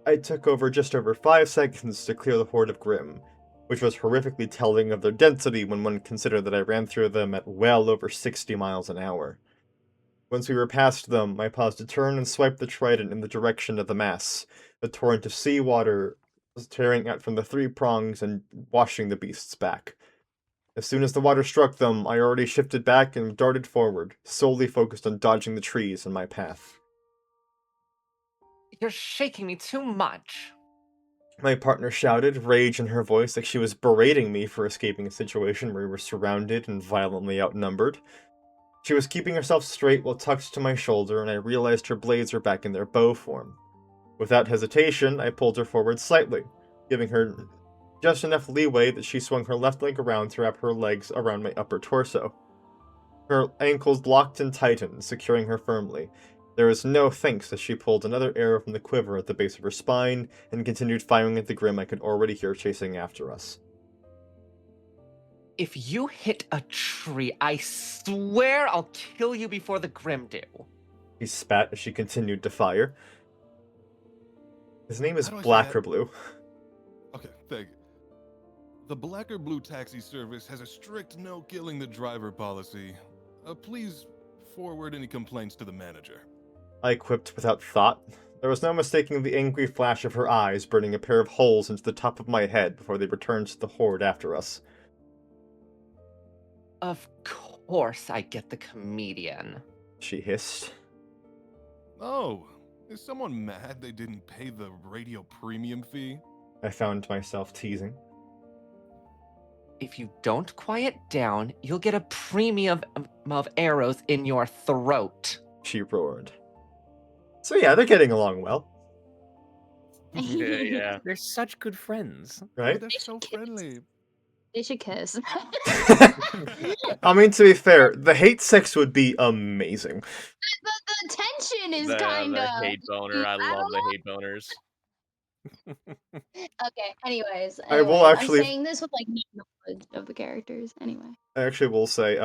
I took just over 5 seconds to clear the horde of Grim, which was horrifically telling of their density when one considered that I ran through them at well over 60 miles an hour. Once we were past them, I paused to turn and swipe the trident in the direction of the mass. A torrent of seawater was tearing out from the 3 prongs and washing the beasts back. As soon as the water struck them, I already shifted back and darted forward, solely focused on dodging the trees in my path. You're shaking me too much. My partner shouted, rage in her voice, like she was berating me for escaping a situation where we were surrounded and violently outnumbered. She was keeping herself straight while tucked to my shoulder, and I realized her blades were back in their bow form. Without hesitation, I pulled her forward slightly, giving her just enough leeway that she swung her left leg around to wrap her legs around my upper torso. Her ankles locked and tightened, securing her firmly. There was no thanks as she pulled another arrow from the quiver at the base of her spine and continued firing at the Grim I could already hear chasing after us. If you hit a tree, I swear I'll kill you before the Grim do. He spat as she continued to fire. His name is How do I say Black that? or Blue. Okay, thank you. The Black or Blue taxi service has a strict no killing the driver policy. Please forward any complaints to the manager. I quipped without thought. There was no mistaking the angry flash of her eyes, burning a pair of holes into the top of my head before they returned to the horde after us. Of course I get the comedian. She hissed. Oh, is someone mad they didn't pay the radio premium fee? I found myself teasing. If you don't quiet down, you'll get a premium of arrows in your throat. She roared. So yeah, they're getting along well, Yeah. They're such good friends. Oh, right? they're so friendly. They should kiss. I mean, to be fair, the hate sex would be amazing. The tension is The kind of hate boner. I love the hate boners. okay. Anyways, I will I'm actually- saying this with like knowledge of the characters. Anyway, I actually will say,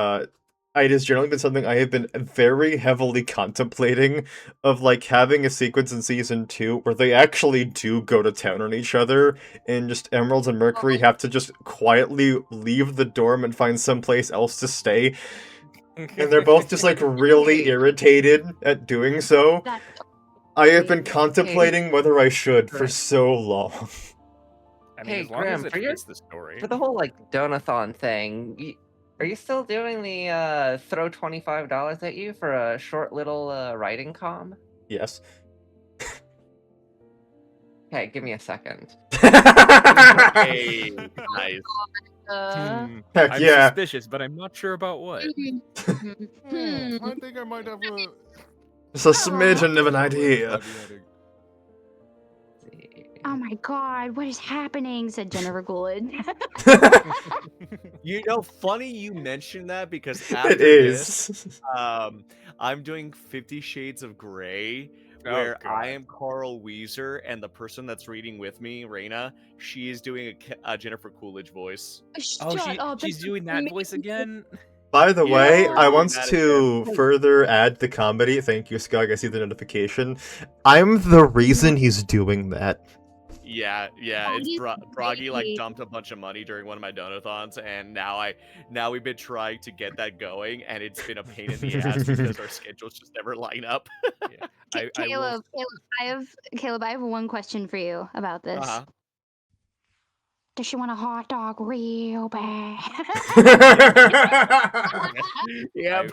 it has generally been something I have been very heavily contemplating of, like, having a sequence in Season 2 where they actually do go to town on each other, and just Emerald and Mercury have to just quietly leave the dorm and find someplace else to stay, and they're both just, like, really irritated at doing so. that's I have been contemplating whether I should for so long. I mean, Hey, as long Graham, as it for your- fits the story. For the whole, like, donathon thing, are you still doing the throw $25 at you for a short little writing comm? Yes. Okay, give me a second. Hey, nice. Heck I'm yeah. suspicious, but I'm not sure about what. I think I might have a... It's a smidgen of an idea. Oh my god, what is happening? Said Jennifer Gould. You know, funny you mentioned that because after It is. this, I'm doing 50 Shades of Grey, Oh, where God. I am Carl Weezer, and the person that's reading with me, Raina, she is doing a Jennifer Coolidge voice. Oh, Shut up. she's that's doing that voice amazing. again? By the Yeah, way, I Oh, want that is to good. further add the comedy. Thank you, Skug. I see the notification. I'm the reason he's doing that. Yeah, Oh, it's he's Bragi like great. dumped a bunch of money during one of my donathons, and now we've been trying to get that going, and it's been a pain in the ass because our schedules just never line up. Yeah. I will- Caleb, I have one question for you about this. Uh-huh. Does she want a hot dog real bad? Yep.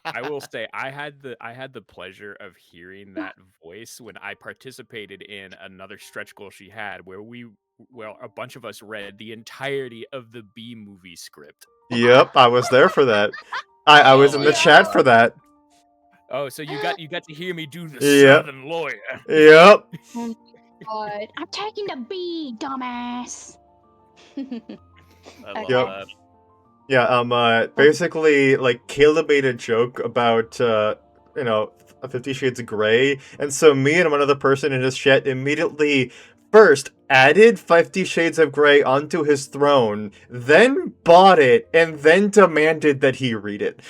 I will say I had the pleasure of hearing that voice when I participated in another stretch goal she had where a bunch of us read the entirety of the B movie script. Yep, I was there for that. I was Oh in my the chat God. for that. Oh, so you got to hear me do the Yep. Southern lawyer. Yep. God, I'm taking the B, dumbass. I love Yep. that. Yeah, basically, like, Caleb made a joke about, 50 Shades of Grey, and so me and one other person in his chat immediately first added 50 Shades of Grey onto his throne, then bought it, and then demanded that he read it.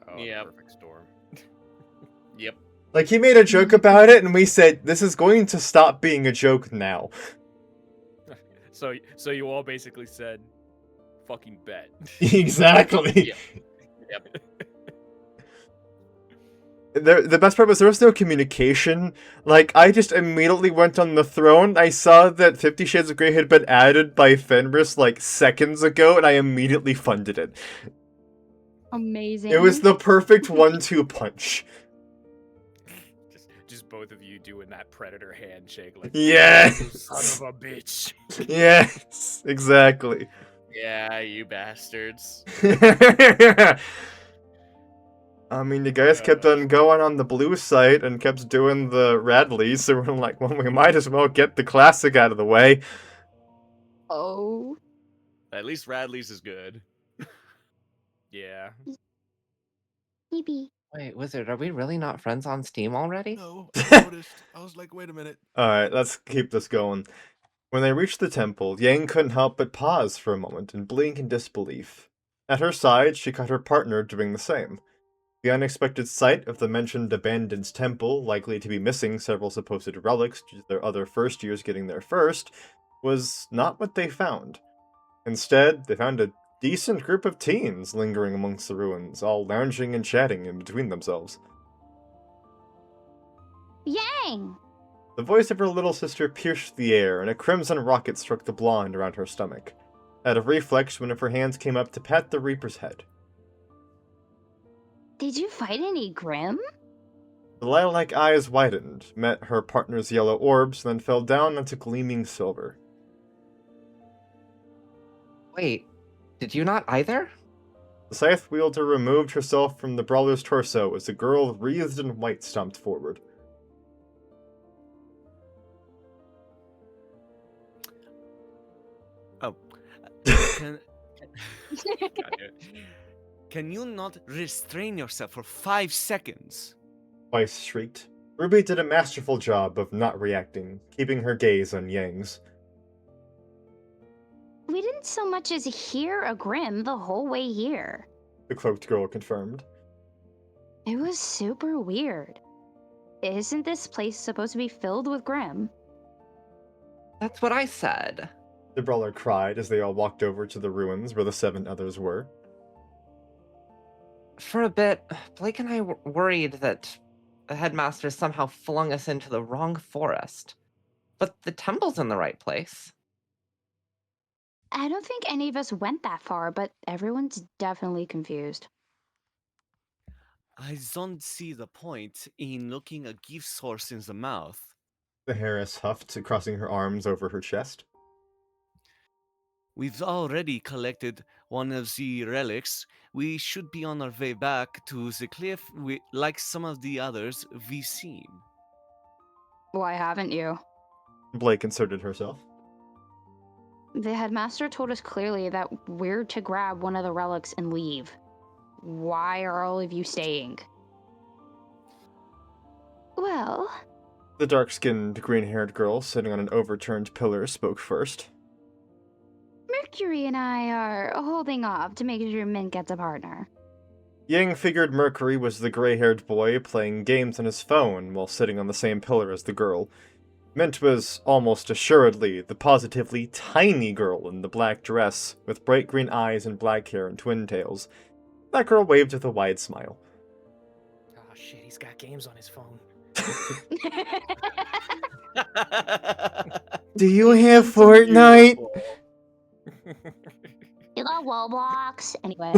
Oh, Yep. the perfect storm. Yep. Like, he made a joke about it, and we said, this is going to stop being a joke now. So you all basically said, "Fucking bet." Exactly. Yep. The best part was there was no communication. Like, I just immediately went on the throne. I saw that 50 Shades of Grey had been added by Fenris, like, seconds ago, and I immediately funded it. Amazing. It was the perfect 1-2 punch. Just both of you doing that predator handshake, like, Yes! "You son of a bitch." Yes! Exactly. Yeah, you bastards. I mean, you guys kept on going on the blue site and kept doing the Radleys, so we're like, well, we might as well get the classic out of the way. Oh. At least Radley's is good. Yeah. Maybe. Wait, Wizard, are we really not friends on Steam already? No, I noticed. I was like, wait a minute. Alright, let's keep this going. When they reached the temple, Yang couldn't help but pause for a moment and blink in disbelief. At her side, she caught her partner doing the same. The unexpected sight of the mentioned abandoned temple, likely to be missing several supposed relics due to their other first years getting there first, was not what they found. Instead, they found a decent group of teens lingering amongst the ruins, all lounging and chatting in between themselves. Yang! The voice of her little sister pierced the air, and a crimson rocket struck the blonde around her stomach. Out of reflex, one of her hands came up to pat the Reaper's head. Did you fight any Grim? The lilac eyes widened, met her partner's yellow orbs, then fell down onto gleaming silver. Wait, did you not either? The scythe wielder removed herself from the brawler's torso as the girl wreathed in white stomped forward. Oh. Can you not restrain yourself for 5 seconds? Weiss shrieked. Ruby did a masterful job of not reacting, keeping her gaze on Yang's. We didn't so much as hear a Grim the whole way here. The cloaked girl confirmed. It was super weird. Isn't this place supposed to be filled with Grim? That's what I said. The brawler cried as they all walked over to the ruins where the 7 others were. For a bit, Blake and I were worried that the headmaster somehow flung us into the wrong forest. But the temple's in the right place. I don't think any of us went that far, but everyone's definitely confused. I don't see the point in looking a gift source in the mouth. The Harris huffed, crossing her arms over her chest. We've already collected one of the relics. We should be on our way back to the cliff like some of the others we've seen. Why haven't you? Blake inserted herself. The headmaster told us clearly that we're to grab one of the relics and leave. Why are all of you staying? Well... The dark-skinned, green-haired girl sitting on an overturned pillar spoke first. Mercury and I are holding off to make sure Mint gets a partner. Yang figured Mercury was the gray-haired boy playing games on his phone while sitting on the same pillar as the girl. Mint was almost assuredly the positively tiny girl in the black dress, with bright green eyes and black hair and twin tails. That girl waved with a wide smile. Oh shit, he's got games on his phone. Do you have Fortnite? wall blocks. Anyway.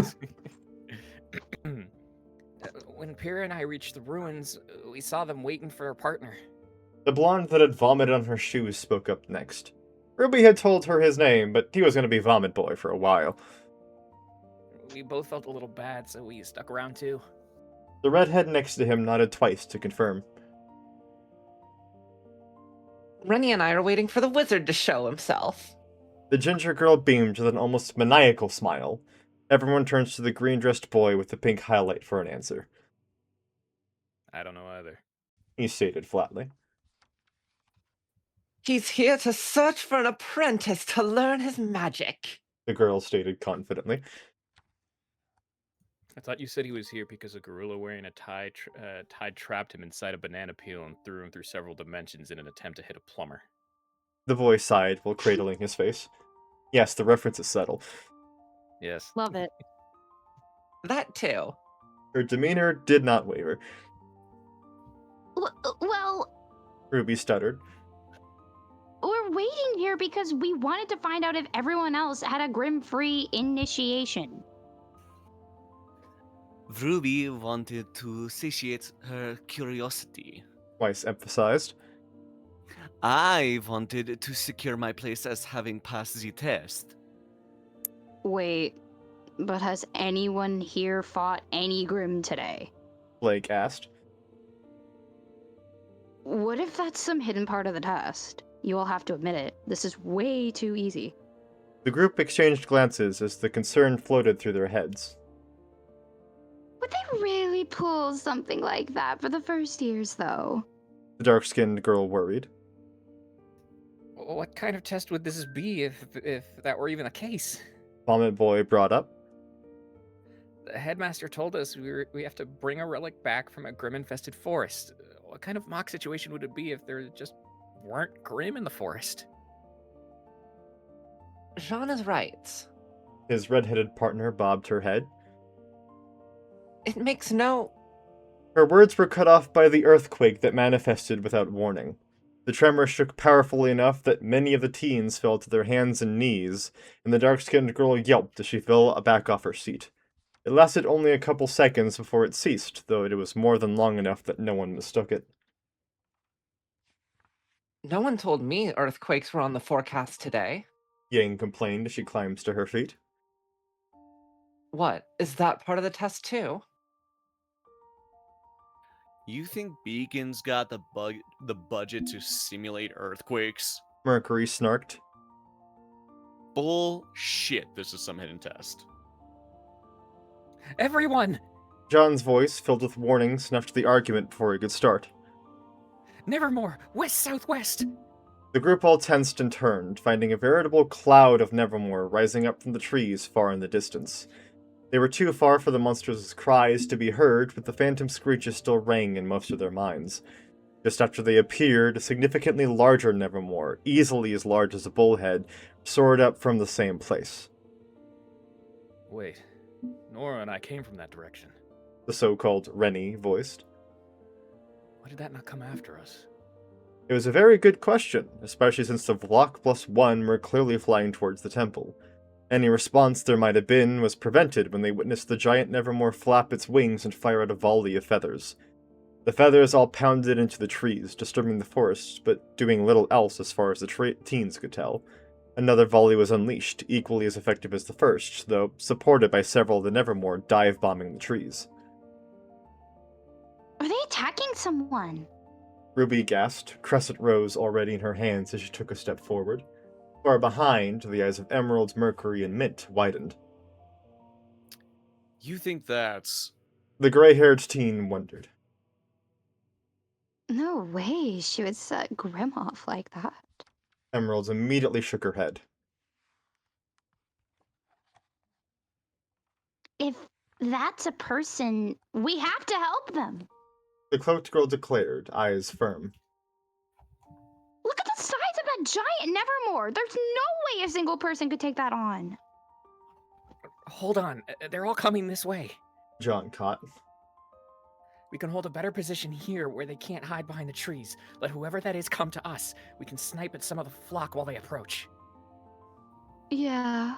When Pyrrha and I reached the ruins, we saw them waiting for their partner. The blonde that had vomited on her shoes spoke up next. Ruby had told her his name, but he was going to be Vomit Boy for a while. We both felt a little bad, so we stuck around too. The redhead next to him nodded twice to confirm. Rennie and I are waiting for the wizard to show himself. The ginger girl beamed with an almost maniacal smile. Everyone turns to the green-dressed boy with the pink highlight for an answer. I don't know either. He stated flatly. He's here to search for an apprentice to learn his magic. The girl stated confidently. I thought you said he was here because a gorilla wearing a tie trapped him inside a banana peel and threw him through several dimensions in an attempt to hit a plumber. The boy sighed while cradling his face. Yes, the reference is subtle. Yes. Love it. That too. Her demeanor did not waver. Well, Ruby stuttered. we're waiting here because we wanted to find out if everyone else had a Grim-free initiation. Ruby wanted to satiate her curiosity. Weiss emphasized. I wanted to secure my place as having passed the test. Wait, but has anyone here fought any Grim today? Blake asked. What if that's some hidden part of the test? You all have to admit it. This is way too easy. The group exchanged glances as the concern floated through their heads. Would they really pull something like that for the first years, though? The dark-skinned girl worried. What kind of test would this be if that were even the case? Vomit Boy brought up. The headmaster told us we have to bring a relic back from a Grim-infested forest. What kind of mock situation would it be if there just weren't Grim in the forest? Jean is right. His red-headed partner bobbed her head. It makes no... Her words were cut off by the earthquake that manifested without warning. The tremor shook powerfully enough that many of the teens fell to their hands and knees, and the dark-skinned girl yelped as she fell back off her seat. It lasted only a couple seconds before it ceased, though it was more than long enough that no one mistook it. No one told me earthquakes were on the forecast today. Yang complained as she climbs to her feet. What? Is that part of the test too? You think Beacon's got the budget to simulate earthquakes? Mercury snarked. Bullshit, this is some hidden test. Everyone! John's voice, filled with warning, snuffed the argument before he could start. Nevermore! West-southwest! The group all tensed and turned, finding a veritable cloud of Nevermore rising up from the trees far in the distance. They were too far for the monsters' cries to be heard, but the phantom screeches still rang in most of their minds. Just after they appeared, a significantly larger Nevermore, easily as large as a bullhead, soared up from the same place. Wait, Nora and I came from that direction. The so-called Rennie voiced. Why did that not come after us? It was a very good question, especially since the Vlok plus one were clearly flying towards the temple. Any response there might have been was prevented when they witnessed the giant Nevermore flap its wings and fire out a volley of feathers. The feathers all pounded into the trees, disturbing the forests, but doing little else as far as the teens could tell. Another volley was unleashed, equally as effective as the first, though supported by several of the Nevermore dive-bombing the trees. Are they attacking someone? Ruby gasped, crescent rose already in her hands as she took a step forward. Far behind, the eyes of Emerald, Mercury, and Mint widened. You think that's... The gray-haired teen wondered. No way she would set Grim off like that. Emerald immediately shook her head. If that's a person, we have to help them. The cloaked girl declared, eyes firm. Look at the size of that giant Nevermore. There's no way a single person could take that on. Hold on, they're all coming this way. John caught. We can hold a better position here where they can't hide behind the trees. Let whoever that is come to us. We can snipe at some of the flock while they approach. Yeah.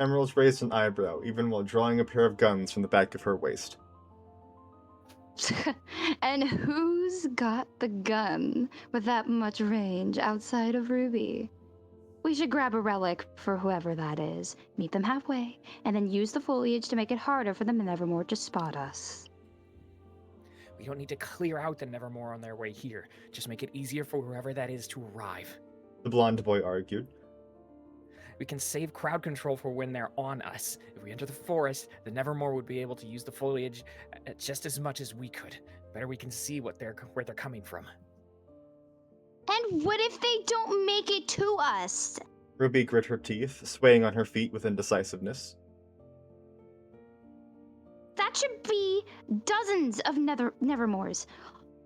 Emerald raised an eyebrow, even while drawing a pair of guns from the back of her waist. And who's got the gun with that much range outside of RWBY? We should grab a relic for whoever that is, meet them halfway, and then use the foliage to make it harder for the Nevermore to spot us. We don't need to clear out the Nevermore on their way here. Just make it easier for whoever that is to arrive. The blonde boy argued. We can save crowd control for when they're on us. If we enter the forest, the Nevermore would be able to use the foliage just as much as we could. Better we can see where they're coming from. And what if they don't make it to us? Ruby grit her teeth, swaying on her feet with indecisiveness. That should be dozens of Nevermores.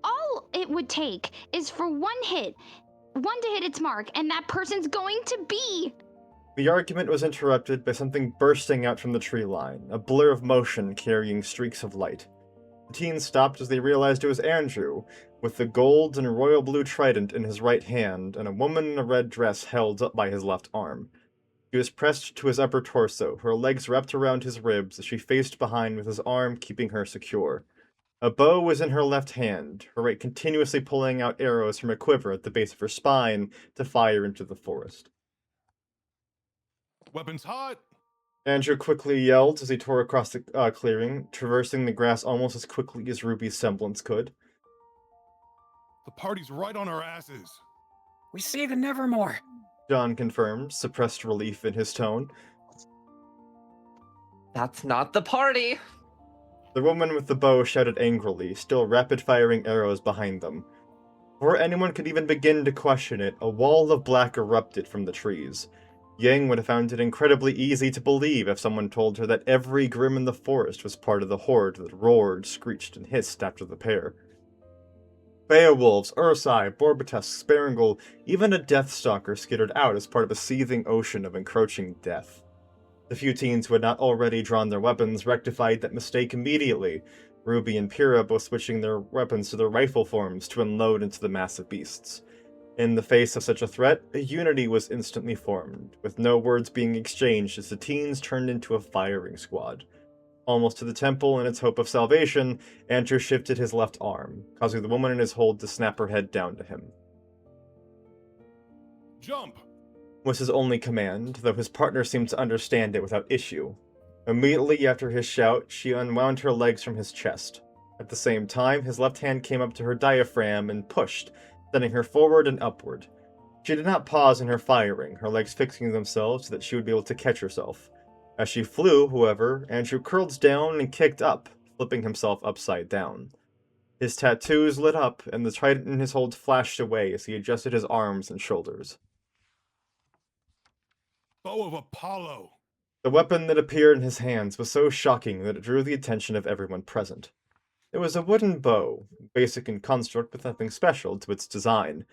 All it would take is for one to hit its mark, and that person's going to be... The argument was interrupted by something bursting out from the tree line, a blur of motion carrying streaks of light. The teens stopped as they realized it was Andrew, with the gold and royal blue trident in his right hand and a woman in a red dress held up by his left arm. She was pressed to his upper torso, her legs wrapped around his ribs as she faced behind with his arm keeping her secure. A bow was in her left hand, her right continuously pulling out arrows from a quiver at the base of her spine to fire into the forest. Weapons hot! Andrew quickly yelled as he tore across the clearing, traversing the grass almost as quickly as Ruby's semblance could. The party's right on our asses. We see the Nevermore! John confirmed, suppressed relief in his tone. That's not the party! The woman with the bow shouted angrily, still rapid-firing arrows behind them. Before anyone could even begin to question it, a wall of black erupted from the trees. Yang would have found it incredibly easy to believe if someone told her that every Grim in the forest was part of the horde that roared, screeched, and hissed after the pair. Beowulfs, Ursai, Borbatusks, Sparangel, even a Deathstalker skittered out as part of a seething ocean of encroaching death. The few teens who had not already drawn their weapons rectified that mistake immediately, Ruby and Pyrrha both switching their weapons to their rifle forms to unload into the massive beasts. In the face of such a threat, a unity was instantly formed, with no words being exchanged as the teens turned into a firing squad. Almost to the temple in its hope of salvation, Andrew shifted his left arm, causing the woman in his hold to snap her head down to him. Jump! Was his only command, though his partner seemed to understand it without issue. Immediately after his shout, she unwound her legs from his chest. At the same time, his left hand came up to her diaphragm and pushed, sending her forward and upward. She did not pause in her firing, her legs fixing themselves so that she would be able to catch herself. As she flew, however, Andrew curled down and kicked up, flipping himself upside down. His tattoos lit up, and the trident in his hold flashed away as he adjusted his arms and shoulders. Bow of Apollo! The weapon that appeared in his hands was so shocking that it drew the attention of everyone present. It was a wooden bow, basic in construct with nothing special to its design.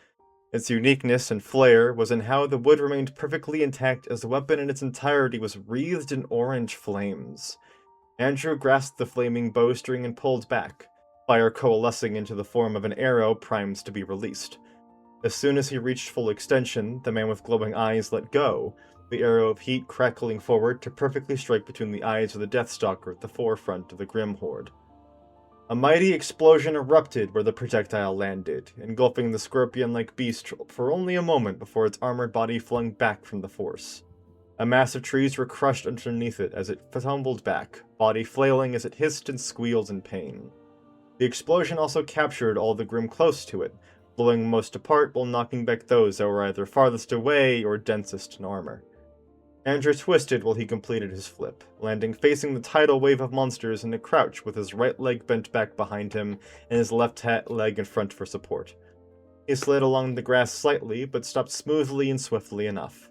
Its uniqueness and flair was in how the wood remained perfectly intact as the weapon in its entirety was wreathed in orange flames. Andrew grasped the flaming bowstring and pulled back, fire coalescing into the form of an arrow primed to be released. As soon as he reached full extension, the man with glowing eyes let go, the arrow of heat crackling forward to perfectly strike between the eyes of the Deathstalker at the forefront of the Grim Horde. A mighty explosion erupted where the projectile landed, engulfing the scorpion-like beast for only a moment before its armored body flung back from the force. A mass of trees were crushed underneath it as it tumbled back, body flailing as it hissed and squealed in pain. The explosion also captured all the Grim close to it, blowing most apart while knocking back those that were either farthest away or densest in armor. Andrew twisted while he completed his flip, landing facing the tidal wave of monsters in a crouch with his right leg bent back behind him and his left leg in front for support. He slid along the grass slightly, but stopped smoothly and swiftly enough.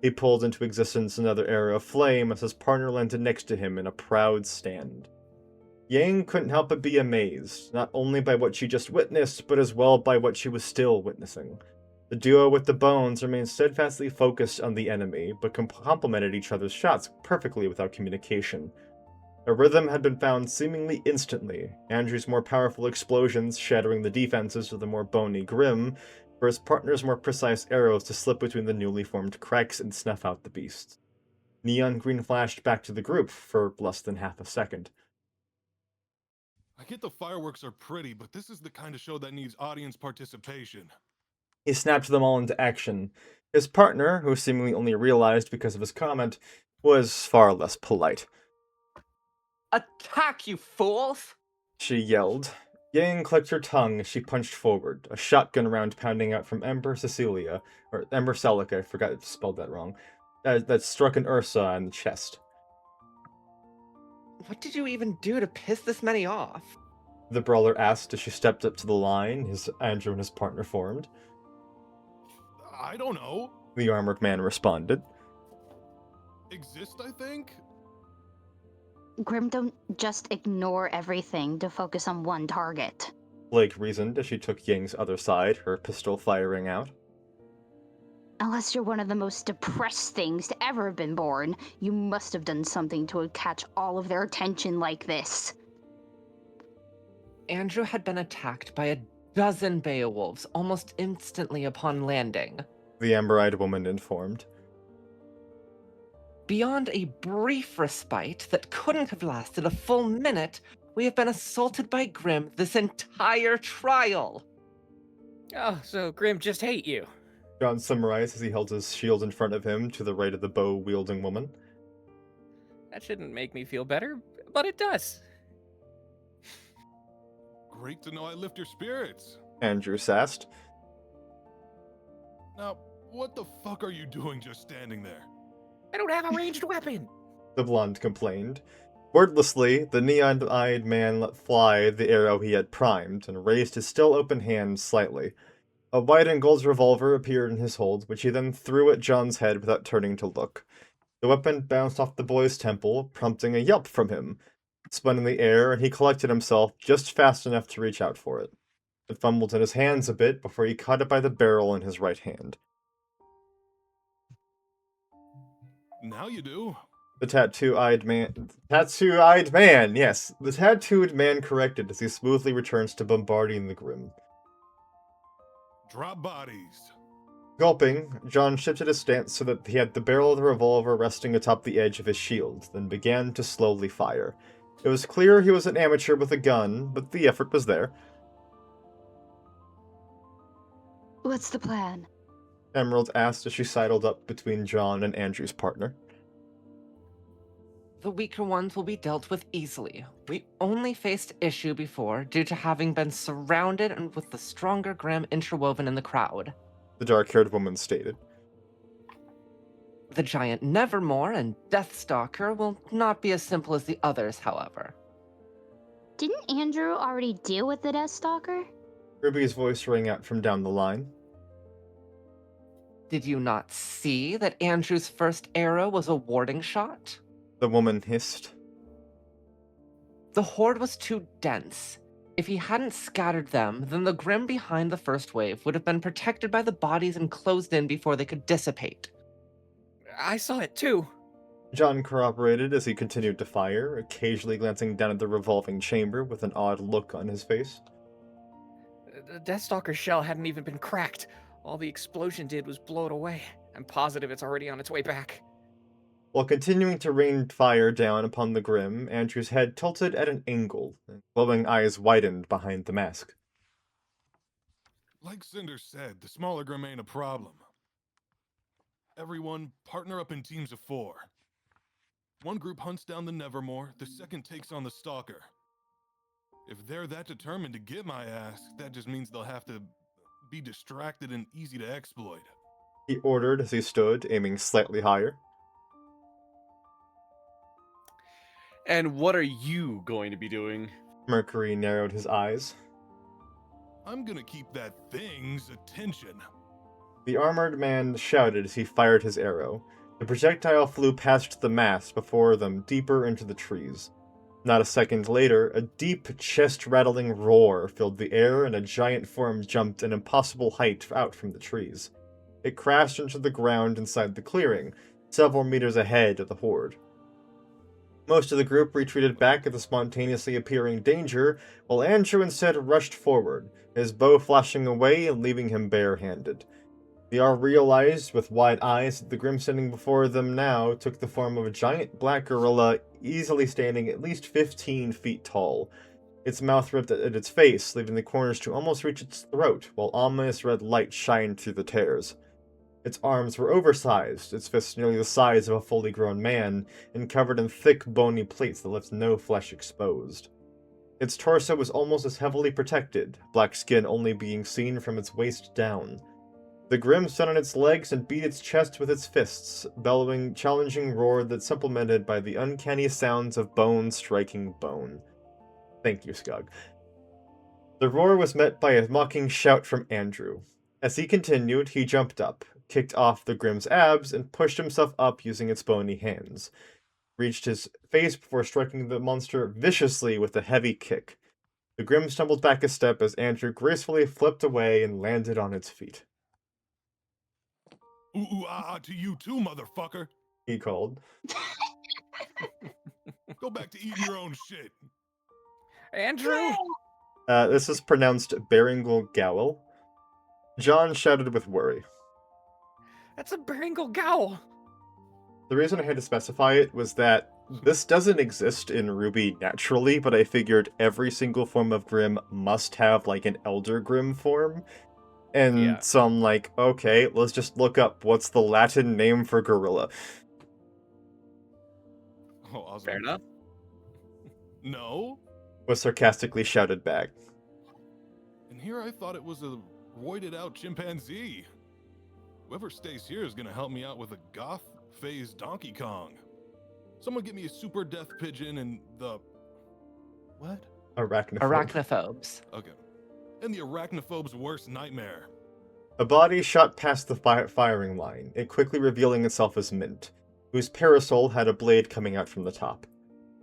He pulled into existence another arrow of flame as his partner landed next to him in a proud stand. Yang couldn't help but be amazed, not only by what she just witnessed, but as well by what she was still witnessing. The duo with the bones remained steadfastly focused on the enemy, but complemented each other's shots perfectly without communication. A rhythm had been found seemingly instantly, Andrew's more powerful explosions shattering the defenses of the more bony Grim, for his partner's more precise arrows to slip between the newly formed cracks and snuff out the beasts. Neon green flashed back to the group for less than half a second. I get the fireworks are pretty, but this is the kind of show that needs audience participation. He snapped them all into action. His partner, who seemingly only realized because of his comment, was far less polite. Attack, you fools! She yelled. Yang clicked her tongue as she punched forward, a shotgun round pounding out from Ember Cecilia, or Ember Celica, I forgot I spelled that wrong, that struck an Ursa in the chest. What did you even do to piss this many off? The brawler asked as she stepped up to the line Andrew and his partner formed. I don't know. The armored man responded. Exist, I think? Grim, don't just ignore everything to focus on one target. Blake reasoned as she took Ying's other side, her pistol firing out. Unless you're one of the most depressed things to ever have been born, you must have done something to catch all of their attention like this. Andrew had been attacked by a dozen Beowulfs almost instantly upon landing. The amber-eyed woman informed. Beyond a brief respite that couldn't have lasted a full minute, we have been assaulted by Grim this entire trial. Oh, so Grim just hate you. John summarized as he held his shield in front of him to the right of the bow-wielding woman. That shouldn't make me feel better, but it does. Great to know I lift your spirits. Andrew sassed. Now, what the fuck are you doing just standing there? I don't have a ranged weapon. The blonde complained. Wordlessly, the neon-eyed man let fly the arrow he had primed and raised his still open hand slightly. A white and gold revolver appeared in his hold, which he then threw at John's head without turning to look. The weapon bounced off the boy's temple, prompting a yelp from him. It spun in the air, and he collected himself just fast enough to reach out for it. It fumbled in his hands a bit before he caught it by the barrel in his right hand. Now you do. The tattooed man, yes. The tattooed man corrected as he smoothly returns to bombarding the Grim. Drop bodies. Gulping, John shifted his stance so that he had the barrel of the revolver resting atop the edge of his shield, then began to slowly fire. It was clear he was an amateur with a gun, but the effort was there. What's the plan? Emerald asked as she sidled up between John and Andrew's partner. The weaker ones will be dealt with easily. We only faced issue before due to having been surrounded and with the stronger Grim interwoven in the crowd. The dark-haired woman stated. The giant Nevermore and Deathstalker will not be as simple as the others, however. Didn't Andrew already deal with the Deathstalker? Ruby's voice rang out from down the line. Did you not see that Andrew's first arrow was a warding shot? The woman hissed. The horde was too dense. If he hadn't scattered them, then the Grim behind the first wave would have been protected by the bodies and closed in before they could dissipate. I saw it too. John corroborated as he continued to fire, occasionally glancing down at the revolving chamber with an odd look on his face. The Deathstalker's shell hadn't even been cracked. All the explosion did was blow it away. I'm positive it's already on its way back. While continuing to rain fire down upon the Grim, Andrew's head tilted at an angle, and glowing eyes widened behind the mask. Like Cinder said, the smaller Grim ain't a problem. Everyone, partner up in teams of 4. One group hunts down the Nevermore, the second takes on the Stalker. If they're that determined to get my ass, that just means they'll have to be distracted and easy to exploit. He ordered as he stood, aiming slightly higher. And what are you going to be doing? Mercury narrowed his eyes. I'm gonna keep that thing's attention. The armored man shouted as he fired his arrow. The projectile flew past the mast before them, deeper into the trees. Not a second later, a deep, chest-rattling roar filled the air and a giant form jumped an impossible height out from the trees. It crashed into the ground inside the clearing, several meters ahead of the horde. Most of the group retreated back at the spontaneously appearing danger, while Andrew instead rushed forward, his bow flashing away and leaving him bare-handed. They all realized with wide eyes that the Grim standing before them now took the form of a giant black gorilla, easily standing at least 15 feet tall. Its mouth ripped at its face, leaving the corners to almost reach its throat, while ominous red light shined through the tears. Its arms were oversized, its fists nearly the size of a fully grown man, and covered in thick, bony plates that left no flesh exposed. Its torso was almost as heavily protected, black skin only being seen from its waist down. The Grim stood on its legs and beat its chest with its fists, bellowing challenging roar that's supplemented by the uncanny sounds of bone striking bone. Thank you, Skug. The roar was met by a mocking shout from Andrew. As he continued, he jumped up, kicked off the Grim's abs, and pushed himself up using its bony hands. Reached his face before striking the monster viciously with a heavy kick. The Grim stumbled back a step as Andrew gracefully flipped away and landed on its feet. Ooh, ooh, ah, ah to you too, motherfucker. He called. Go back to eating your own shit. Andrew! This is pronounced Berengal Gowl. John shouted with worry. That's a Berengal Gowl! The reason I had to specify it was that this doesn't exist in RWBY naturally, but I figured every single form of Grim must have, like, an Elder Grim form. And Yeah. so I'm like, okay, let's just look up what's the Latin name for gorilla. Oh, awesome. Fair enough. No. Was sarcastically shouted back. And here I thought it was a roided out chimpanzee. Whoever stays here is gonna help me out with a goth phase Donkey Kong. Someone get me a super death pigeon and the... What? Arachnophobe. Arachnophobes. Okay. And the arachnophobe's worst nightmare. A body shot past the firing line, it quickly revealing itself as Mint, whose parasol had a blade coming out from the top.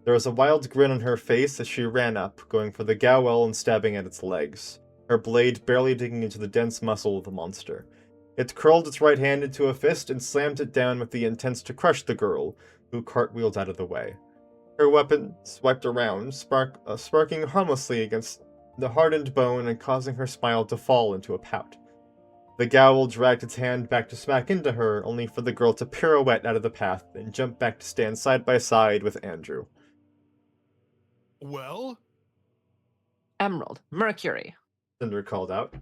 There was a wild grin on her face as she ran up, going for the Gowel and stabbing at its legs, her blade barely digging into the dense muscle of the monster. It curled its right hand into a fist and slammed it down with the intent to crush the girl, who cartwheeled out of the way. Her weapon swiped around, sparking harmlessly against the hardened bone and causing her smile to fall into a pout. The Gowl dragged its hand back to smack into her, only for the girl to pirouette out of the path and jump back to stand side by side with Andrew. Well? Emerald, Mercury. Cinder called out.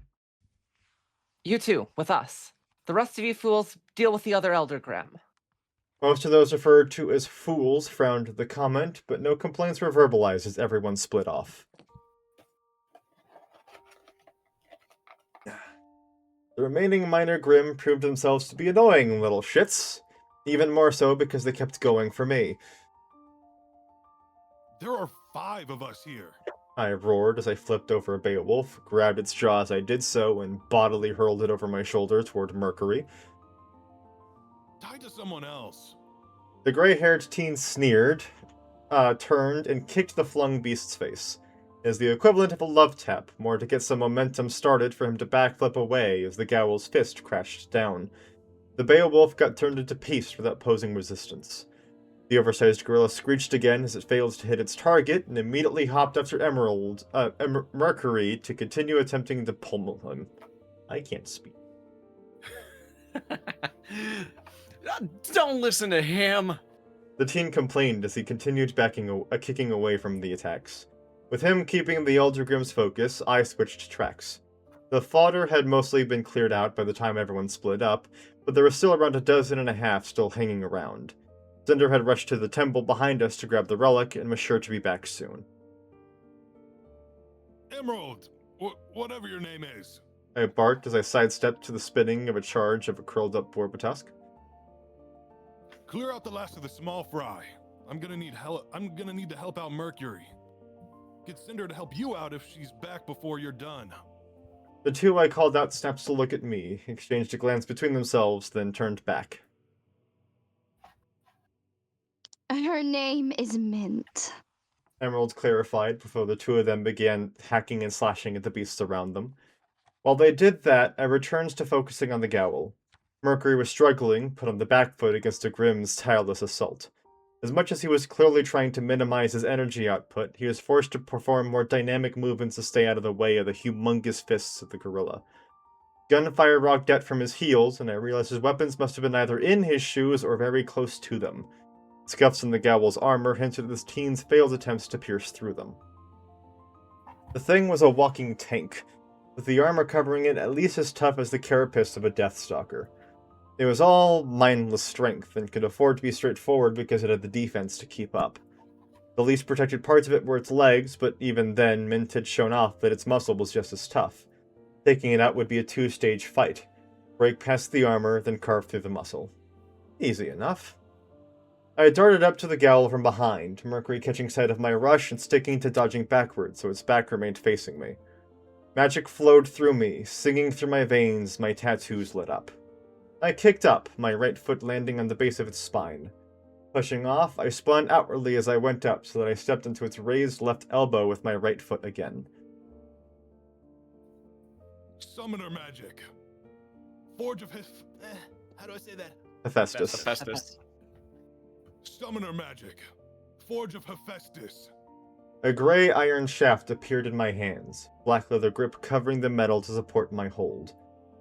You two, with us. The rest of you fools, deal with the other Elder Grim. Most of those referred to as fools frowned at the comment, but no complaints were verbalized as everyone split off. The remaining minor Grim proved themselves to be annoying little shits, even more so because they kept going for me. There are 5 of us here. I roared as I flipped over a Beowulf, grabbed its jaw as I did so, and bodily hurled it over my shoulder toward Mercury. Tied to someone else. The gray-haired teen sneered, turned, and kicked the flung beast's face. It is the equivalent of a love tap, more to get some momentum started for him to backflip away as the Gowl's fist crashed down. The Beowulf got turned into paste without posing resistance. The oversized gorilla screeched again as it failed to hit its target and immediately hopped after Mercury to continue attempting to pummel him. I can't speak. Don't listen to him. The teen complained as he continued kicking away from the attacks. With him keeping the Elder Grim's focus, I switched tracks. The fodder had mostly been cleared out by the time everyone split up, but there was still around 12 still hanging around. Cinder had rushed to the temple behind us to grab the relic and was sure to be back soon. Emerald! Whatever your name is. I barked as I sidestepped to the spinning of a charge of a curled-up Borbatusk. Clear out the last of the small fry. I'm gonna need to help out Mercury. Get Cinder to help you out if she's back before you're done. The two I called out snapped to look at me, exchanged a glance between themselves, then turned back. Her name is Mint. Emerald clarified before the two of them began hacking and slashing at the beasts around them. While they did that, I returned to focusing on the Gowl. Mercury was struggling, put on the back foot against a Grim's tireless assault. As much as he was clearly trying to minimize his energy output, he was forced to perform more dynamic movements to stay out of the way of the humongous fists of the gorilla. Gunfire rocked out from his heels, and I realized his weapons must have been either in his shoes or very close to them. Scuffs in the Gowl's armor hinted at this teen's failed attempts to pierce through them. The thing was a walking tank, with the armor covering it at least as tough as the carapace of a Deathstalker. It was all mindless strength, and could afford to be straightforward because it had the defense to keep up. The least protected parts of it were its legs, but even then, Mint had shown off that its muscle was just as tough. Taking it out would be a two-stage fight. Break past the armor, then carve through the muscle. Easy enough. I darted up to the Gowl from behind, Mercury catching sight of my rush and sticking to dodging backwards so its back remained facing me. Magic flowed through me, singing through my veins, my tattoos lit up. I kicked up, my right foot landing on the base of its spine. Pushing off, I spun outwardly as I went up so that I stepped into its raised left elbow with my right foot again. Summoner magic. Forge of how do I say that? Hephaestus. Hephaestus. Summoner magic. Forge of Hephaestus. A gray iron shaft appeared in my hands, black leather grip covering the metal to support my hold.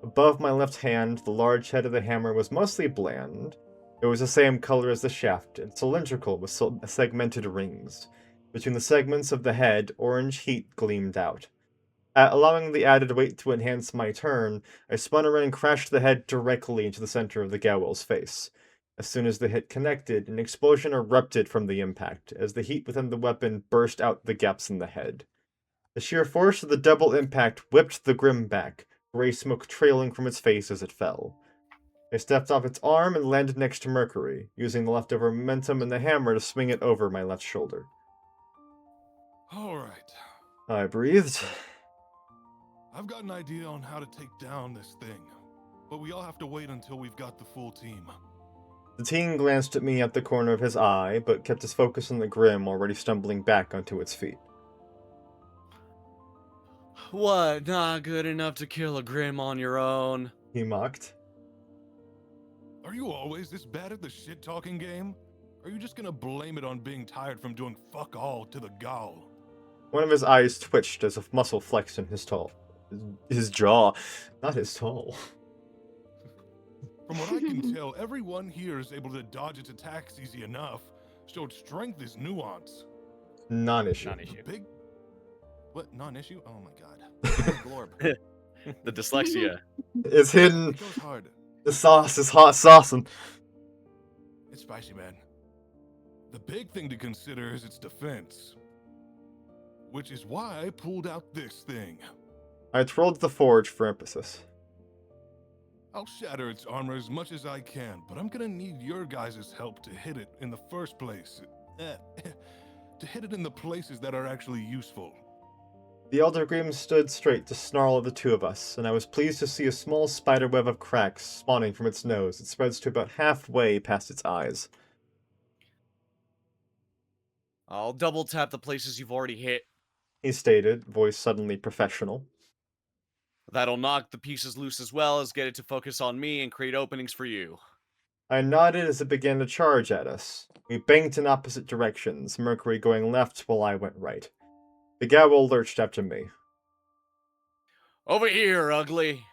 Above my left hand, the large head of the hammer was mostly bland. It was the same color as the shaft, and cylindrical with segmented rings. Between the segments of the head, orange heat gleamed out. Allowing the added weight to enhance my turn, I spun around and crashed the head directly into the center of the Gowl's face. As soon as the hit connected, an explosion erupted from the impact, as the heat within the weapon burst out the gaps in the head. The sheer force of the double impact whipped the Grim back, gray smoke trailing from its face as it fell. I stepped off its arm and landed next to Mercury, using the leftover momentum in the hammer to swing it over my left shoulder. Alright. I breathed. I've got an idea on how to take down this thing, but we all have to wait until we've got the full team. The teen glanced at me at the corner of his eye, but kept his focus on the Grim already stumbling back onto its feet. What? Not good enough to kill a Grim on your own? He mocked. Are you always this bad at the shit-talking game? Or are you just gonna blame it on being tired from doing fuck all to the Gowl? One of his eyes twitched as a muscle flexed in his jaw. Not his toe. From what I can tell, everyone here is able to dodge its attacks easy enough, so its strength is nuance. Non-issue. Non-issue. Big... What, non-issue? Oh my god. Glorb. The dyslexia. It's hidden. It goes hard. The sauce is hot saucing. It's spicy, man. The big thing to consider is its defense. Which is why I pulled out this thing. I twirled the forge for emphasis. I'll shatter its armor as much as I can, but I'm gonna need your guys' help to hit it in the first place. To hit it in the places that are actually useful. The Elder Grim stood straight to snarl at the two of us, and I was pleased to see a small spiderweb of cracks spawning from its nose that spreads to about halfway past its eyes. I'll double tap the places you've already hit. He stated, voice suddenly professional. That'll knock the pieces loose as well as get it to focus on me and create openings for you. I nodded as it began to charge at us. We banked in opposite directions, Mercury going left while I went right. The Gowl lurched after me. Over here, ugly!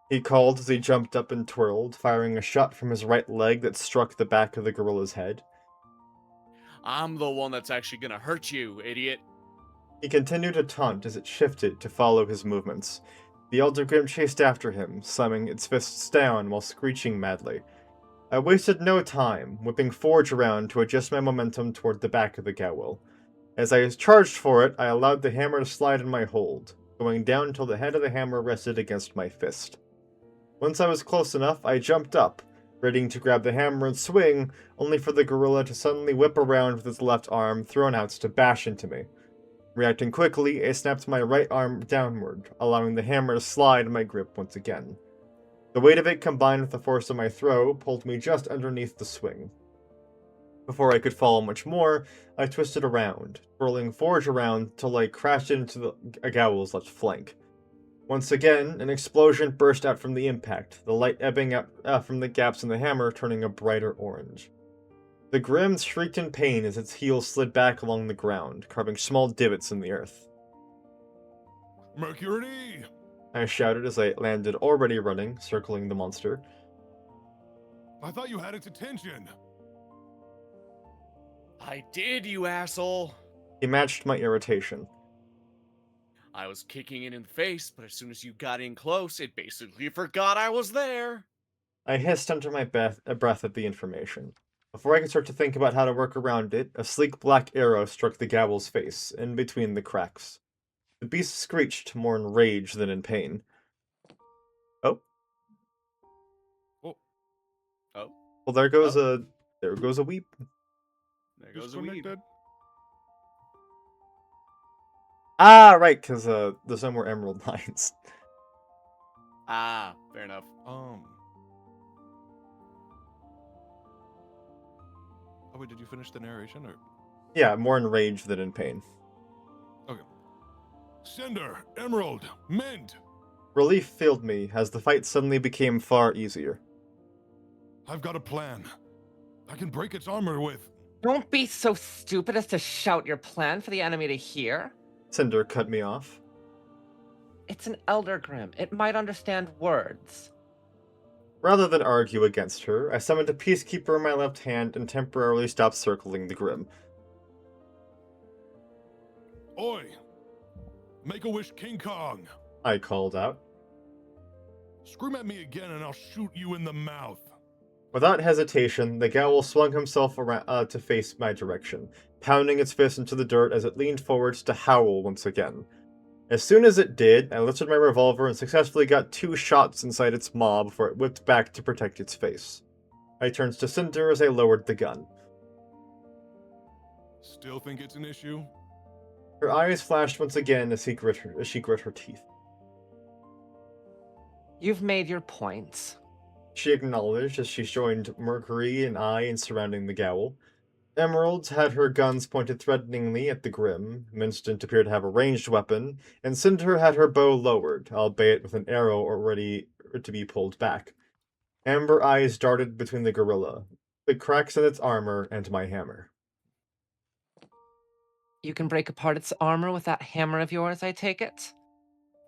He called as he jumped up and twirled, firing a shot from his right leg that struck the back of the gorilla's head. I'm the one that's actually gonna hurt you, idiot. He continued to taunt as it shifted to follow his movements. The Elder Grim chased after him, slamming its fists down while screeching madly. I wasted no time, whipping Forge around to adjust my momentum toward the back of the Gowl. As I charged for it, I allowed the hammer to slide in my hold, going down until the head of the hammer rested against my fist. Once I was close enough, I jumped up, ready to grab the hammer and swing, only for the gorilla to suddenly whip around with its left arm thrown out to bash into me. Reacting quickly, I snapped my right arm downward, allowing the hammer to slide in my grip once again. The weight of it combined with the force of my throw pulled me just underneath the swing. Before I could follow much more, I twisted around, twirling Forge around till I crashed into the Gowl's left flank. Once again, an explosion burst out from the impact, the light ebbing out from the gaps in the hammer turning a brighter orange. The Grim shrieked in pain as its heel slid back along the ground, carving small divots in the earth. Mercury! I shouted as I landed, already running, circling the monster. I thought you had its attention. I did, you asshole. He matched my irritation. I was kicking it in the face, but as soon as you got in close, it basically forgot I was there. I hissed under my breath at the information. Before I could start to think about how to work around it, a sleek black arrow struck the Gowl's face, in between the cracks. The beast screeched, more in rage than in pain. Oh. Oh. Oh, Well, there goes a weep. there goes a weed. Disconnected. Ah, right, because there's no more emerald lines. Ah, fair enough. Oh wait, did you finish the narration or? Yeah, more in rage than in pain. Okay. Cinder, Emerald, Mint. Relief filled me as the fight suddenly became far easier. I've got a plan. I can break its armor with. Don't be so stupid as to shout your plan for the enemy to hear. Cinder cut me off. It's an Elder Grim. It might understand words. Rather than argue against her, I summoned a peacekeeper in my left hand and temporarily stopped circling the Grim. Oi! Make-A-Wish King Kong! I called out. Scream at me again and I'll shoot you in the mouth. Without hesitation, the Gowl swung himself around to face my direction, pounding its fist into the dirt as it leaned forwards to howl once again. As soon as it did, I lifted my revolver and successfully got 2 shots inside its maw before it whipped back to protect its face. I turned to Cinder as I lowered the gun. Still think it's an issue? Her eyes flashed once again as she grit her teeth. You've made your points. She acknowledged as she joined Mercury and I in surrounding the Gowl. Emerald had her guns pointed threateningly at the Grim, Minstant appeared to have a ranged weapon, and Cinder had her bow lowered, albeit with an arrow already to be pulled back. Amber eyes darted between the gorilla, the cracks in its armor, and my hammer. You can break apart its armor with that hammer of yours, I take it?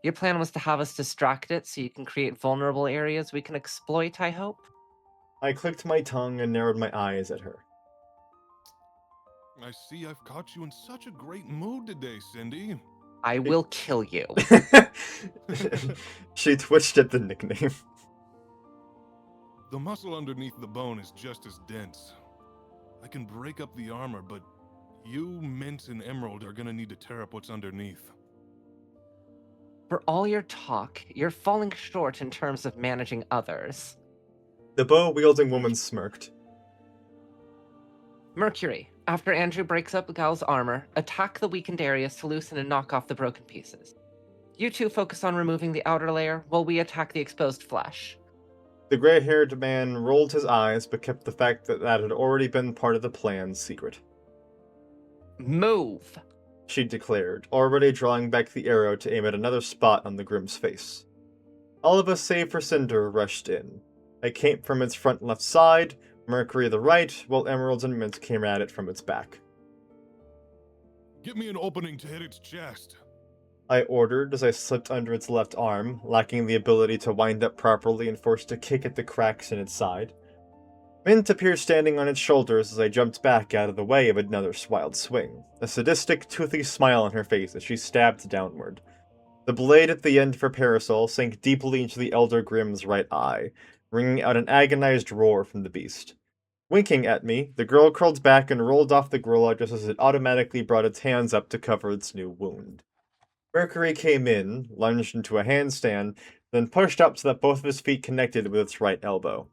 Your plan was to have us distract it so you can create vulnerable areas we can exploit, I hope? I clicked my tongue and narrowed my eyes at her. I see I've caught you in such a great mood today, Cindy. I will kill you. She twitched at the nickname. The muscle underneath the bone is just as dense. I can break up the armor, but you, Mint, and Emerald are gonna need to tear up what's underneath. For all your talk, you're falling short in terms of managing others. The bow-wielding woman smirked. Mercury, after Andrew breaks up Gal's armor, attack the weakened areas to loosen and knock off the broken pieces. You two focus on removing the outer layer, while we attack the exposed flesh. The gray-haired man rolled his eyes, but kept the fact that had already been part of the plan secret. Move! She declared, already drawing back the arrow to aim at another spot on the Grim's face. All of us save for Cinder rushed in. I came from its front left side, Mercury the right, while Emeralds and Mint came at it from its back. Give me an opening to hit its chest. I ordered as I slipped under its left arm, lacking the ability to wind up properly and forced a kick at the cracks in its side. Mint appeared standing on its shoulders as I jumped back out of the way of another wild swing, a sadistic, toothy smile on her face as she stabbed downward. The blade at the end of her parasol sank deeply into the Elder Grim's right eye, ringing out an agonized roar from the beast. Winking at me, the girl curled back and rolled off the gorilla just as it automatically brought its hands up to cover its new wound. Mercury came in, lunged into a handstand, then pushed up so that both of his feet connected with its right elbow.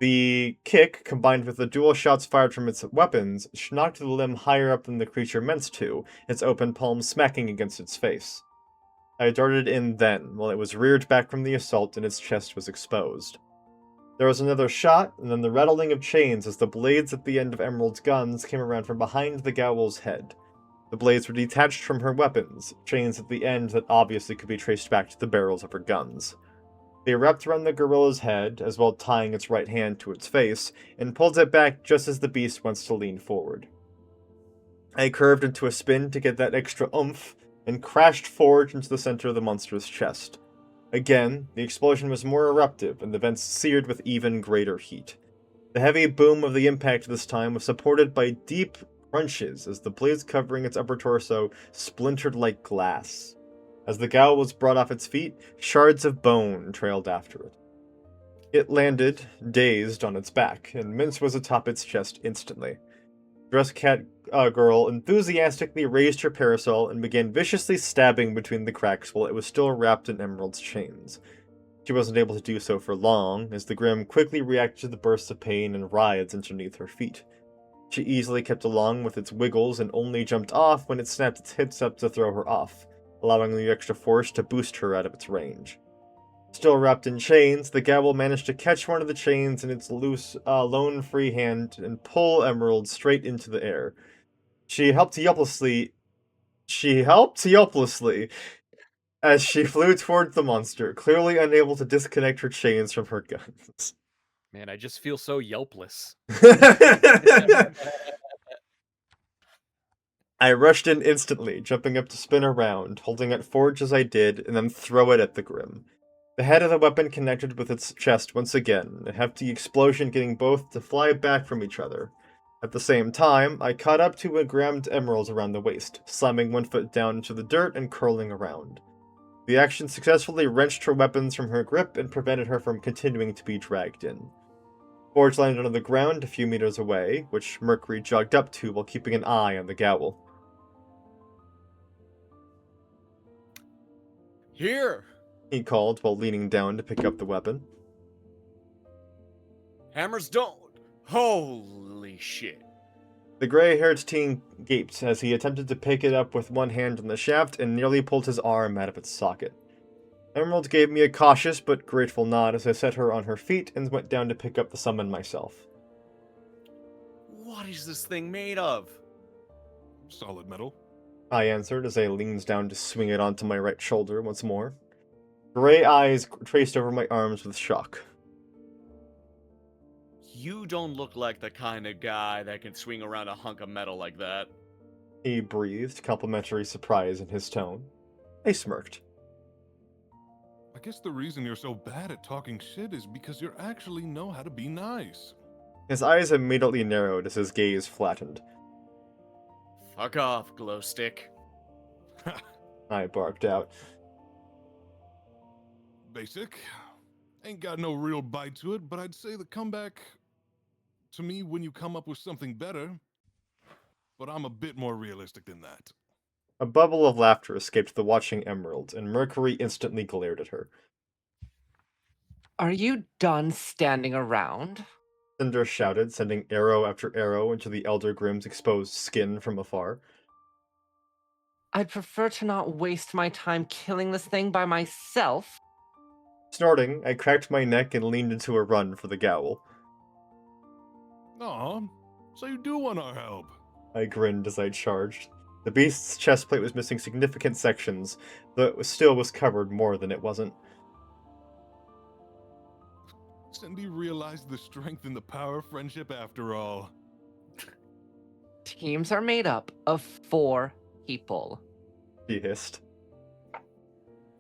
The kick, combined with the dual shots fired from its weapons, knocked the limb higher up than the creature meant to, its open palm smacking against its face. I darted in then, while it was reared back from the assault and its chest was exposed. There was another shot, and then the rattling of chains as the blades at the end of Emerald's guns came around from behind the Gowl's head. The blades were detached from her weapons, chains at the end that obviously could be traced back to the barrels of her guns. They wrapped around the gorilla's head, as well tying its right hand to its face, and pulled it back just as the beast wants to lean forward. I curved into a spin to get that extra oomph, and crashed forward into the center of the monster's chest. Again, the explosion was more eruptive, and the vents seared with even greater heat. The heavy boom of the impact this time was supported by deep crunches as the blades covering its upper torso splintered like glass. As the gal was brought off its feet, shards of bone trailed after it. It landed, dazed, on its back, and Mince was atop its chest instantly. Dress Cat Girl enthusiastically raised her parasol and began viciously stabbing between the cracks while it was still wrapped in Emerald's chains. She wasn't able to do so for long, as the Grim quickly reacted to the bursts of pain and writhes underneath her feet. She easily kept along with its wiggles and only jumped off when it snapped its hips up to throw her off, allowing the extra force to boost her out of its range. Still wrapped in chains, the Gabble managed to catch one of the chains in its loose, lone free hand and pull Emerald straight into the air. She helped helplessly as she flew towards the monster, clearly unable to disconnect her chains from her guns. Man, I just feel so yelpless. I rushed in instantly, jumping up to spin around, holding it forged as I did, and then throw it at the Grim. The head of the weapon connected with its chest once again, a hefty explosion getting both to fly back from each other. At the same time, I caught up to a grabbed Emerald around the waist, slamming one foot down into the dirt and curling around. The action successfully wrenched her weapons from her grip and prevented her from continuing to be dragged in. Forge landed on the ground a few meters away, which Mercury jogged up to while keeping an eye on the Gowl. Here! He called while leaning down to pick up the weapon. Hammers don't. Holy shit. The gray-haired teen gaped as he attempted to pick it up with one hand on the shaft and nearly pulled his arm out of its socket. Emerald gave me a cautious but grateful nod as I set her on her feet and went down to pick up the summon myself. What is this thing made of? Solid metal. I answered as I leaned down to swing it onto my right shoulder once more. Gray eyes traced over my arms with shock. You don't look like the kind of guy that can swing around a hunk of metal like that. He breathed, complimentary surprise in his tone. I smirked. I guess the reason you're so bad at talking shit is because you actually know how to be nice. His eyes immediately narrowed as his gaze flattened. Fuck off, glow stick. I barked out. Basic. Ain't got no real bite to it, but I'd say the comeback to me when you come up with something better. But I'm a bit more realistic than that. A bubble of laughter escaped the watching Emerald, and Mercury instantly glared at her. Are you done standing around? Cinder shouted, sending arrow after arrow into the Elder Grim's exposed skin from afar. I'd prefer to not waste my time killing this thing by myself. Snorting, I cracked my neck and leaned into a run for the Gowl. Aw, so you do want our help. I grinned as I charged. The beast's chestplate was missing significant sections, though it still was covered more than it wasn't. Cindy realized the strength and the power of friendship after all. Teams are made up of 4 people. She hissed.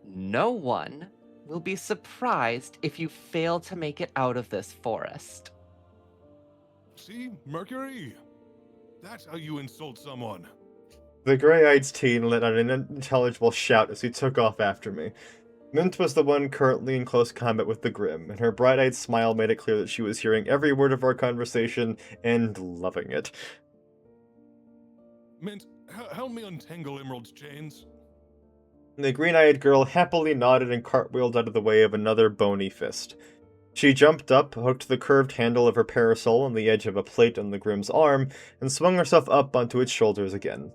No one will be surprised if you fail to make it out of this forest. See, Mercury? That's how you insult someone. The gray-eyed teen let out an unintelligible shout as he took off after me. Mint was the one currently in close combat with the Grim, and her bright-eyed smile made it clear that she was hearing every word of our conversation and loving it. Mint, help me untangle Emerald's chains. The green-eyed girl happily nodded and cartwheeled out of the way of another bony fist. She jumped up, hooked the curved handle of her parasol on the edge of a plate on the Grim's arm, and swung herself up onto its shoulders again.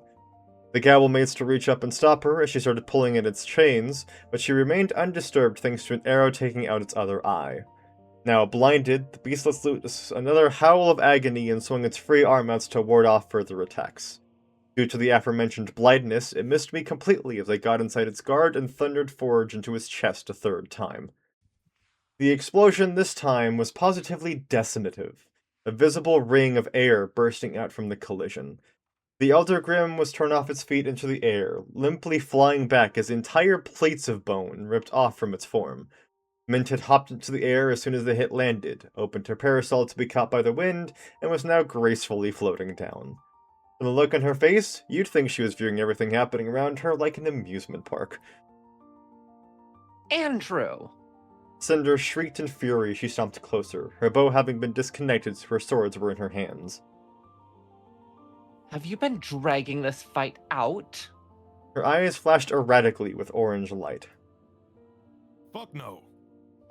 The Gowl made to reach up and stop her as she started pulling at its chains, but she remained undisturbed thanks to an arrow taking out its other eye. Now blinded, the beast let loose another howl of agony and swung its free arm out to ward off further attacks. Due to the aforementioned blindness, it missed me completely as I got inside its guard and thundered forge into its chest a third time. The explosion this time was positively decimative, a visible ring of air bursting out from the collision. The Elder Grim was torn off its feet into the air, limply flying back as entire plates of bone ripped off from its form. Mint had hopped into the air as soon as the hit landed, opened her parasol to be caught by the wind, and was now gracefully floating down. From the look on her face, you'd think she was viewing everything happening around her like an amusement park. Andrew! Cinder shrieked in fury as she stomped closer, her bow having been disconnected so her swords were in her hands. Have you been dragging this fight out? Her eyes flashed erratically with orange light. Fuck no.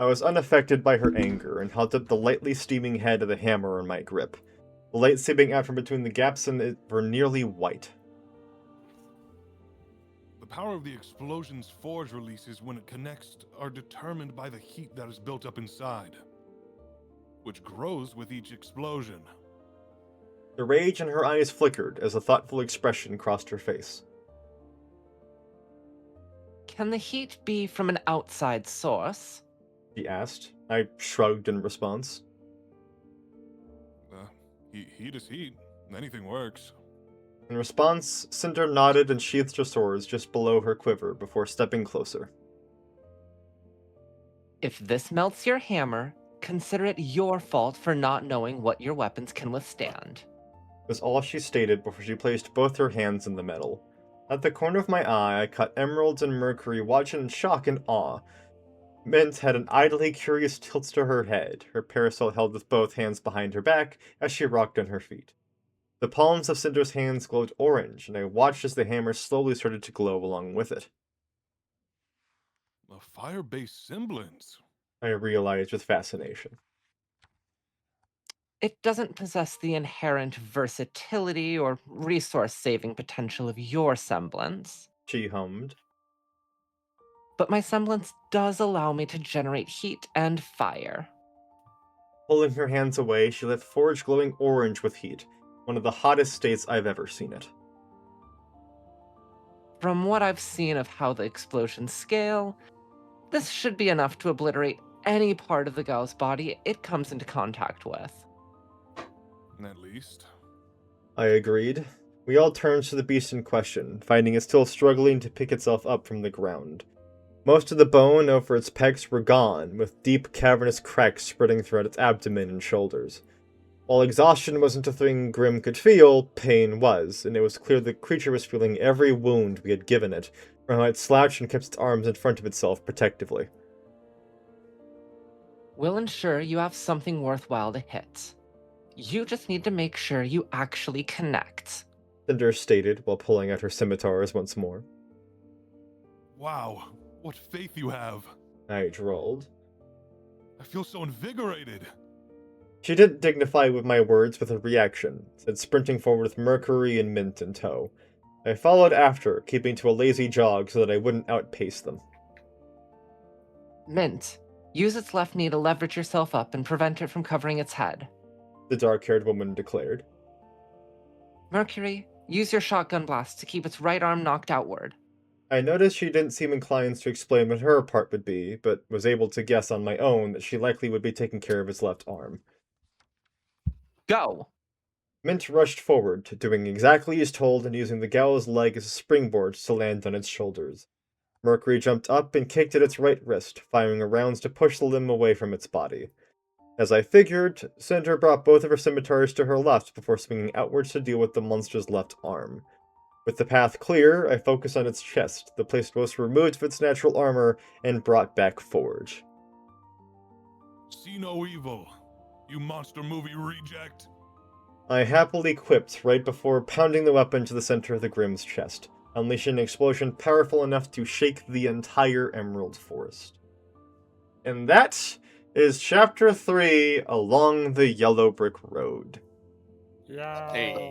I was unaffected by her anger and held up the lightly steaming head of the hammer in my grip. The light seeping out from between the gaps in it were nearly white. The power of the explosion's forge releases when it connects are determined by the heat that is built up inside, which grows with each explosion. The rage in her eyes flickered as a thoughtful expression crossed her face. Can the heat be from an outside source? She asked. I shrugged in response. Heat is heat. Anything works. In response, Cinder nodded and sheathed her swords just below her quiver before stepping closer. If this melts your hammer, consider it your fault for not knowing what your weapons can withstand. Was all she stated before she placed both her hands in the metal. At the corner of my eye, I caught emeralds and mercury watching in shock and awe. Mint had an idly curious tilt to her head, her parasol held with both hands behind her back as she rocked on her feet. The palms of Cinder's hands glowed orange, and I watched as the hammer slowly started to glow along with it. A fire-based semblance. I realized with fascination. It doesn't possess the inherent versatility or resource-saving potential of your semblance. She hummed. But my semblance does allow me to generate heat and fire. Pulling her hands away, she left forge glowing orange with heat, one of the hottest states I've ever seen it. From what I've seen of how the explosions scale, this should be enough to obliterate any part of the Gau's body it comes into contact with. At least. I agreed. We all turned to the beast in question, finding it still struggling to pick itself up from the ground. Most of the bone over its pecs were gone, with deep cavernous cracks spreading throughout its abdomen and shoulders. While exhaustion wasn't a thing Grim could feel, pain was, and it was clear the creature was feeling every wound we had given it, from how it slouched and kept its arms in front of itself protectively. We'll ensure you have something worthwhile to hit. You just need to make sure you actually connect. Cinder stated while pulling out her scimitars once more. Wow, what faith you have. I drawled. I feel so invigorated. She didn't dignify with my words with a reaction, instead sprinting forward with Mercury and Mint in tow. I followed after, keeping to a lazy jog so that I wouldn't outpace them. Mint, use its left knee to leverage yourself up and prevent it from covering its head. The dark-haired woman declared. Mercury, use your shotgun blast to keep its right arm knocked outward. I noticed she didn't seem inclined to explain what her part would be, but was able to guess on my own that she likely would be taking care of its left arm. Go! Mint rushed forward, doing exactly as told and using the gal's leg as a springboard to land on its shoulders. Mercury jumped up and kicked at its right wrist, firing rounds to push the limb away from its body. As I figured, Cinder brought both of her scimitars to her left before swinging outwards to deal with the monster's left arm. With the path clear, I focused on its chest, the place most removed of its natural armor, and brought back forge. See no evil, you monster movie reject. I happily quipped right before pounding the weapon to the center of the Grim's chest, unleashing an explosion powerful enough to shake the entire Emerald Forest. And that is Chapter 3, Along the Yellow Brick Road. Hey.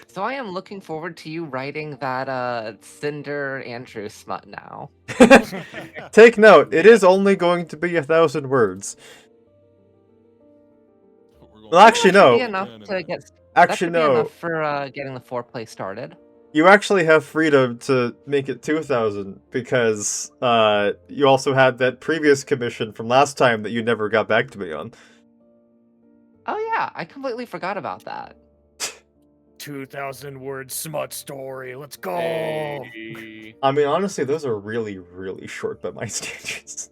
So I am looking forward to you writing that Cinder Andrew smut now. Take note, it is only going to be 1,000 words. Well, actually, That should be no. enough to get. Actually, that should no. be enough for getting the foreplay started. You actually have freedom to make it 2,000 because you also had that previous commission from last time that you never got back to me on. Oh yeah, I completely forgot about that. 2,000 word smut story. Let's go. Hey. I mean, honestly, those are really, really short by my standards.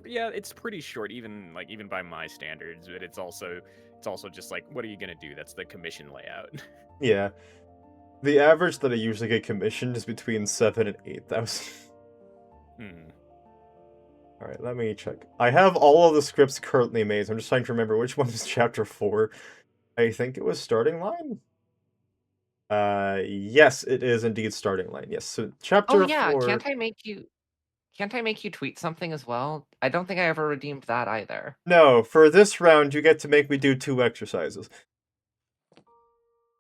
Yeah, it's pretty short, even by my standards. But it's also just like, what are you gonna do? That's the commission layout. Yeah. The average that I usually get commissioned is between 7 and 8,000. Hmm. Alright, let me check. I have all of the scripts currently made, so I'm just trying to remember which one is chapter 4. I think it was starting line? Yes, it is indeed starting line. Yes, so Oh chapter yeah, 4. can't I make you tweet something as well? I don't think I ever redeemed that either. No, for this round, you get to make me do 2 exercises.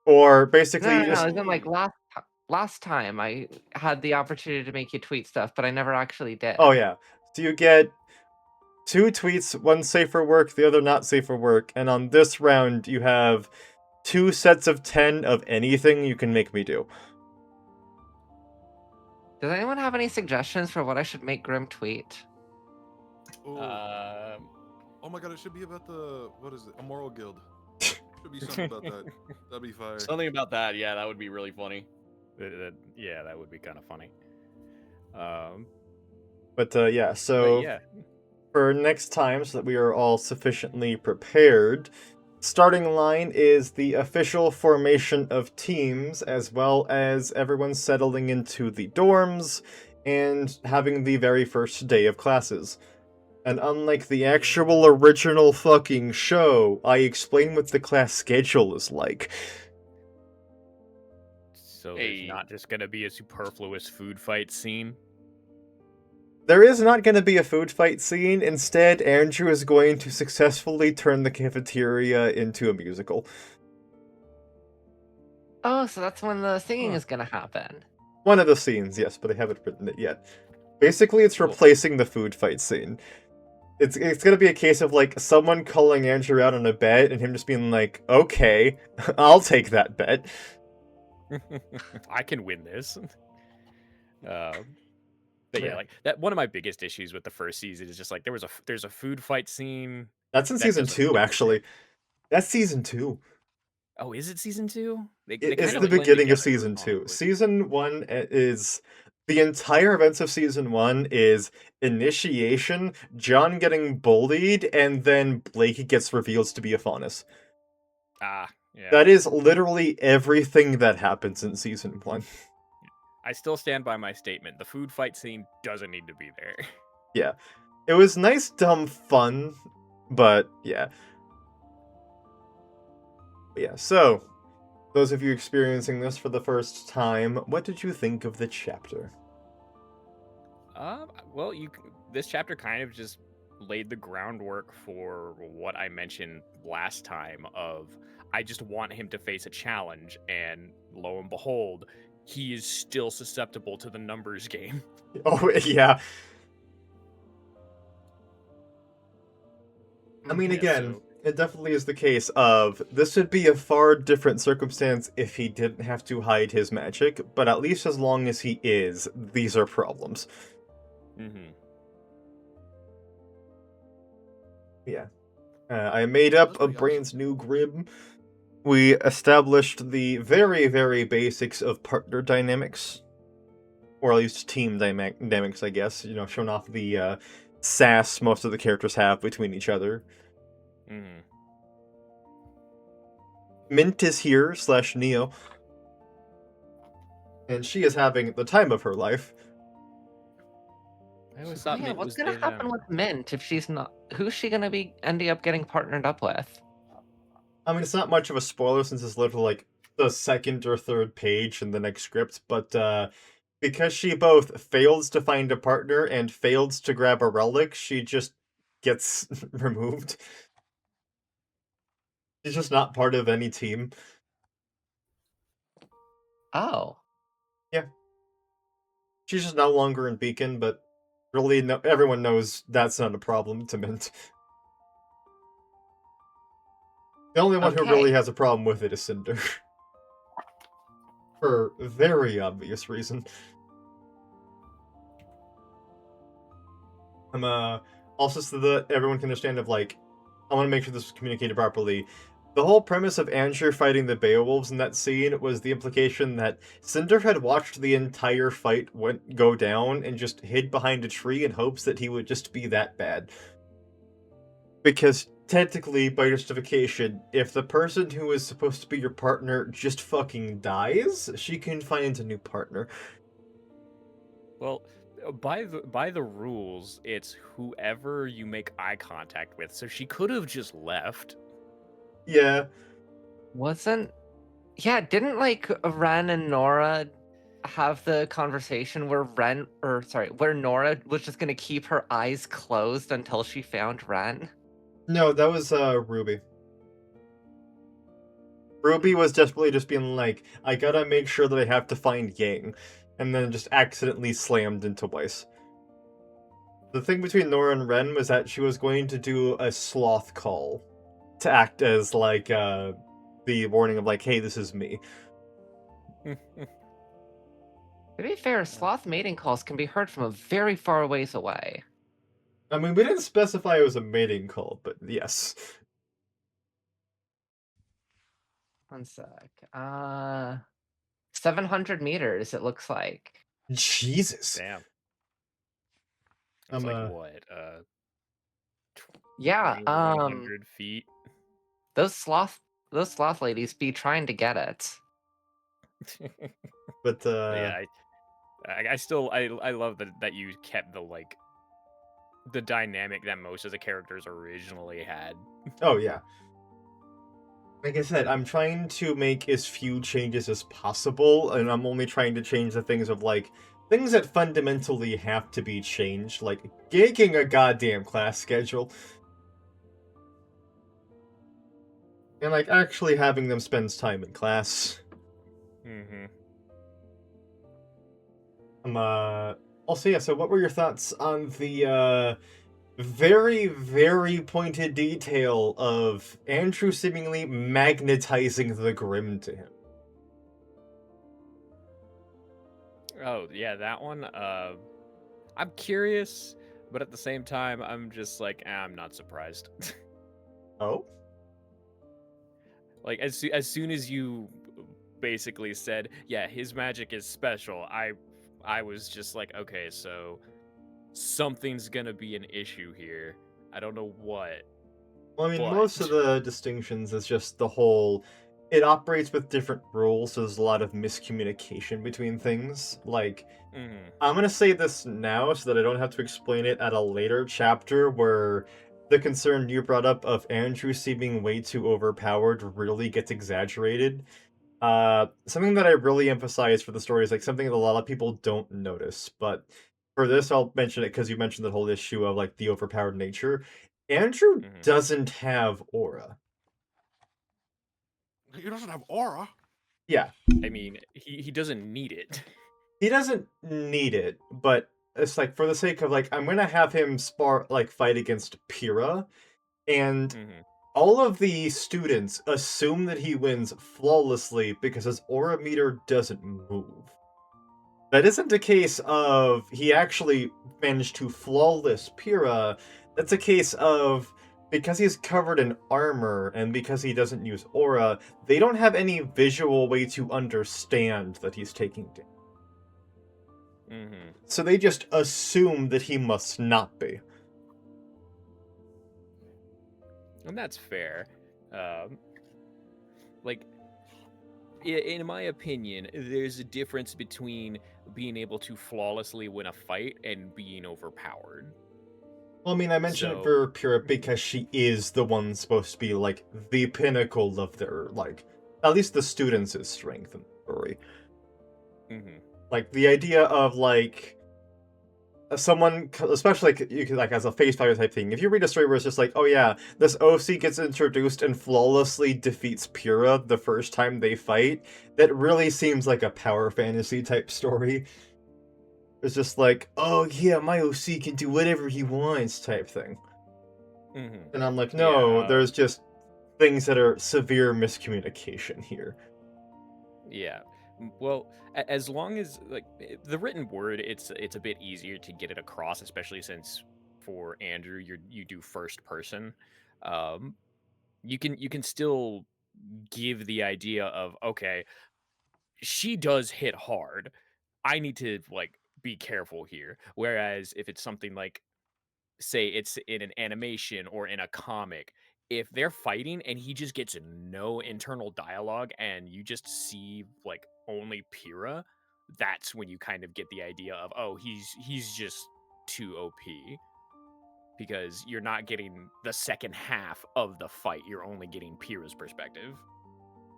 Or basically, you No, just. as in like last time I had the opportunity to make you tweet stuff, but I never actually did. Oh, yeah. So you get 2 tweets, one safe for work, the other not safe for work, and on this round, you have 2 sets of 10 of anything you can make me do. Does anyone have any suggestions for what I should make Grim tweet? Oh, Um, oh my god, it should be about what is it? A moral guild. Should be something about that. That'd be fire. something about that. Yeah, that would be really funny. Yeah, that would be kind of funny. Um, But yeah, but so yeah, for next time, so that we are all sufficiently prepared, starting line is the official formation of teams, as well as everyone settling into the dorms and having the very first day of classes. And unlike the actual original fucking show, I explain what the class schedule is like. so Hey. there's not just gonna be a superfluous food fight scene. There is not going to be a food fight scene. Instead, Andrew is going to successfully turn the cafeteria into a musical. Oh, so that's when the singing Huh. is gonna happen. One of the scenes, yes, but I haven't written it yet. Basically, it's Cool. replacing the food fight scene. It's gonna be a case of, like, someone calling Andrew out on a bet and him just being like, okay, I'll take that bet. I can win this. But yeah, Yeah. like that. One of my biggest issues with the first season is just like there's a food fight scene. That's in That season doesn't 2, need to actually. be. That's season 2. Oh, is it season 2? They It's kind the of blend beginning of together, season 2. honestly. Season 1 is... The entire events of season 1 is initiation, John getting bullied, and then Blake gets revealed to be a faunus. Ah, yeah. That is literally everything that happens in season 1. I still stand by my statement. The food fight scene doesn't need to be there. Yeah. It was nice, dumb fun, but yeah. Yeah, so, those of you experiencing this for the first time, what did you think of the chapter? Well, this chapter kind of just laid the groundwork for what I mentioned last time of I just want him to face a challenge, and lo and behold, he is still susceptible to the numbers game. Oh, yeah. I mean, Yeah, again, so- it definitely is the case of this would be a far different circumstance if he didn't have to hide his magic, but at least as long as he is, these are problems. Mhm. Yeah. I made up That's a pretty Brain's new Grim. We established the very, very basics of partner dynamics. Or at least team dynamics, I guess. You know, showing off the sass most of the characters have between each other. Mhm. Mint is here, / Neo. And she is having the time of her life. I always So thought yeah, Mint what's was gonna happen with Mint if she's not? Who's she gonna be ending up getting partnered up with? I mean, it's not much of a spoiler since it's literally like the second or third page in the next script, but because she both fails to find a partner and fails to grab a relic, she just gets removed. She's just not part of any team. Oh, She's just no longer in Beacon, but really no, everyone knows that's not a problem to Mint. The only one who really Okay. has a problem with it is Cinder. For a very obvious reason. I'm also so that everyone can understand of like, I want to make sure this is communicated properly. The whole premise of Andrew fighting the Beowulfs in that scene was the implication that Cinder had watched the entire fight go down and just hid behind a tree in hopes that he would just be that bad. Because technically, by justification, if the person who is supposed to be your partner just fucking dies, she can find a new partner. Well, by the rules, it's whoever you make eye contact with. So she could have just left. Yeah. Didn't like Ren and Nora have the conversation where where Nora was just gonna keep her eyes closed until she found Ren? No, that was RWBY. RWBY was desperately just being like, I gotta make sure that I have to find Yang, and then just accidentally slammed into Weiss. The thing between Nora and Ren was that she was going to do a sloth call to act as like the warning of like, hey, this is me. To be fair, sloth mating calls can be heard from a very far ways away. I mean, we didn't specify it was a mating call, but yes. One sec. 700 meters, it looks like. Jesus. Damn. I'm It's like what? Yeah, 100 feet. those sloth ladies be trying to get it. But Yeah, I still I love that you kept the dynamic that most of the characters originally had. oh yeah. Like I said, I'm trying to make as few changes as possible, and I'm only trying to change the things of like things that fundamentally have to be changed, like gigging a goddamn class schedule. And like actually having them spend time in class. Mm-hmm. Also, yeah, so what were your thoughts on the very, very pointed detail of Andrew seemingly magnetizing the Grim to him? Oh yeah, that one. I'm curious, but at the same time, I'm just like, I'm not surprised. Oh? Like as soon as you basically said, yeah, his magic is special, I was just like, okay, so something's gonna be an issue here. I don't know what. Well, I mean, But most of the distinctions is just the whole. It operates with different rules, so there's a lot of miscommunication between things. Like, Mhm. I'm gonna say this now so that I don't have to explain it at a later chapter where the concern you brought up of Andrew seeming way too overpowered really gets exaggerated. Something that I really emphasize for the story is like something that a lot of people don't notice, but for this I'll mention it because you mentioned the whole issue of like the overpowered nature. Andrew Mhm. doesn't have aura. He doesn't have aura. Yeah, I mean, he doesn't need it. he doesn't need it, but it's like for the sake of like I'm gonna have him fight against Pyrrha, and Mhm. all of the students assume that he wins flawlessly because his aura meter doesn't move. That isn't a case of he actually managed to flawless Pyrrha. That's a case of because he's covered in armor and because he doesn't use aura, they don't have any visual way to understand that he's taking damage. Mhm. So they just assume that he must not be. And that's fair. Like, in my opinion, there's a difference between being able to flawlessly win a fight and being overpowered. Well, I mean, I mentioned it So, for Pyrrha because she is the one supposed to be, like, the pinnacle of their, like, at least the students' strength in the story. mhm. Like, the idea of, like, someone, especially, like, you could, like, as a face value type thing, if you read a story where it's just like, oh yeah, this OC gets introduced and flawlessly defeats Pyrrha the first time they fight, that really seems like a power fantasy type story. It's just like, oh yeah, my OC can do whatever he wants type thing. Mhm. And I'm like, Yeah, no, there's just things that are severe miscommunication here. yeah. Well, as long as like the written word, it's a bit easier to get it across, especially since for Andrew you do first person. Um, you can still give the idea of, okay, she does hit hard. I need to like be careful here. Whereas if it's something like, say it's in an animation or in a comic, if they're fighting and he just gets no internal dialogue and you just see like only Pyrrha, that's when you kind of get the idea of, oh, he's just too OP, because you're not getting the second half of the fight. You're only getting Pyrrha's perspective.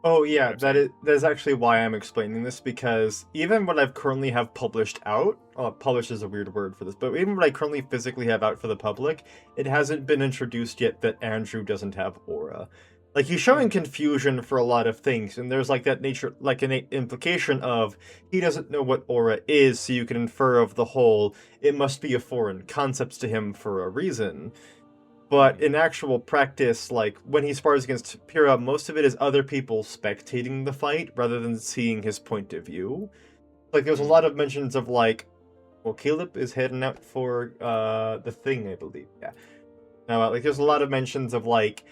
Oh You know yeah, what I'm saying? that is actually why I'm explaining this, because even what I've currently have published out, published is a weird word for this, but even what I currently physically have out for the public, it hasn't been introduced yet that Andrew doesn't have aura. Like, he's showing confusion for a lot of things, and there's like that nature, like an implication of he doesn't know what aura is, so you can infer of the whole, it must be a foreign concept to him for a reason. But in actual practice, like, when he spars against Pyrrha, most of it is other people spectating the fight rather than seeing his point of view. Like, there's a lot of mentions of, like, well, Caleb is heading out for, the thing, I believe, yeah. Now, like, there's a lot of mentions of, like,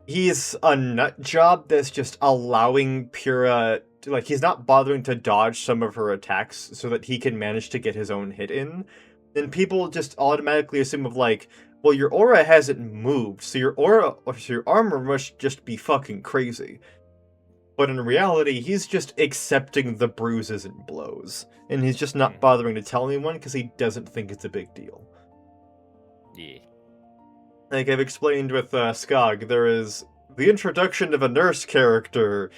he's a nut job that's just allowing Pyrrha to, like, he's not bothering to dodge some of her attacks so that he can manage to get his own hit in. Then people just automatically assume of, like, well, your aura hasn't moved, so your aura, or so your armor must just be fucking crazy. But in reality, he's just accepting the bruises and blows, and he's just not bothering to tell anyone because he doesn't think it's a big deal. Yeah. Like I've explained with Skog, there is the introduction of a nurse character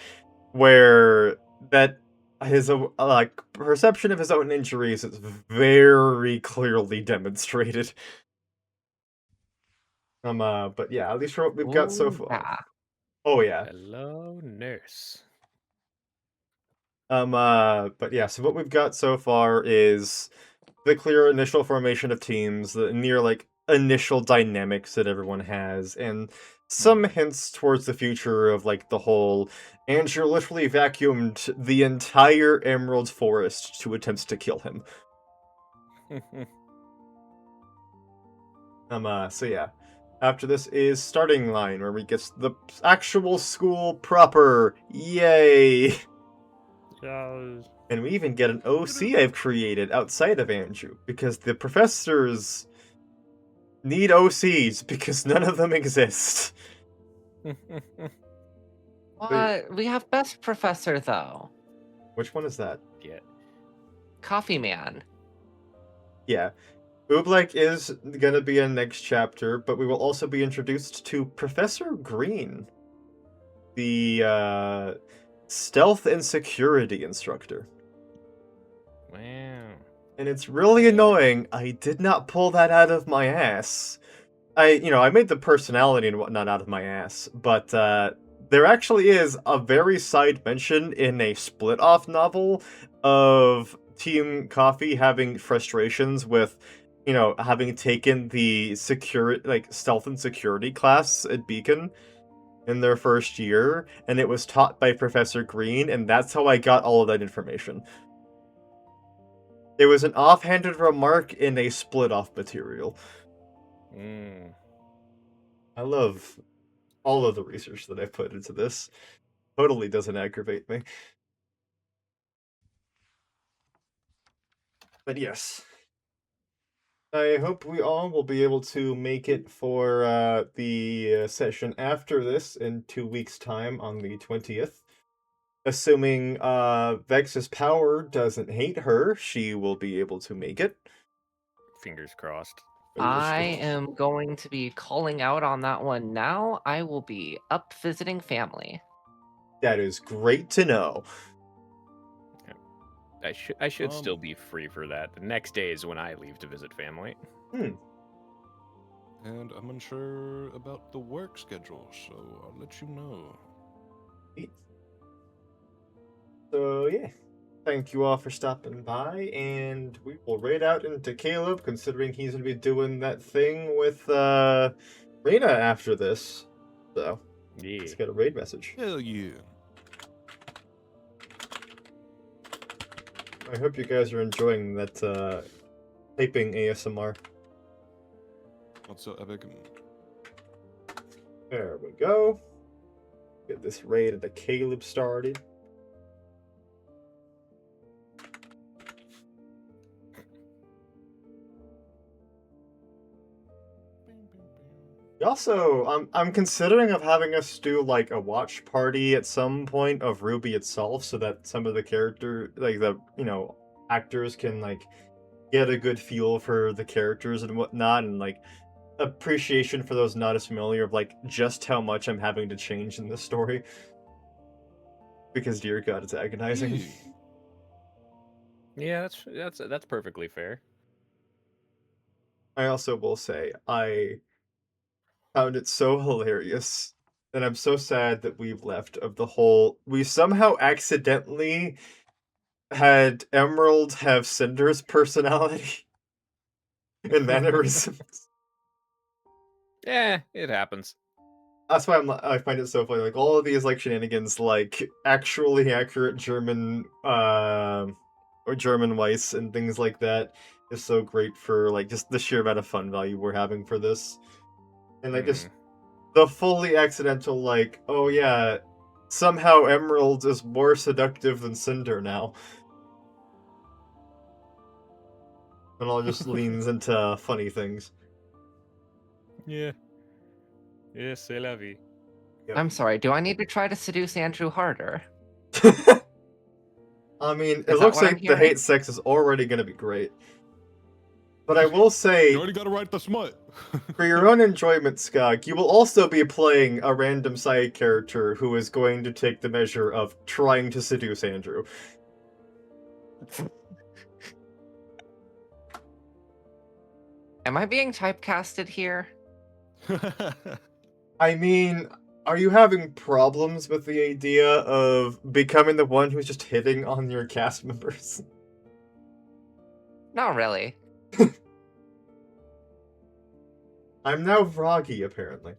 where that his like perception of his own injuries is very clearly demonstrated. But yeah, at least for what we've got so Ooh, far. yeah. Oh yeah. Hello, nurse. But yeah, so what we've got so far is the clear initial formation of teams, the near like initial dynamics that everyone has, and some hints towards the future of like the whole Andrew literally vacuumed the entire Emerald Forest to attempt to kill him. So yeah. After this is starting line, where we get the actual school proper. Yay! And we even get an OC I've created outside of Andrew, because the professors need OCs, because none of them exist. We have best professor, though. Which one is that? Yeah. Coffee Man. Yeah. Oobleck is gonna be in next chapter, but we will also be introduced to Professor Green, the stealth and security instructor. Wow. And it's really annoying. I did not pull that out of my ass. I made the personality and whatnot out of my ass, but there actually is a very side mention in a split-off novel of Team Coffee having frustrations with, having taken the stealth and security class at Beacon in their first year, and it was taught by Professor Green, and that's how I got all of that information. It was an offhanded remark in a split-off material. I love all of the research that I've put into this. Totally doesn't aggravate me. But yes. I hope we all will be able to make it for the session after this in 2 weeks' time on the 20th. Assuming Vex's power doesn't hate her, she will be able to make it. Fingers crossed. I am going to be calling out on that one now. I will be up visiting family. That is great to know. I should still be free for that. The next day is when I leave to visit family. And I'm unsure about the work schedule, so I'll let you know. So yeah, thank you all for stopping by, and we will raid out into Caleb, considering he's gonna be doing that thing with Reyna after this. So yeah, let's get a raid message. Hell yeah. I hope you guys are enjoying that typing ASMR. What's so epic? There we go. Get this raid into Caleb started. Also, I'm considering of having us do like a watch party at some point of RWBY itself, so that some of the character, like the actors can like get a good feel for the characters and whatnot, and like appreciation for those not as familiar of like just how much I'm having to change in this story. Because dear God, it's agonizing. Hey, Yeah, that's perfectly fair. I also will say I found it so hilarious, and I'm so sad that we've left of the whole. We somehow accidentally had Emerald have Cinder's personality and mannerisms. Yeah, it happens. That's why I find it so funny. Like all of these like shenanigans, like actually accurate German or German Weiss and things like that is so great for like just the sheer amount of fun value we're having for this. And like just the fully accidental like, oh yeah, somehow Emerald is more seductive than Cinder now. And all just leans into funny things. Yeah. Yeah, c'est la vie. I'm sorry, do I need to try to seduce Andrew harder? I mean, it Is that looks what I'm like the hearing? hate sex is already gonna be great. But I will say, you already got to write the smut. for your own enjoyment, Skog, you will also be playing a random side character who is going to take the measure of trying to seduce Andrew. Am I being typecasted here? I mean, are you having problems with the idea of becoming the one who's just hitting on your cast members? Not really. I'm now Bragi, apparently.